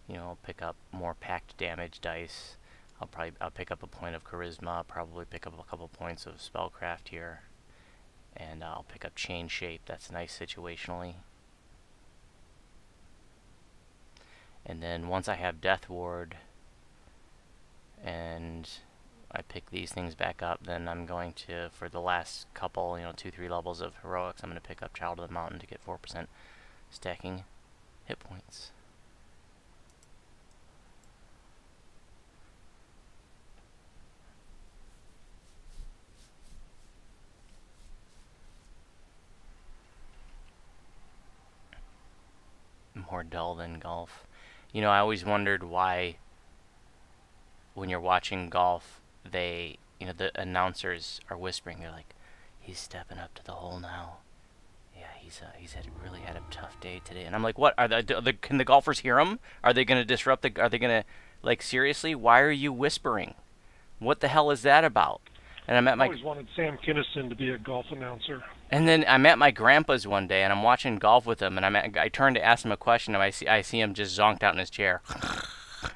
you know, I'll pick up more packed damage dice. I'll pick up a point of charisma. Probably pick up a couple points of spellcraft here. And I'll pick up chain shape. That's nice situationally. And then once I have Death Ward and I pick these things back up, then I'm going to, for the last couple, you know, 2-3 levels of heroics, I'm going to pick up Child of the Mountain to get 4% stacking hit points. More dull than golf. You know, I always wondered why, when you're watching golf, they, you know, the announcers are whispering. They're like, "He's stepping up to the hole now. Yeah, he's really had a tough day today." And I'm like, "What? Can the golfers hear him? Are they gonna disrupt the? Are they gonna, like, seriously? Why are you whispering? What the hell is that about?" And I'm at my. I always wanted Sam Kinison to be a golf announcer. And then I'm at my grandpa's one day, and I'm watching golf with him, and I turn to ask him a question, and I see him just zonked out in his chair,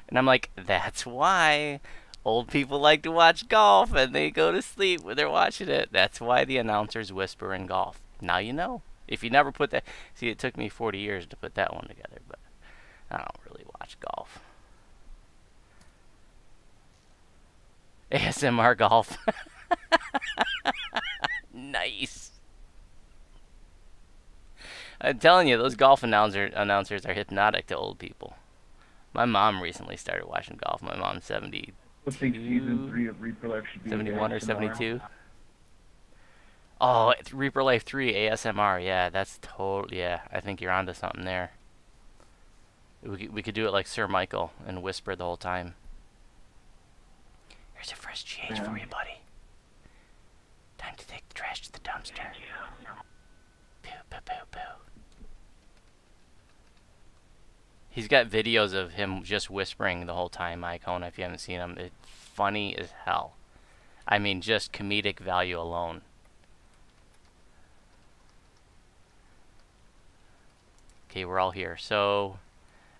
and I'm like, "That's why old people like to watch golf, and they go to sleep when they're watching it. That's why the announcers whisper in golf." Now you know. If you never put that, see, it took me 40 years to put that one together, but I don't really watch golf. ASMR golf. Nice. I'm telling you, those golf announcers are hypnotic to old people. My mom recently started watching golf. My mom's 70. I think season 3 of Reaper Life should be 71 or ASMR. 72. Oh, it's Reaper Life 3 ASMR. Yeah, that's totally. Yeah, I think you're onto something there. We could do it like Sir Michael and whisper the whole time. Dress change for you, buddy. Time to take the trash to the dumpster. Poo, poo, poo, poo. He's got videos of him just whispering the whole time, Icona, if you haven't seen him. It's funny as hell. I mean, just comedic value alone. Okay, we're all here. So,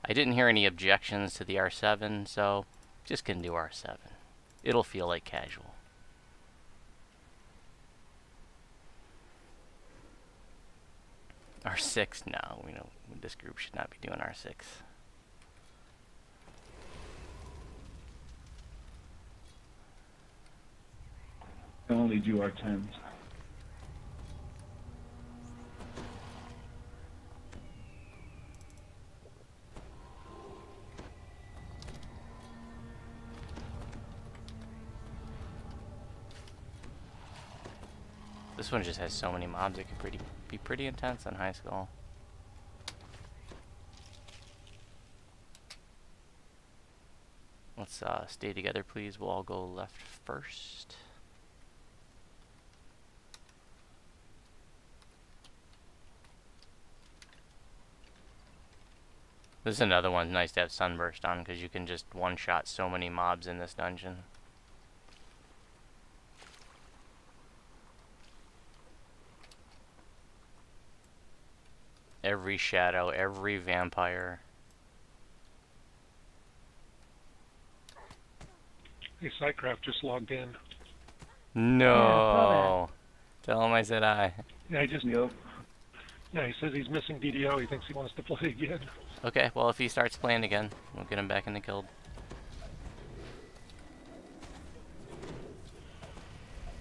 I didn't hear any objections to the R7, so just gonna do R7. It'll feel like casual. R6, no, we know this group should not be doing R6. I only do R10s. This one just has so many mobs, it could be pretty intense on high skull. Let's stay together, please. We'll all go left first. This is another one nice to have Sunburst on, because you can just one-shot so many mobs in this dungeon. Every shadow, every vampire. Hey, Sidecraft just logged in. No! Tell him I said hi. Yeah, yeah, he says he's missing DDO. He thinks he wants to play again. Okay, well if he starts playing again, we'll get him back in the guild.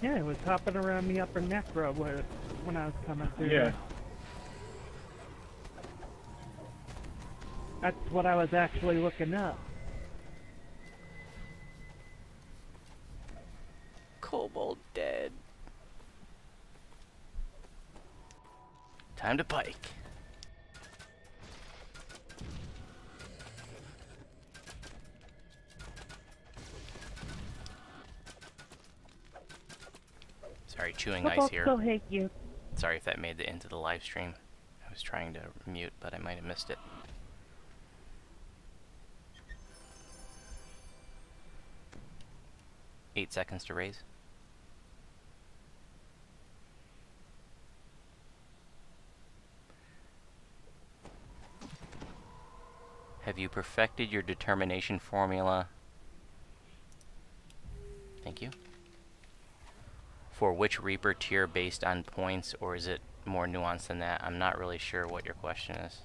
Yeah, it was hopping around the upper neck road when I was coming through. Yeah. That's what I was actually looking up. Kobold dead. Time to pike. Sorry, chewing ice here. Still hate you. Sorry if that made it into the live stream. I was trying to mute, but I might have missed it. Eight seconds to raise. Have you perfected your determination formula? Thank you. For which Reaper tier based on points, or is it more nuanced than that? I'm not really sure what your question is.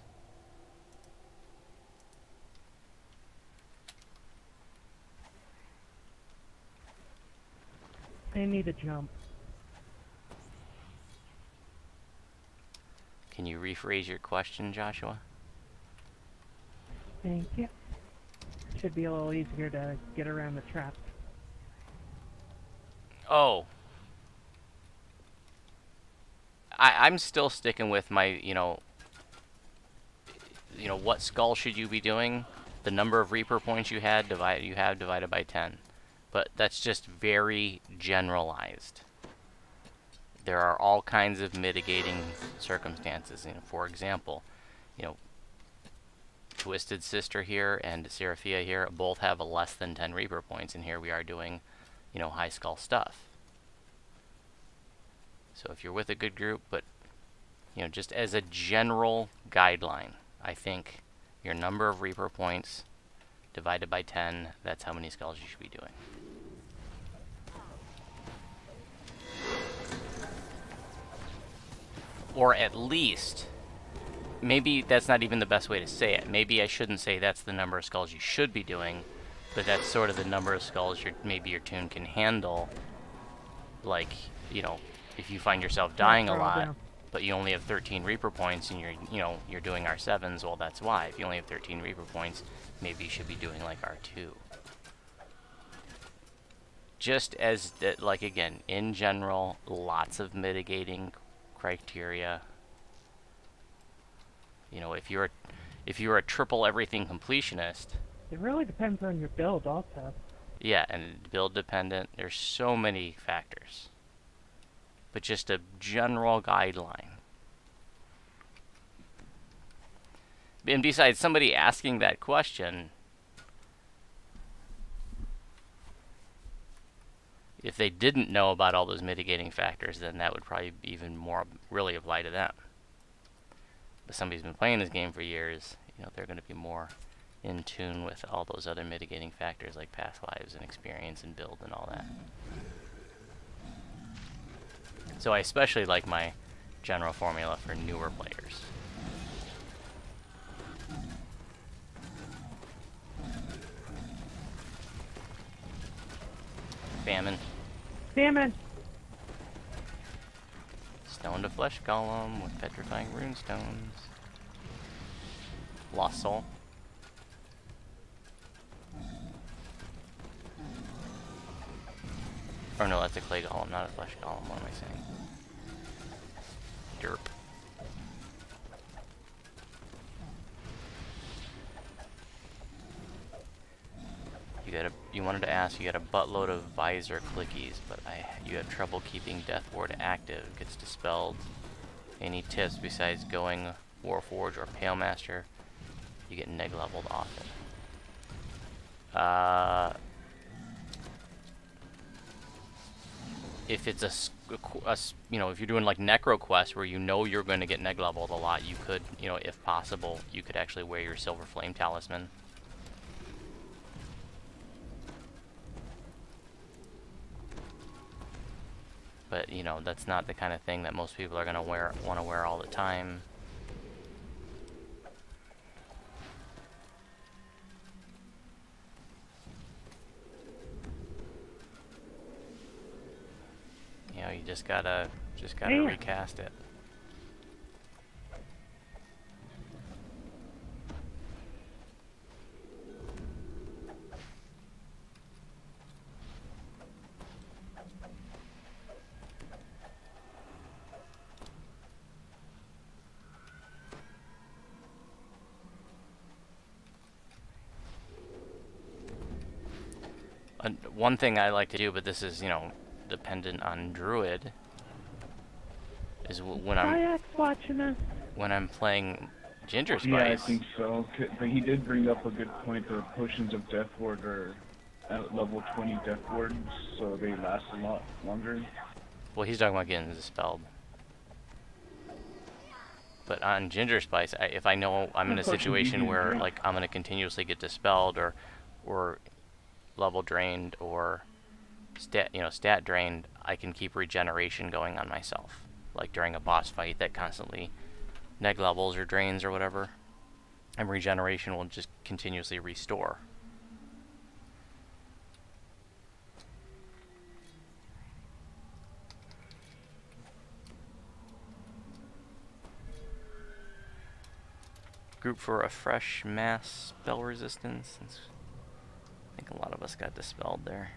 I need a jump. Can you rephrase your question, Joshua? Thank you. Should be a little easier to get around the traps. Oh. I'm still sticking with my, what skull should you be doing? The number of Reaper points you have divided by 10. But that's just very generalized. There are all kinds of mitigating circumstances. For example, Twisted Sister here and Seraphia here both have a less than 10 Reaper points, and here we are doing, high skull stuff. So if you're with a good group, but, just as a general guideline, I think your number of Reaper points divided by 10, that's how many skulls you should be doing. Or at least, maybe that's not even the best way to say it. Maybe I shouldn't say that's the number of skulls you should be doing, but that's sort of the number of skulls maybe your tune can handle. Like, if you find yourself dying a lot, but you only have 13 Reaper points and you're doing R7s, well, that's why. If you only have 13 Reaper points, maybe you should be doing like R2. Just as, like, again, in general, lots of mitigating criteria. If you're a triple everything completionist, It really depends on your build also. Yeah, and build dependent. There's so many factors. But just a general guideline. And besides, somebody asking that question, if they didn't know about all those mitigating factors, then that would probably even more really apply to them. But somebody's been playing this game for years, you know, they're going to be more in tune with all those other mitigating factors like past lives and experience and build and all that. So I especially like my general formula for newer players. Famine. Famine! Stone to Flesh Golem with Petrifying Runestones. Lost Soul. Or no, that's a Clay Golem, not a Flesh Golem. What am I saying? Derp. You wanted to ask, you got a buttload of visor clickies, but you have trouble keeping Death Ward active. Gets dispelled. Any tips besides going Warforged or Palemaster? You get neg leveled often. If it's you know, if you're doing like Necro Quest where you know you're going to get neg leveled a lot, you could, you know, if possible, you could actually wear your Silver Flame Talisman. But, you know, that's not the kind of thing that most people are going to want to wear all the time. You know, you just gotta recast it. One thing I like to do, but this is, you know, dependent on Druid, is when I'm playing Ginger Spice. Yeah, I think so. But he did bring up a good point. The potions of Death Ward are at level 20 Death Wards, so they last a lot longer. Well, he's talking about getting dispelled. But on Ginger Spice, if I know I'm in a situation where like I'm gonna continuously get dispelled or level drained or stat drained, I can keep regeneration going on myself. Like during a boss fight that constantly neg levels or drains or whatever, and regeneration will just continuously restore. Group for a fresh mass spell resistance. I think a lot of us got dispelled there.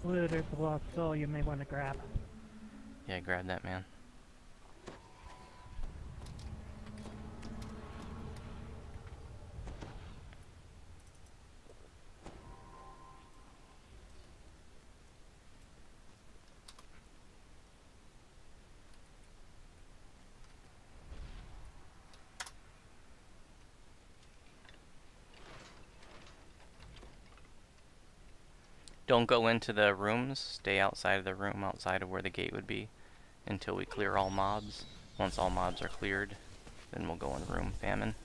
Ooh, there's a lost soul you may want to grab. Yeah, grab that, man. Don't go into the rooms. Stay outside of the room, outside of where the gate would be, until we clear all mobs. Once all mobs are cleared, then we'll go in room famine.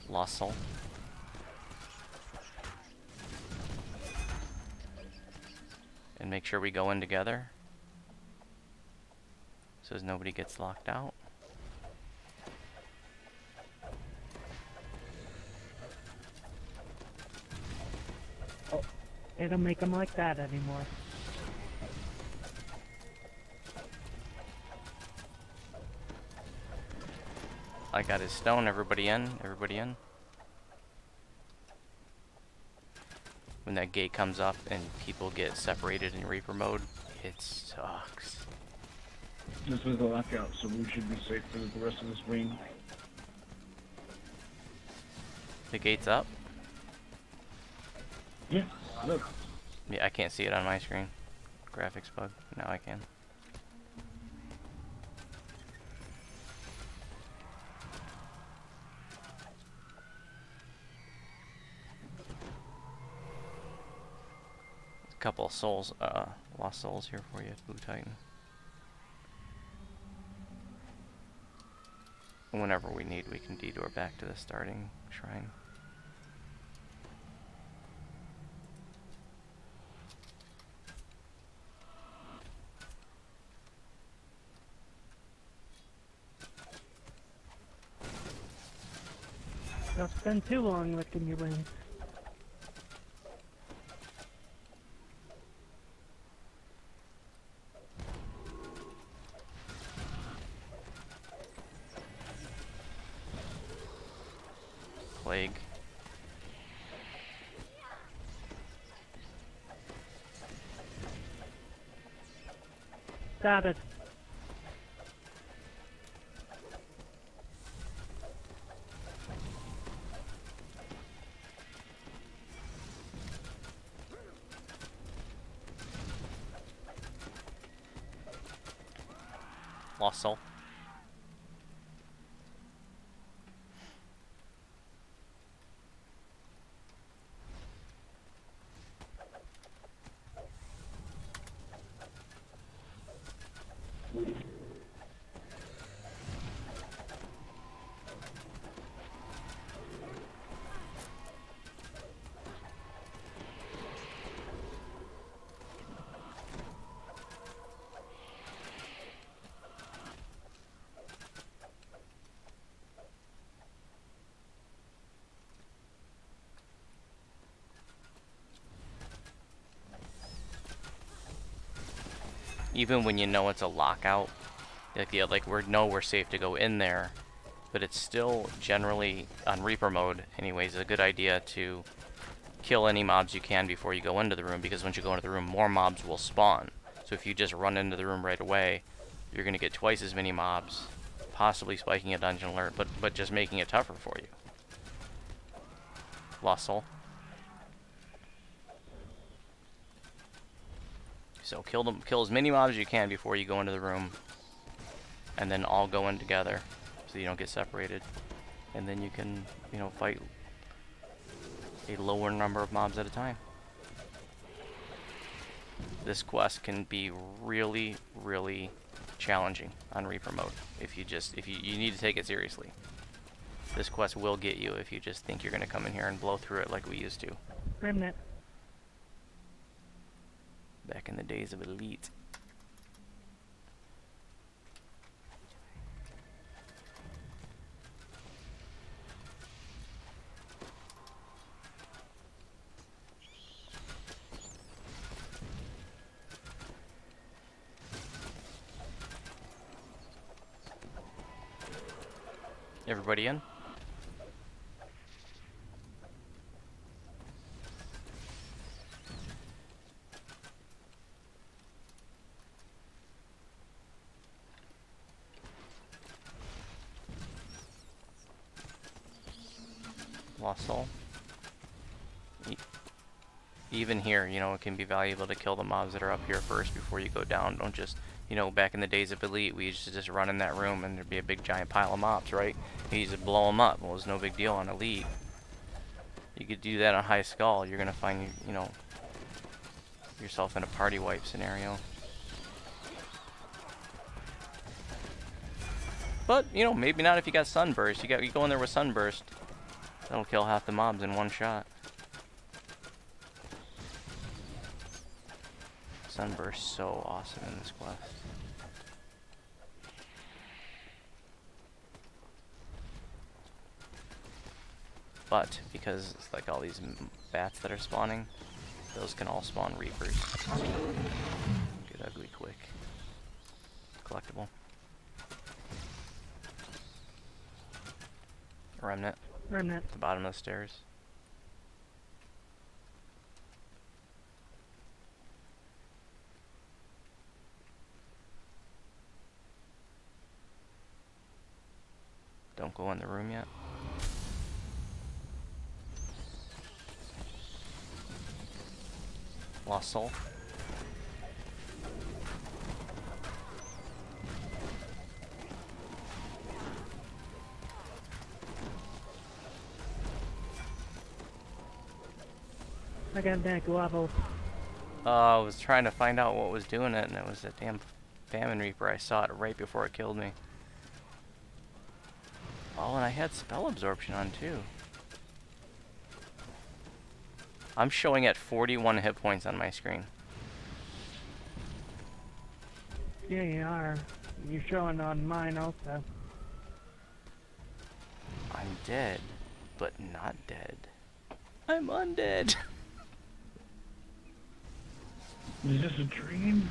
Lost Soul. And make sure we go in together, so as nobody gets locked out. Oh, they don't make them like that anymore. I got his stone. Everybody in. Everybody in. when that gate comes up and people get separated in Reaper mode, it sucks. This is a lockout, so we should be safe for the rest of this ring. The gate's up? Yeah, look. Yeah, I can't see it on my screen. Graphics bug. Now I can. A couple of souls, lost souls here for you, Blue Titan. Whenever we need, we can detour back to the starting shrine. Don't spend too long licking your wings. Plague. Got it. Lost soul. Even when you know it's a lockout, like we're safe to go in there, but it's still generally on Reaper mode anyways a good idea to kill any mobs you can before you go into the room, because once you go into the room more mobs will spawn. So if you just run into the room right away, you're gonna get twice as many mobs, possibly spiking a dungeon alert, but just making it tougher for you. Lost soul. So kill as many mobs as you can before you go into the room, and then all go in together, so you don't get separated, and then you can, you know, fight a lower number of mobs at a time. This quest can be really, really challenging on Reaper mode if you need to take it seriously. This quest will get you if you just think you're gonna come in here and blow through it like we used to. Remnant. Back in the days of Elite. Everybody in? Lost soul. Even here, you know, it can be valuable to kill the mobs that are up here first before you go down. Don't just, you know, back in the days of Elite, we used to just run in that room and there'd be a big giant pile of mobs, right? You used to blow them up. Well, it was no big deal on Elite. You could do that on High Skull. You're gonna find, you know, yourself in a party wipe scenario. But, you know, maybe not if you got Sunburst. You go in there with Sunburst. That'll kill half the mobs in one shot. Sunburst's so awesome in this quest. But because it's like all these bats that are spawning, those can all spawn Reapers. Get ugly quick. Collectible. Remnant. Remnant. At the bottom of the stairs. Don't go in the room yet. Lost soul. I got back levels. I was trying to find out what was doing it, and it was that damn Famine Reaper. I saw it right before it killed me. Oh, and I had spell absorption on too. I'm showing at 41 hit points on my screen. Yeah, you are. You're showing on mine also. I'm dead, but not dead. I'm undead. Is this a dream?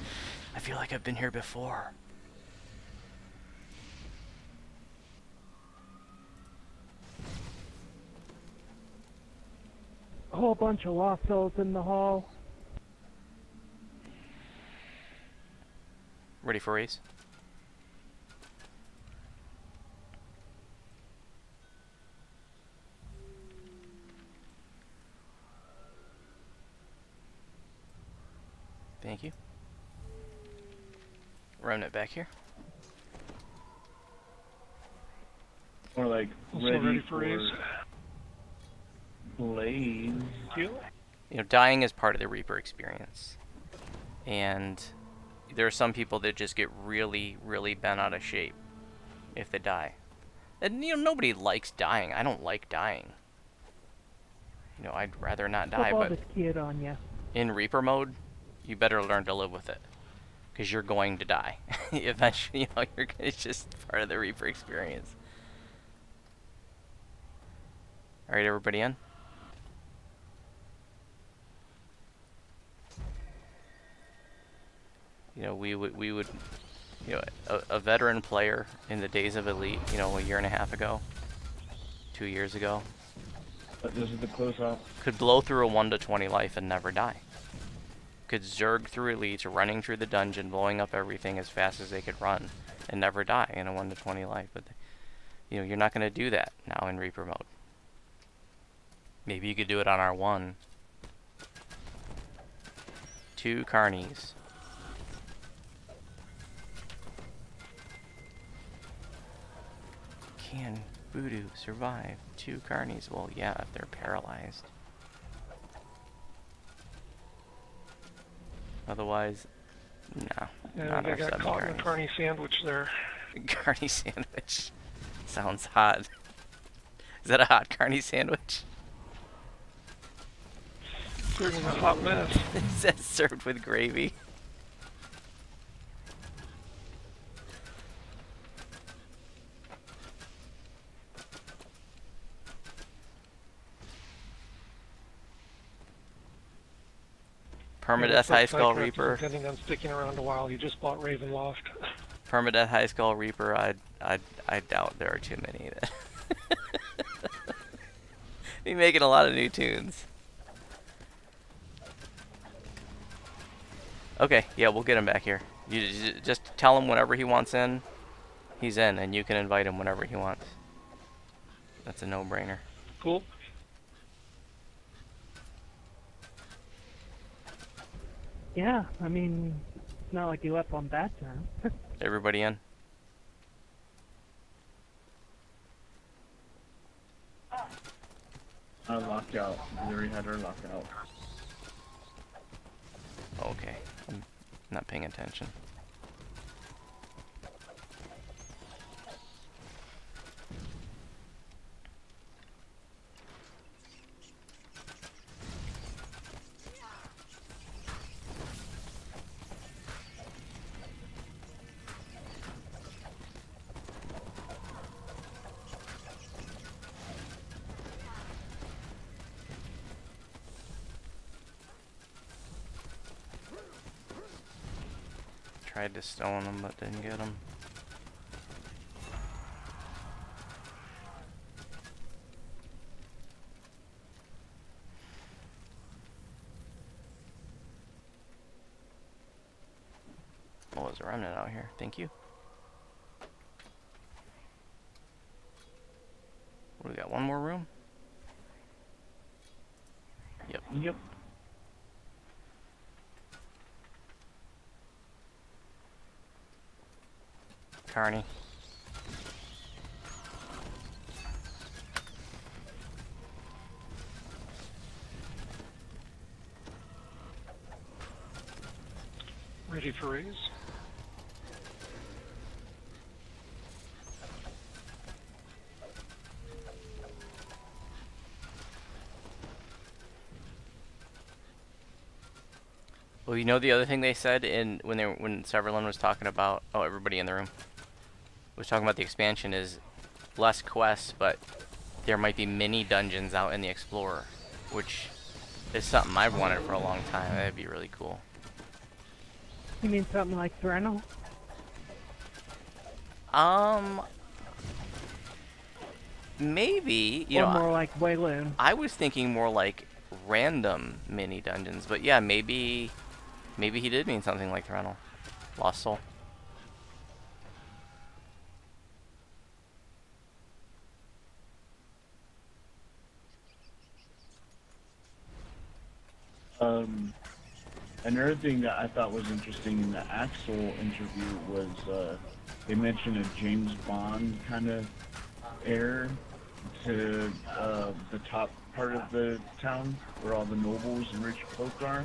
I feel like I've been here before. A whole bunch of lost souls in the hall. Ready for race? Thank you. Remnant back here. Or like Also ready for raise. Blaze. You? You know, dying is part of the Reaper experience. And there are some people that just get really, really bent out of shape if they die. And, you know, nobody likes dying. I don't like dying. You know, I'd rather not die, Put all but this kid on you. in Reaper mode, you better learn to live with it. Because you're going to die. Eventually, you know, it's just part of the Reaper experience. Alright, everybody in? You know, we would, you know, a veteran player in the days of Elite, you know, a year and a half ago, 2 years ago, This is the close-up. could blow through a 1 to 20 life and never die. Could zerg through elites, running through the dungeon, blowing up everything as fast as they could run, and never die in a 1 to 20 life. But, you know, you're not going to do that now in Reaper mode. Maybe you could do it on R1. 2 carnies. Can Voodoo survive 2 carnies? Well, yeah, if they're paralyzed. Otherwise, no. Yeah, Not they our got 7 caught in a carnies. carny sandwich there. Carny sandwich. Sounds hot. Is that a hot carny sandwich? Serving a hot mess. It says served with gravy. Looks Permadeath like High Skull Cyclops is Reaper. intending on sticking around a while. He just bought Ravenloft. Permadeath High Skull Reaper. I doubt there are too many. That be making a lot of new tunes. Okay, yeah, we'll get him back here. You just tell him whenever he wants in, he's in, and you can invite him whenever he wants. That's a no-brainer. Cool. Yeah, I mean, it's not like you left on bad terms. Everybody in? I locked out. We already had her locked out. Okay, I'm not paying attention. Tried to stone him, but didn't get him. Oh, there's a remnant out here. Thank you. got one more room? Yep. Yep. Carney. Ready for raise. Well, you know the other thing they said in when Severlin was talking about, oh, everybody in the room was talking about the expansion is less quests, but there might be mini dungeons out in the Explorer, which is something I've wanted for a long time. That'd be really cool. You mean something like Inferno? Maybe, you Or know, more like Wayland? I was thinking more like random mini dungeons, but yeah, maybe he did mean something like Rental. Lost Soul. Another thing that I thought was interesting in the Axel interview was they mentioned a James Bond kind of air to the top part of the town where all the nobles and rich folk are.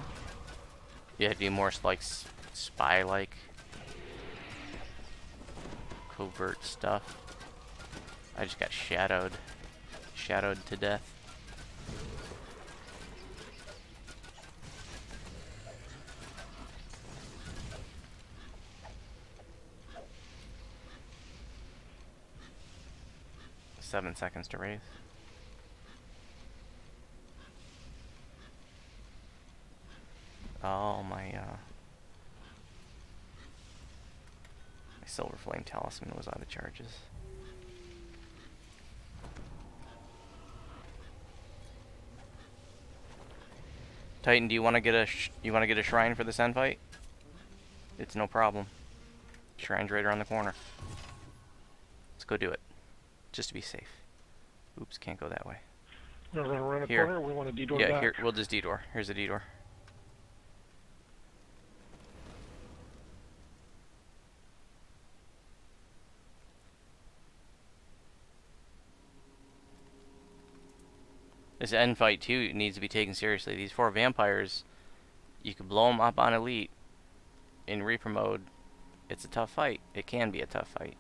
Yeah, do more like spy-like covert stuff. I just got shadowed to death. Seven seconds to raise. Oh, my Silver Flame Talisman was out of charges. Titan, do you want to get a shrine for this end fight? It's no problem. Shrine's right around the corner. Let's go do it, just to be safe. Oops, can't go that way. We're going to run a Here. corner, or we want to detour Yeah, back? here, we'll just detour. Here's a detour. This end fight too needs to be taken seriously. These 4 vampires, you could blow them up on elite in Reaper mode. It's a tough fight. It can be a tough fight.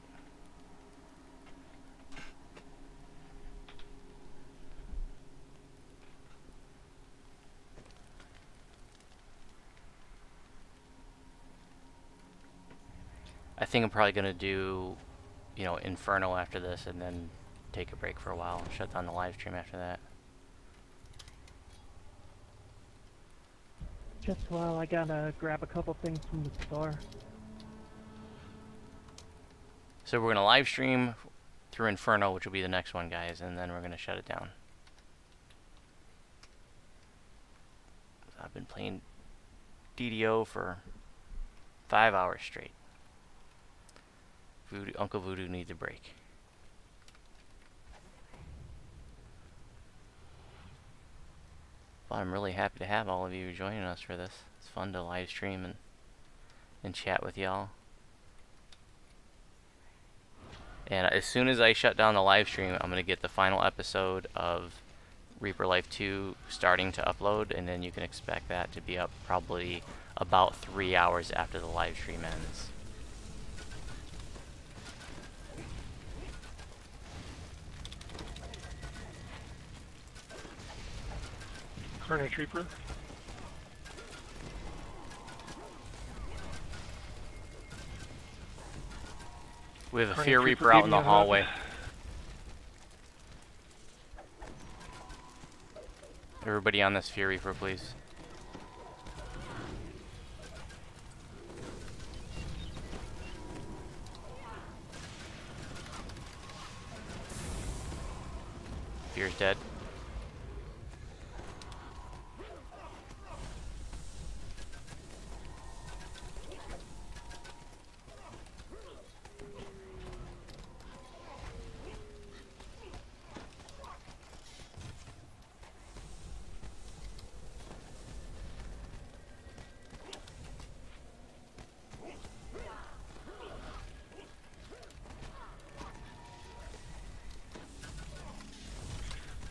I think I'm probably gonna do, you know, Inferno after this, and then take a break for a while. Shut down the live stream after that. Just while I gotta grab a couple things from the store. So we're gonna live stream through Inferno, which will be the next one, guys, and then we're gonna shut it down. I've been playing DDO for 5 hours straight. Uncle Voodoo needs a break. Well, I'm really happy to have all of you joining us for this. It's fun to live stream and chat with y'all. And as soon as I shut down the live stream, I'm going to get the final episode of Reaper Life 2 starting to upload, and then you can expect that to be up probably about 3 hours after the live stream ends. Carnage Reaper. We have a Carnage Fear Reaper Reaper out gave in me the a hug. hallway. Everybody on this Fear Reaper, please. Fear's dead.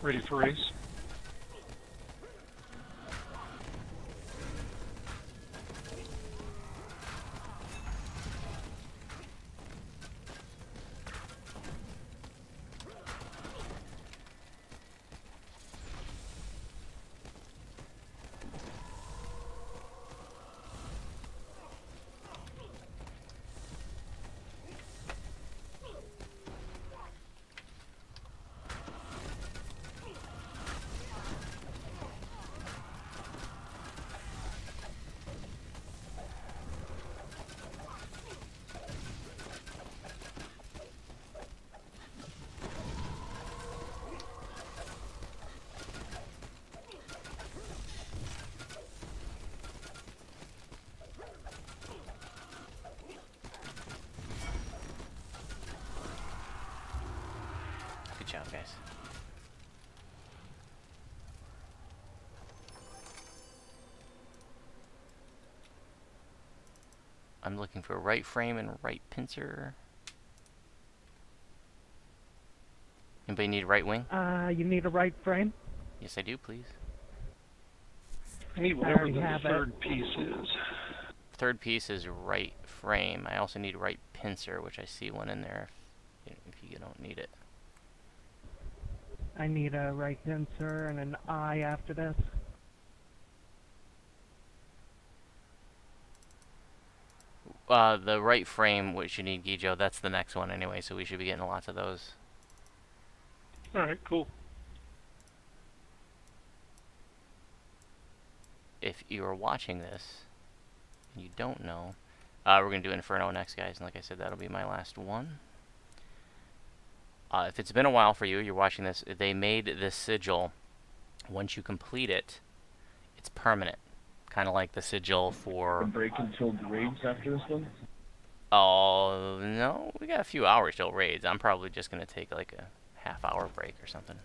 Ready for race? Good job, guys. I'm looking for right frame and right pincer. Anybody need right wing? You need a right frame? Yes, I do, please. I need I whatever already the have it. third piece is. Third piece is right frame. I also need right pincer, which I see one in there if you don't need it. I need a right pincer and an eye after this. The right frame, which you need, Gijo, that's the next one anyway, so we should be getting lots of those. Alright, cool. If you are watching this and you don't know, we're going to do Inferno next, guys, and like I said, that'll be my last one. If it's been a while for you, you're watching this, they made this sigil. Once you complete it, it's permanent. Kind of like the sigil for... A break until raids after this one? Oh, no, we got a few hours till raids. I'm probably just going to take like a half-hour break or something.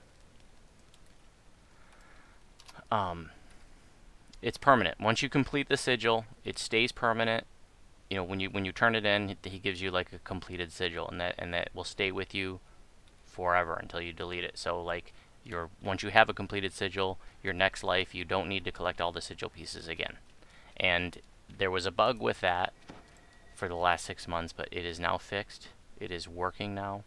It's permanent. Once you complete the sigil, it stays permanent. You know, when you turn it in, he gives you like a completed sigil, and that will stay with you forever until you delete it. So like once you have a completed sigil, your next life you don't need to collect all the sigil pieces again. And there was a bug with that for the last 6 months, but it is now fixed. It is working now.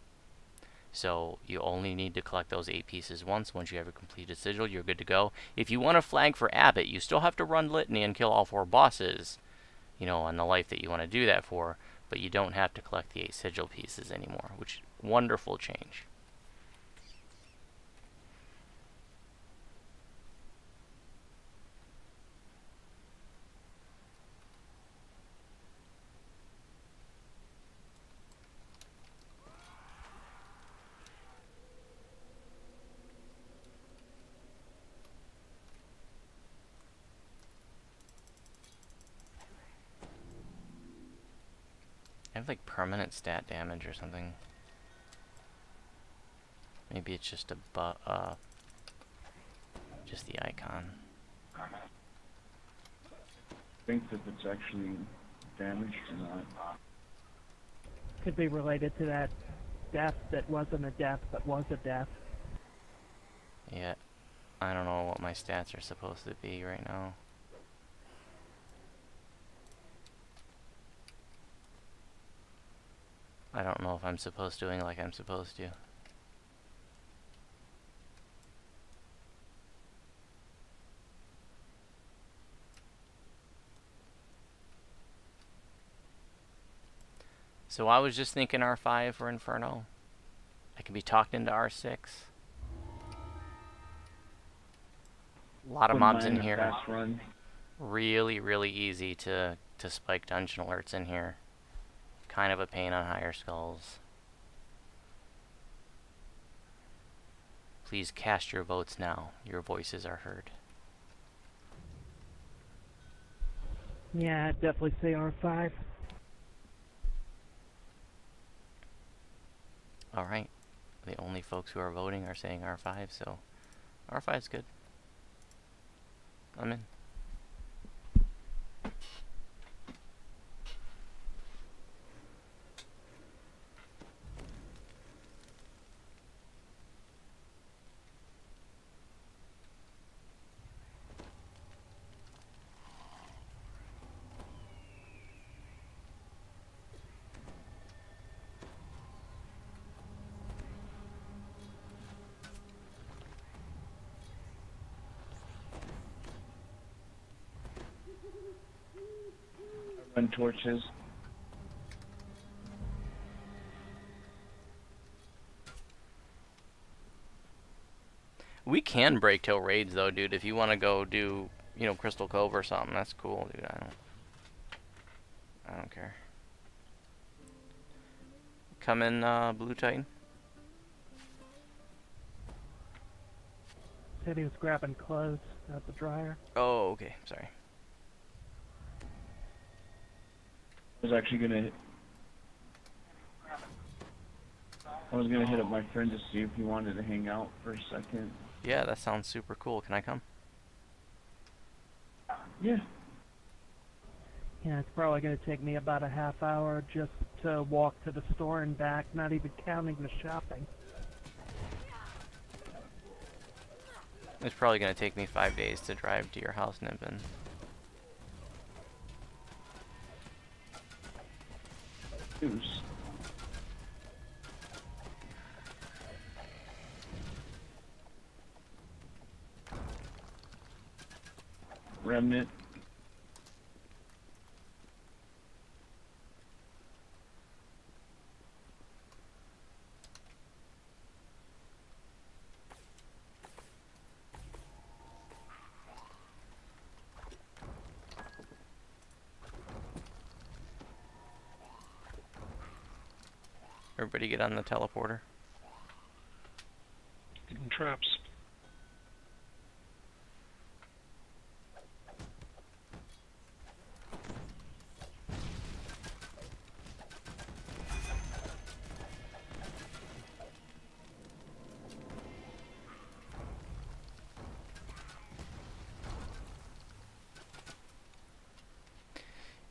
So you only need to collect those 8 pieces once. Once you have a completed sigil, you're good to go. If you want to flag for Abbott, you still have to run Litany and kill all 4 bosses, you know, on the life that you want to do that for, but you don't have to collect the 8 sigil pieces anymore, which wonderful change. I have like permanent stat damage or something. Maybe it's just just the icon. I think that it's actually damaged or not. Could be related to that death that wasn't a death but was a death. Yeah, I don't know what my stats are supposed to be right now. I don't know if I'm supposed to doing like I'm supposed to. So I was just thinking R5 for Inferno. I can be talked into R6. A lot of mobs in here. Fast run. Really, really easy to spike dungeon alerts in here. Kind of a pain on higher skulls. Please cast your votes now. Your voices are heard. Yeah, I'd definitely say R5. Alright. The only folks who are voting are saying R5, so R5's good. I'm in. Run torches. We can break till raids though, dude. If you want to go do, you know, Crystal Cove or something, that's cool, dude. I don't care. Come in, Blue Titan. Said he was grabbing clothes at the dryer. Oh, okay. Sorry. I was actually gonna hit up my friend to see if he wanted to hang out for a second. Yeah, that sounds super cool. Can I come? Yeah. Yeah, it's probably going to take me about a half hour just to walk to the store and back, not even counting the shopping. It's probably going to take me 5 days to drive to your house, Nimpin. Goose. Remnant. Everybody get on the teleporter. Hidden traps.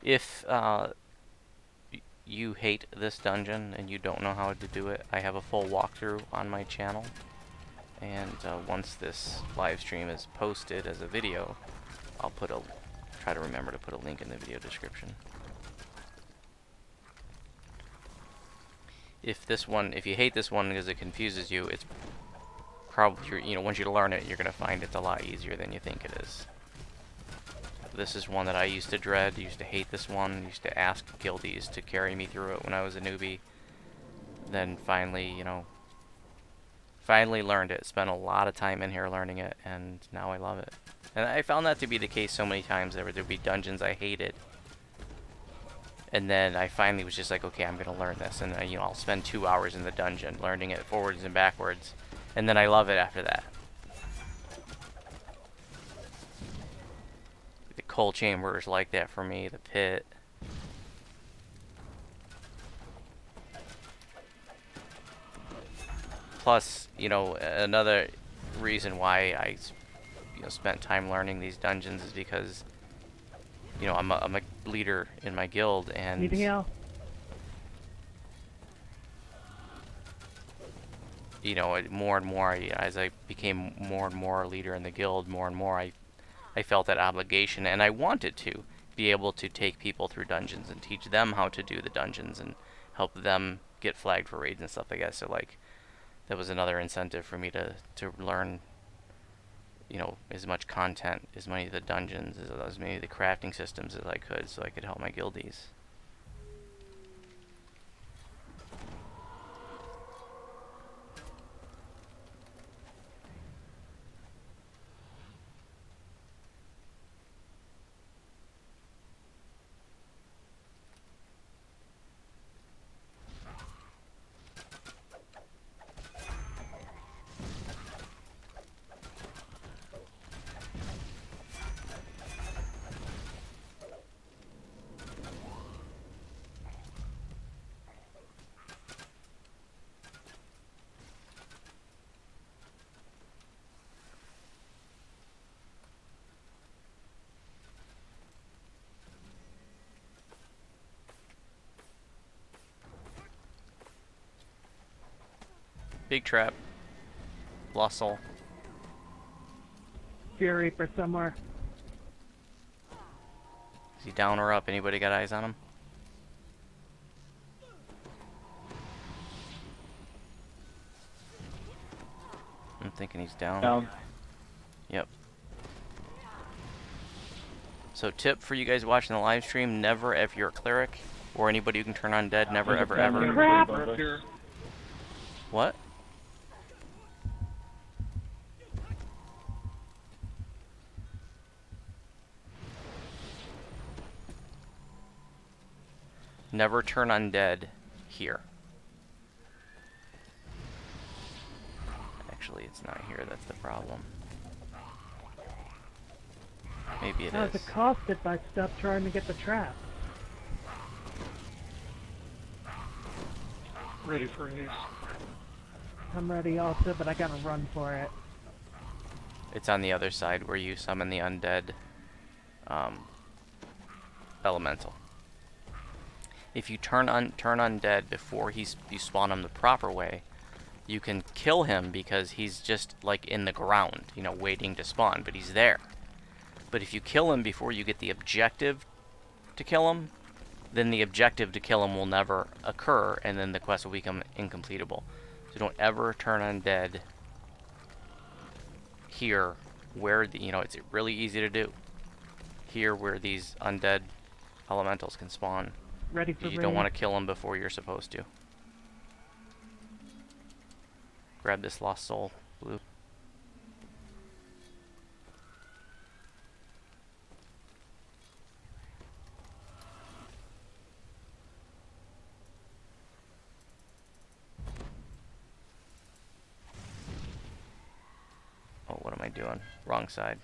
If you hate this dungeon and you don't know how to do it, I have a full walkthrough on my channel. And once this live stream is posted as a video, I'll try to remember to put a link in the video description. If you hate this one because it confuses you, it's probably, you know, once you learn it, you're gonna find it's a lot easier than you think it is. This is one that I used to dread, used to hate this one, used to ask guildies to carry me through it when I was a newbie. Then finally, you know, finally learned it, spent a lot of time in here learning it, and now I love it. And I found that to be the case so many times. There'd be dungeons I hated, and then I finally was just like, okay, I'm gonna learn this, and you know, I'll spend 2 hours in the dungeon learning it forwards and backwards, and then I love it after that. The coal chamber is like that for me, the pit. Plus, you know, another reason why I, you know, spent time learning these dungeons is because, you know, I'm a leader in my guild, and Anything else? you know, more and more, as I became more and more a leader in the guild, more and more I felt that obligation, and I wanted to be able to take people through dungeons and teach them how to do the dungeons and help them get flagged for raids and stuff like that. So like, that was another incentive for me to learn, you know, as much content, as many of the dungeons, as many of the crafting systems as I could, so I could help my guildies. Big trap. Lost soul. Fury for somewhere. Is he down or up? Anybody got eyes on him? I'm thinking he's down. Down. Yep. So tip for you guys watching the live stream, never, if you're a cleric or anybody who can turn undead, never, ever, ever. Crap. What? Never turn undead here. Actually, it's not here, that's the problem. Maybe it I was is. accosted by stuff trying to get the trap. Ready for ace. I'm ready also, but I gotta run for it. It's on the other side where you summon the undead elemental. If you turn undead before you spawn him the proper way, you can kill him because he's just like in the ground, you know, waiting to spawn, but he's there. But if you kill him before you get the objective to kill him, then the objective to kill him will never occur, and then the quest will become incompletable. So don't ever turn undead here where the, you know, it's really easy to do. Here where these undead elementals can spawn. Ready for You don't want to kill them before you're supposed to. Grab this lost soul, blue. Oh, what am I doing? Wrong side.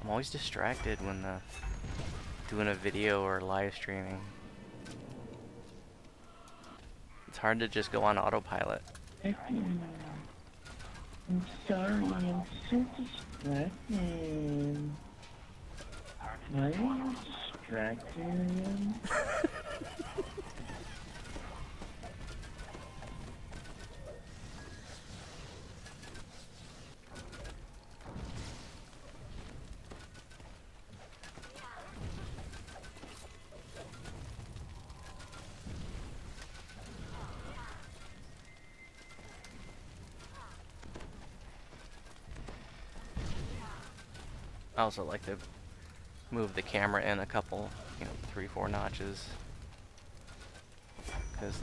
I'm always distracted when doing a video or live streaming. It's hard to just go on autopilot. I'm sorry, I'm so distracted. Why are you distracted? I also like to move the camera in a couple, you know, 3-4 notches, because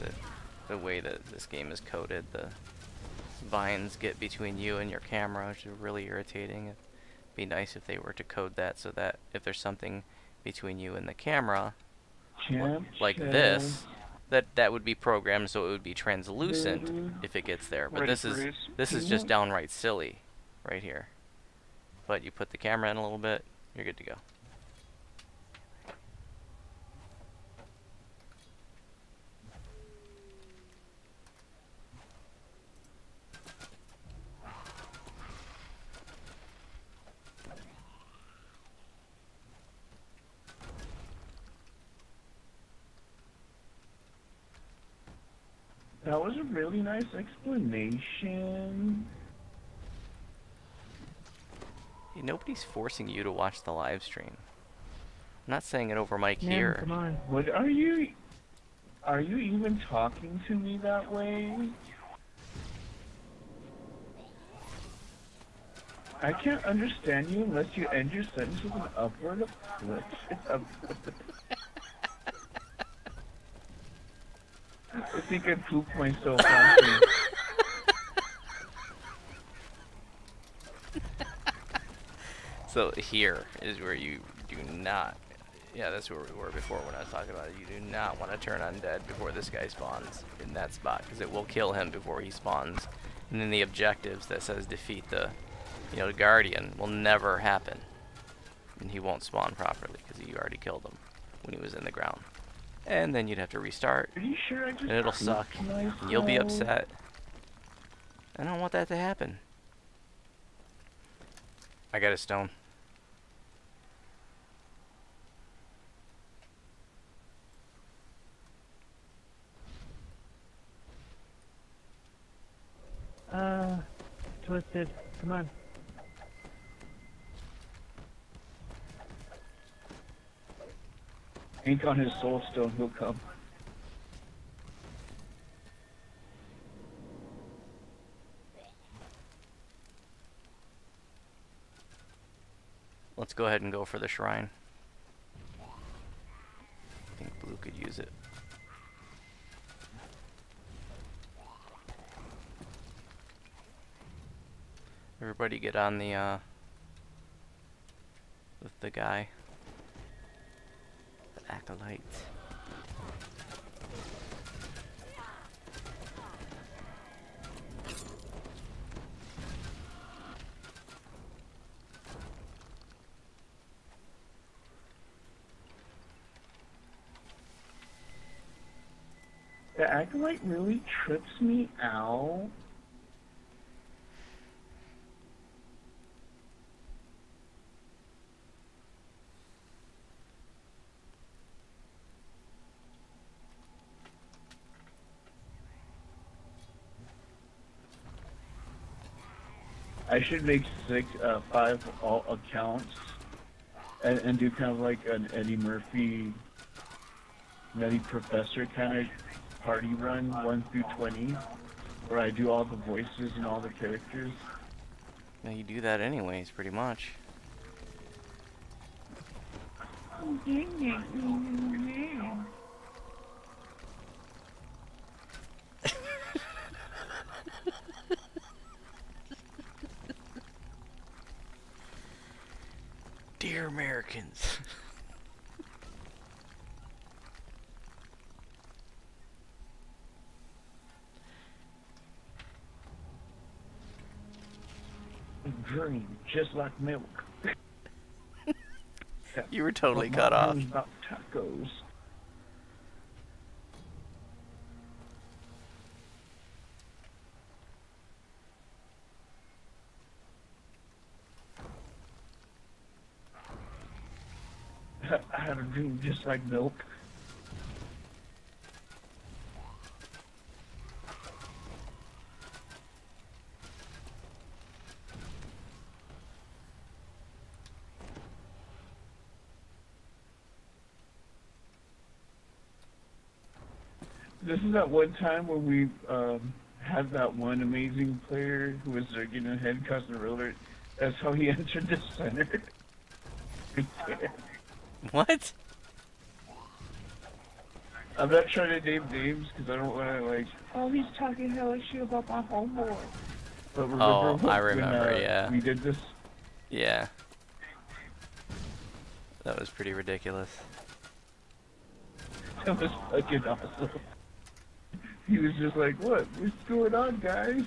the way that this game is coded, the vines get between you and your camera, which is really irritating. It'd be nice if they were to code that so that if there's something between you and the camera, like this, that would be programmed so it would be translucent if it gets there. But this is just downright silly right here. But you put the camera in a little bit, you're good to go. That was a really nice explanation. Nobody's forcing you to watch the live stream. I'm not saying it over mic Man, here. come on. What are you even talking to me that way? I can't understand you unless you end your sentence with an upward flip. It's up. I think I pooped myself laughing. So here is where you do not, yeah, that's where we were before when I was talking about it. You do not want to turn undead before this guy spawns in that spot, because it will kill him before he spawns. And then the objectives that says defeat the, you know, the guardian will never happen. And he won't spawn properly because you already killed him when he was in the ground. And then you'd have to restart. Are you sure I just And it'll suck. And you'll be upset. I don't want that to happen. I got a stone. Twisted. Come on. Ink on his soul stone, he'll come. let's go ahead and go for the shrine. I think blue could use it. Everybody get on the with the guy. The acolyte. The acolyte really trips me out. I should make 5 all accounts and do kind of like an Eddie Murphy, Nutty Professor kind of party run, 1 through 20, where I do all the voices and all the characters. Now you do that anyways, pretty much. Dear Americans. Dream, just like milk. You were totally My cut off. dream's about tacos. I had a dream just like milk. This is that one time when we had that one amazing player who was getting a head cousin roller. That's how he entered the center. What? I'm not trying to name names because I don't want to like. Oh, he's talking hella shit about my homeboy. But remember Oh, I remember, when, yeah. we did this. Yeah. That was pretty ridiculous. That was fucking awesome. He was just like, "What? What's going on, guys?"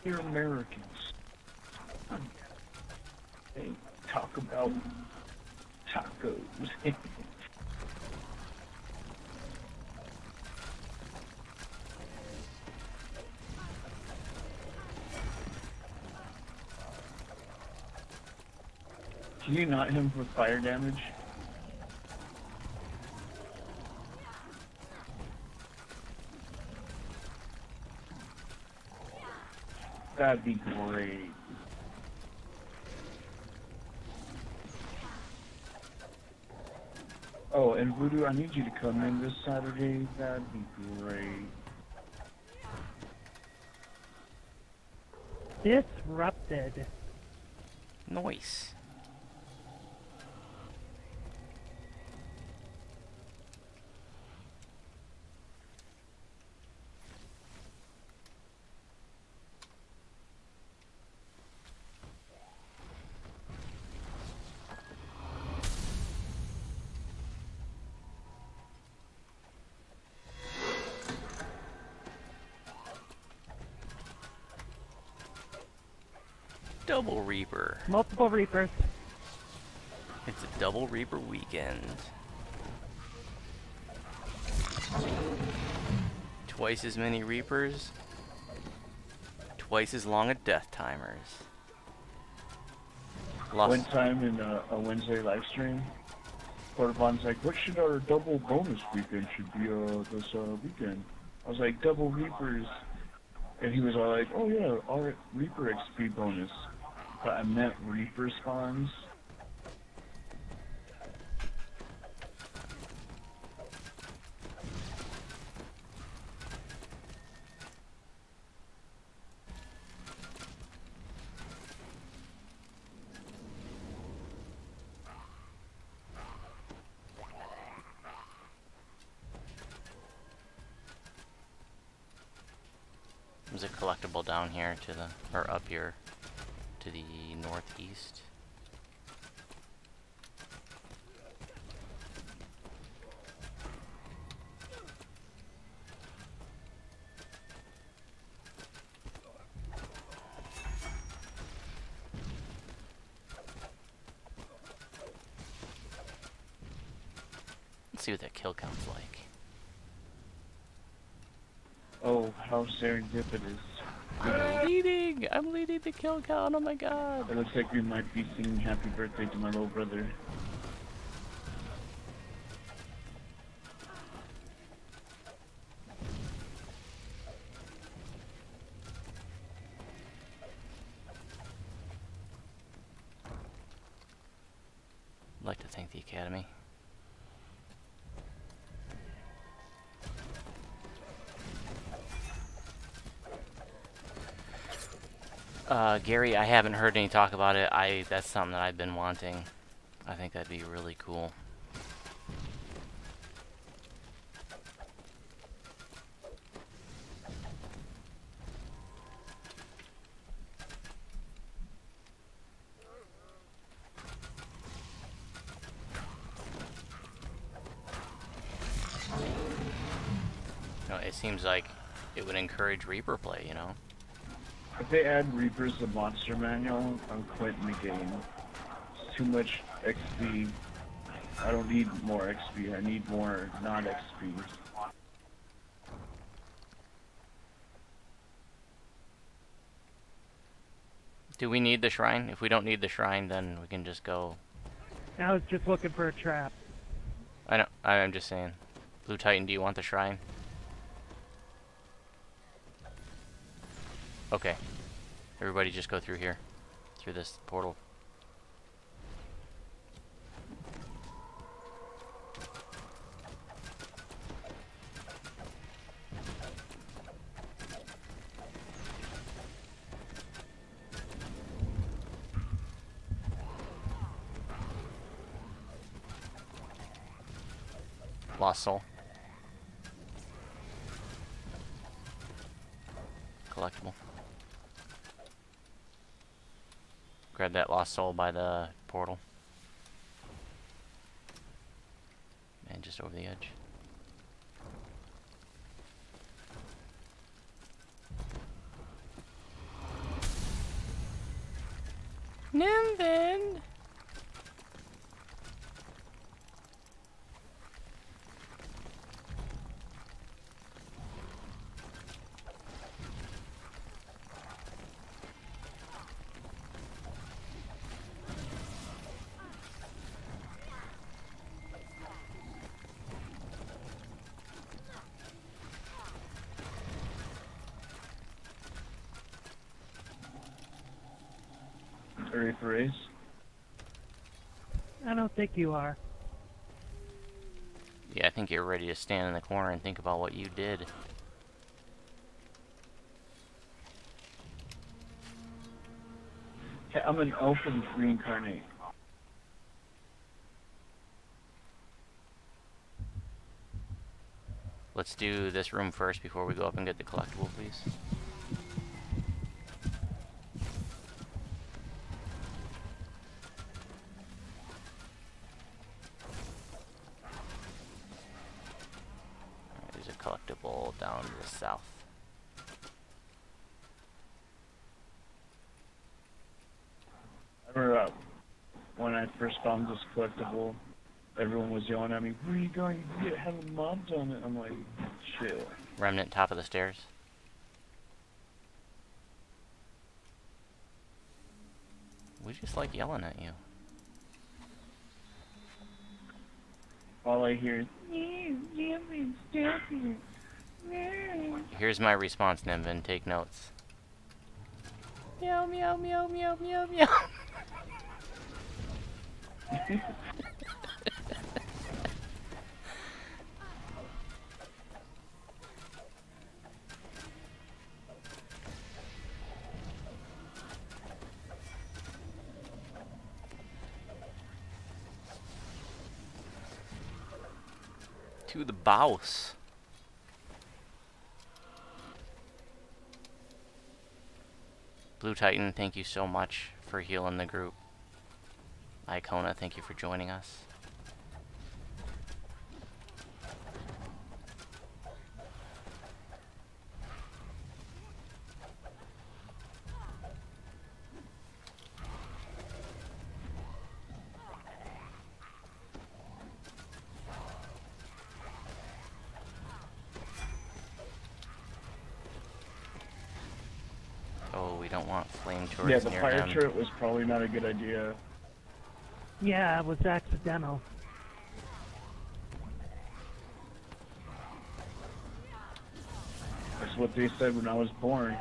You're Americans. They talk about tacos. Can you not hit him for fire damage? That'd be great. Oh, and Voodoo, I need you to come in this Saturday. That'd be great. Disrupted. Nice. Double Reaper. Multiple Reapers. It's a double Reaper weekend. Twice as many Reapers. Twice as long as death timers. One time in a Wednesday live stream, Portabon's like, what should our double bonus weekend should be this weekend? I was like, double Reapers. And he was all like, oh yeah, our Reaper XP bonus. But I meant Reaper spawns. There's a collectible down here to the, or up here to the northeast. Let's see what that kill count's like. Oh, how serendipitous. I'm leading the kill count, oh my god. It looks like we might be singing happy birthday to my little brother. I'd like to thank the Academy. Gary, I haven't heard any talk about it. That's something that I've been wanting. I think that'd be really cool. You know, it seems like it would encourage Reaper play, you know? If they add Reapers to Monster Manual, I'm quitting the game. It's too much XP. I don't need more XP, I need more non-XP. Do we need the shrine? If we don't need the shrine, then we can just go... I was just looking for a trap. I know, I'm just saying. Blue Titan, do you want the shrine? Okay. Everybody just go through here. Through this portal. Lost soul. Collectible. Grab that lost soul by the portal. And just over the edge. Nymphin! Ready for race? I don't think you are. Yeah, I think you're ready to stand in the corner and think about what you did. Hey, I'm an elf and reincarnate. Let's do this room first before we go up and get the collectible, please. There's a collectible down to the south. first found this collectible, everyone was yelling at me, "Where are you going? You get having mobs on it." I'm like, chill. Remnant, top of the stairs. We just like yelling at you. All I hear is, Here's my response, Nimbin. Take notes. Meow, meow, meow, meow, meow, meow. To the boss. Blue Titan, thank you so much for healing the group. Icona, thank you for joining us. Oh, we don't want flame turrets yeah, the near fire him. turret was probably not a good idea. Yeah, it was accidental. That's what they said when I was born.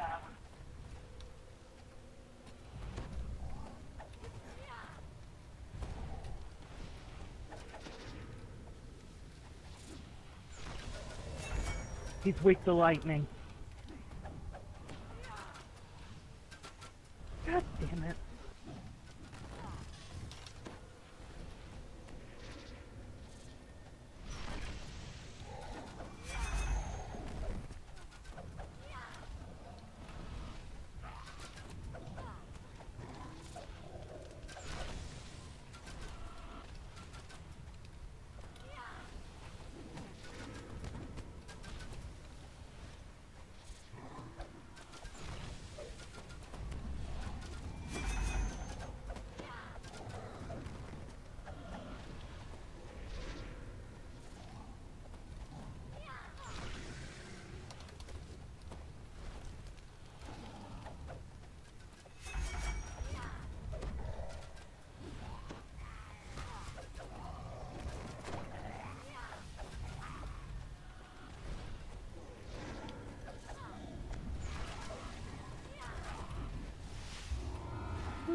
He's weak to lightning. God damn it.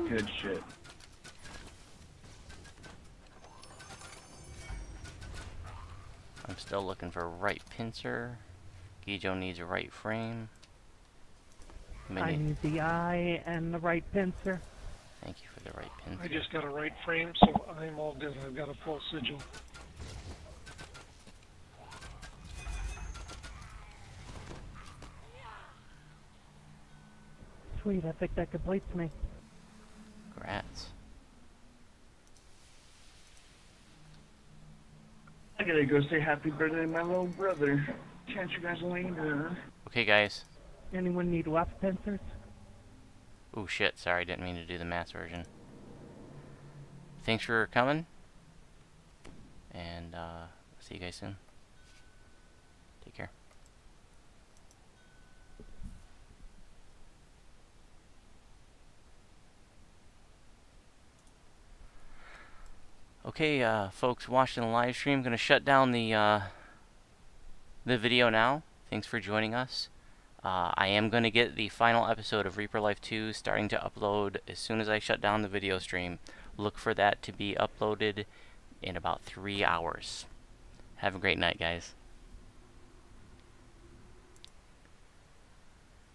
Good shit. I'm still looking for a right pincer. Gijo needs a right frame. I need the eye and the right pincer. Thank you for the right pincer. I just got a right frame, so I'm all good. I've got a full sigil. Sweet, I think that completes me. Grats. I gotta go say happy birthday to my little brother. Catch you guys later. Okay, guys. Anyone need left pincers? Oh shit, sorry, didn't mean to do the mass version. Thanks for coming. And see you guys soon. Take care. Okay, folks watching the live stream, gonna shut down the video now. Thanks for joining us. I am gonna get the final episode of Reaper Life 2 starting to upload as soon as I shut down the video stream. Look for that to be uploaded in about 3 hours. Have a great night, guys.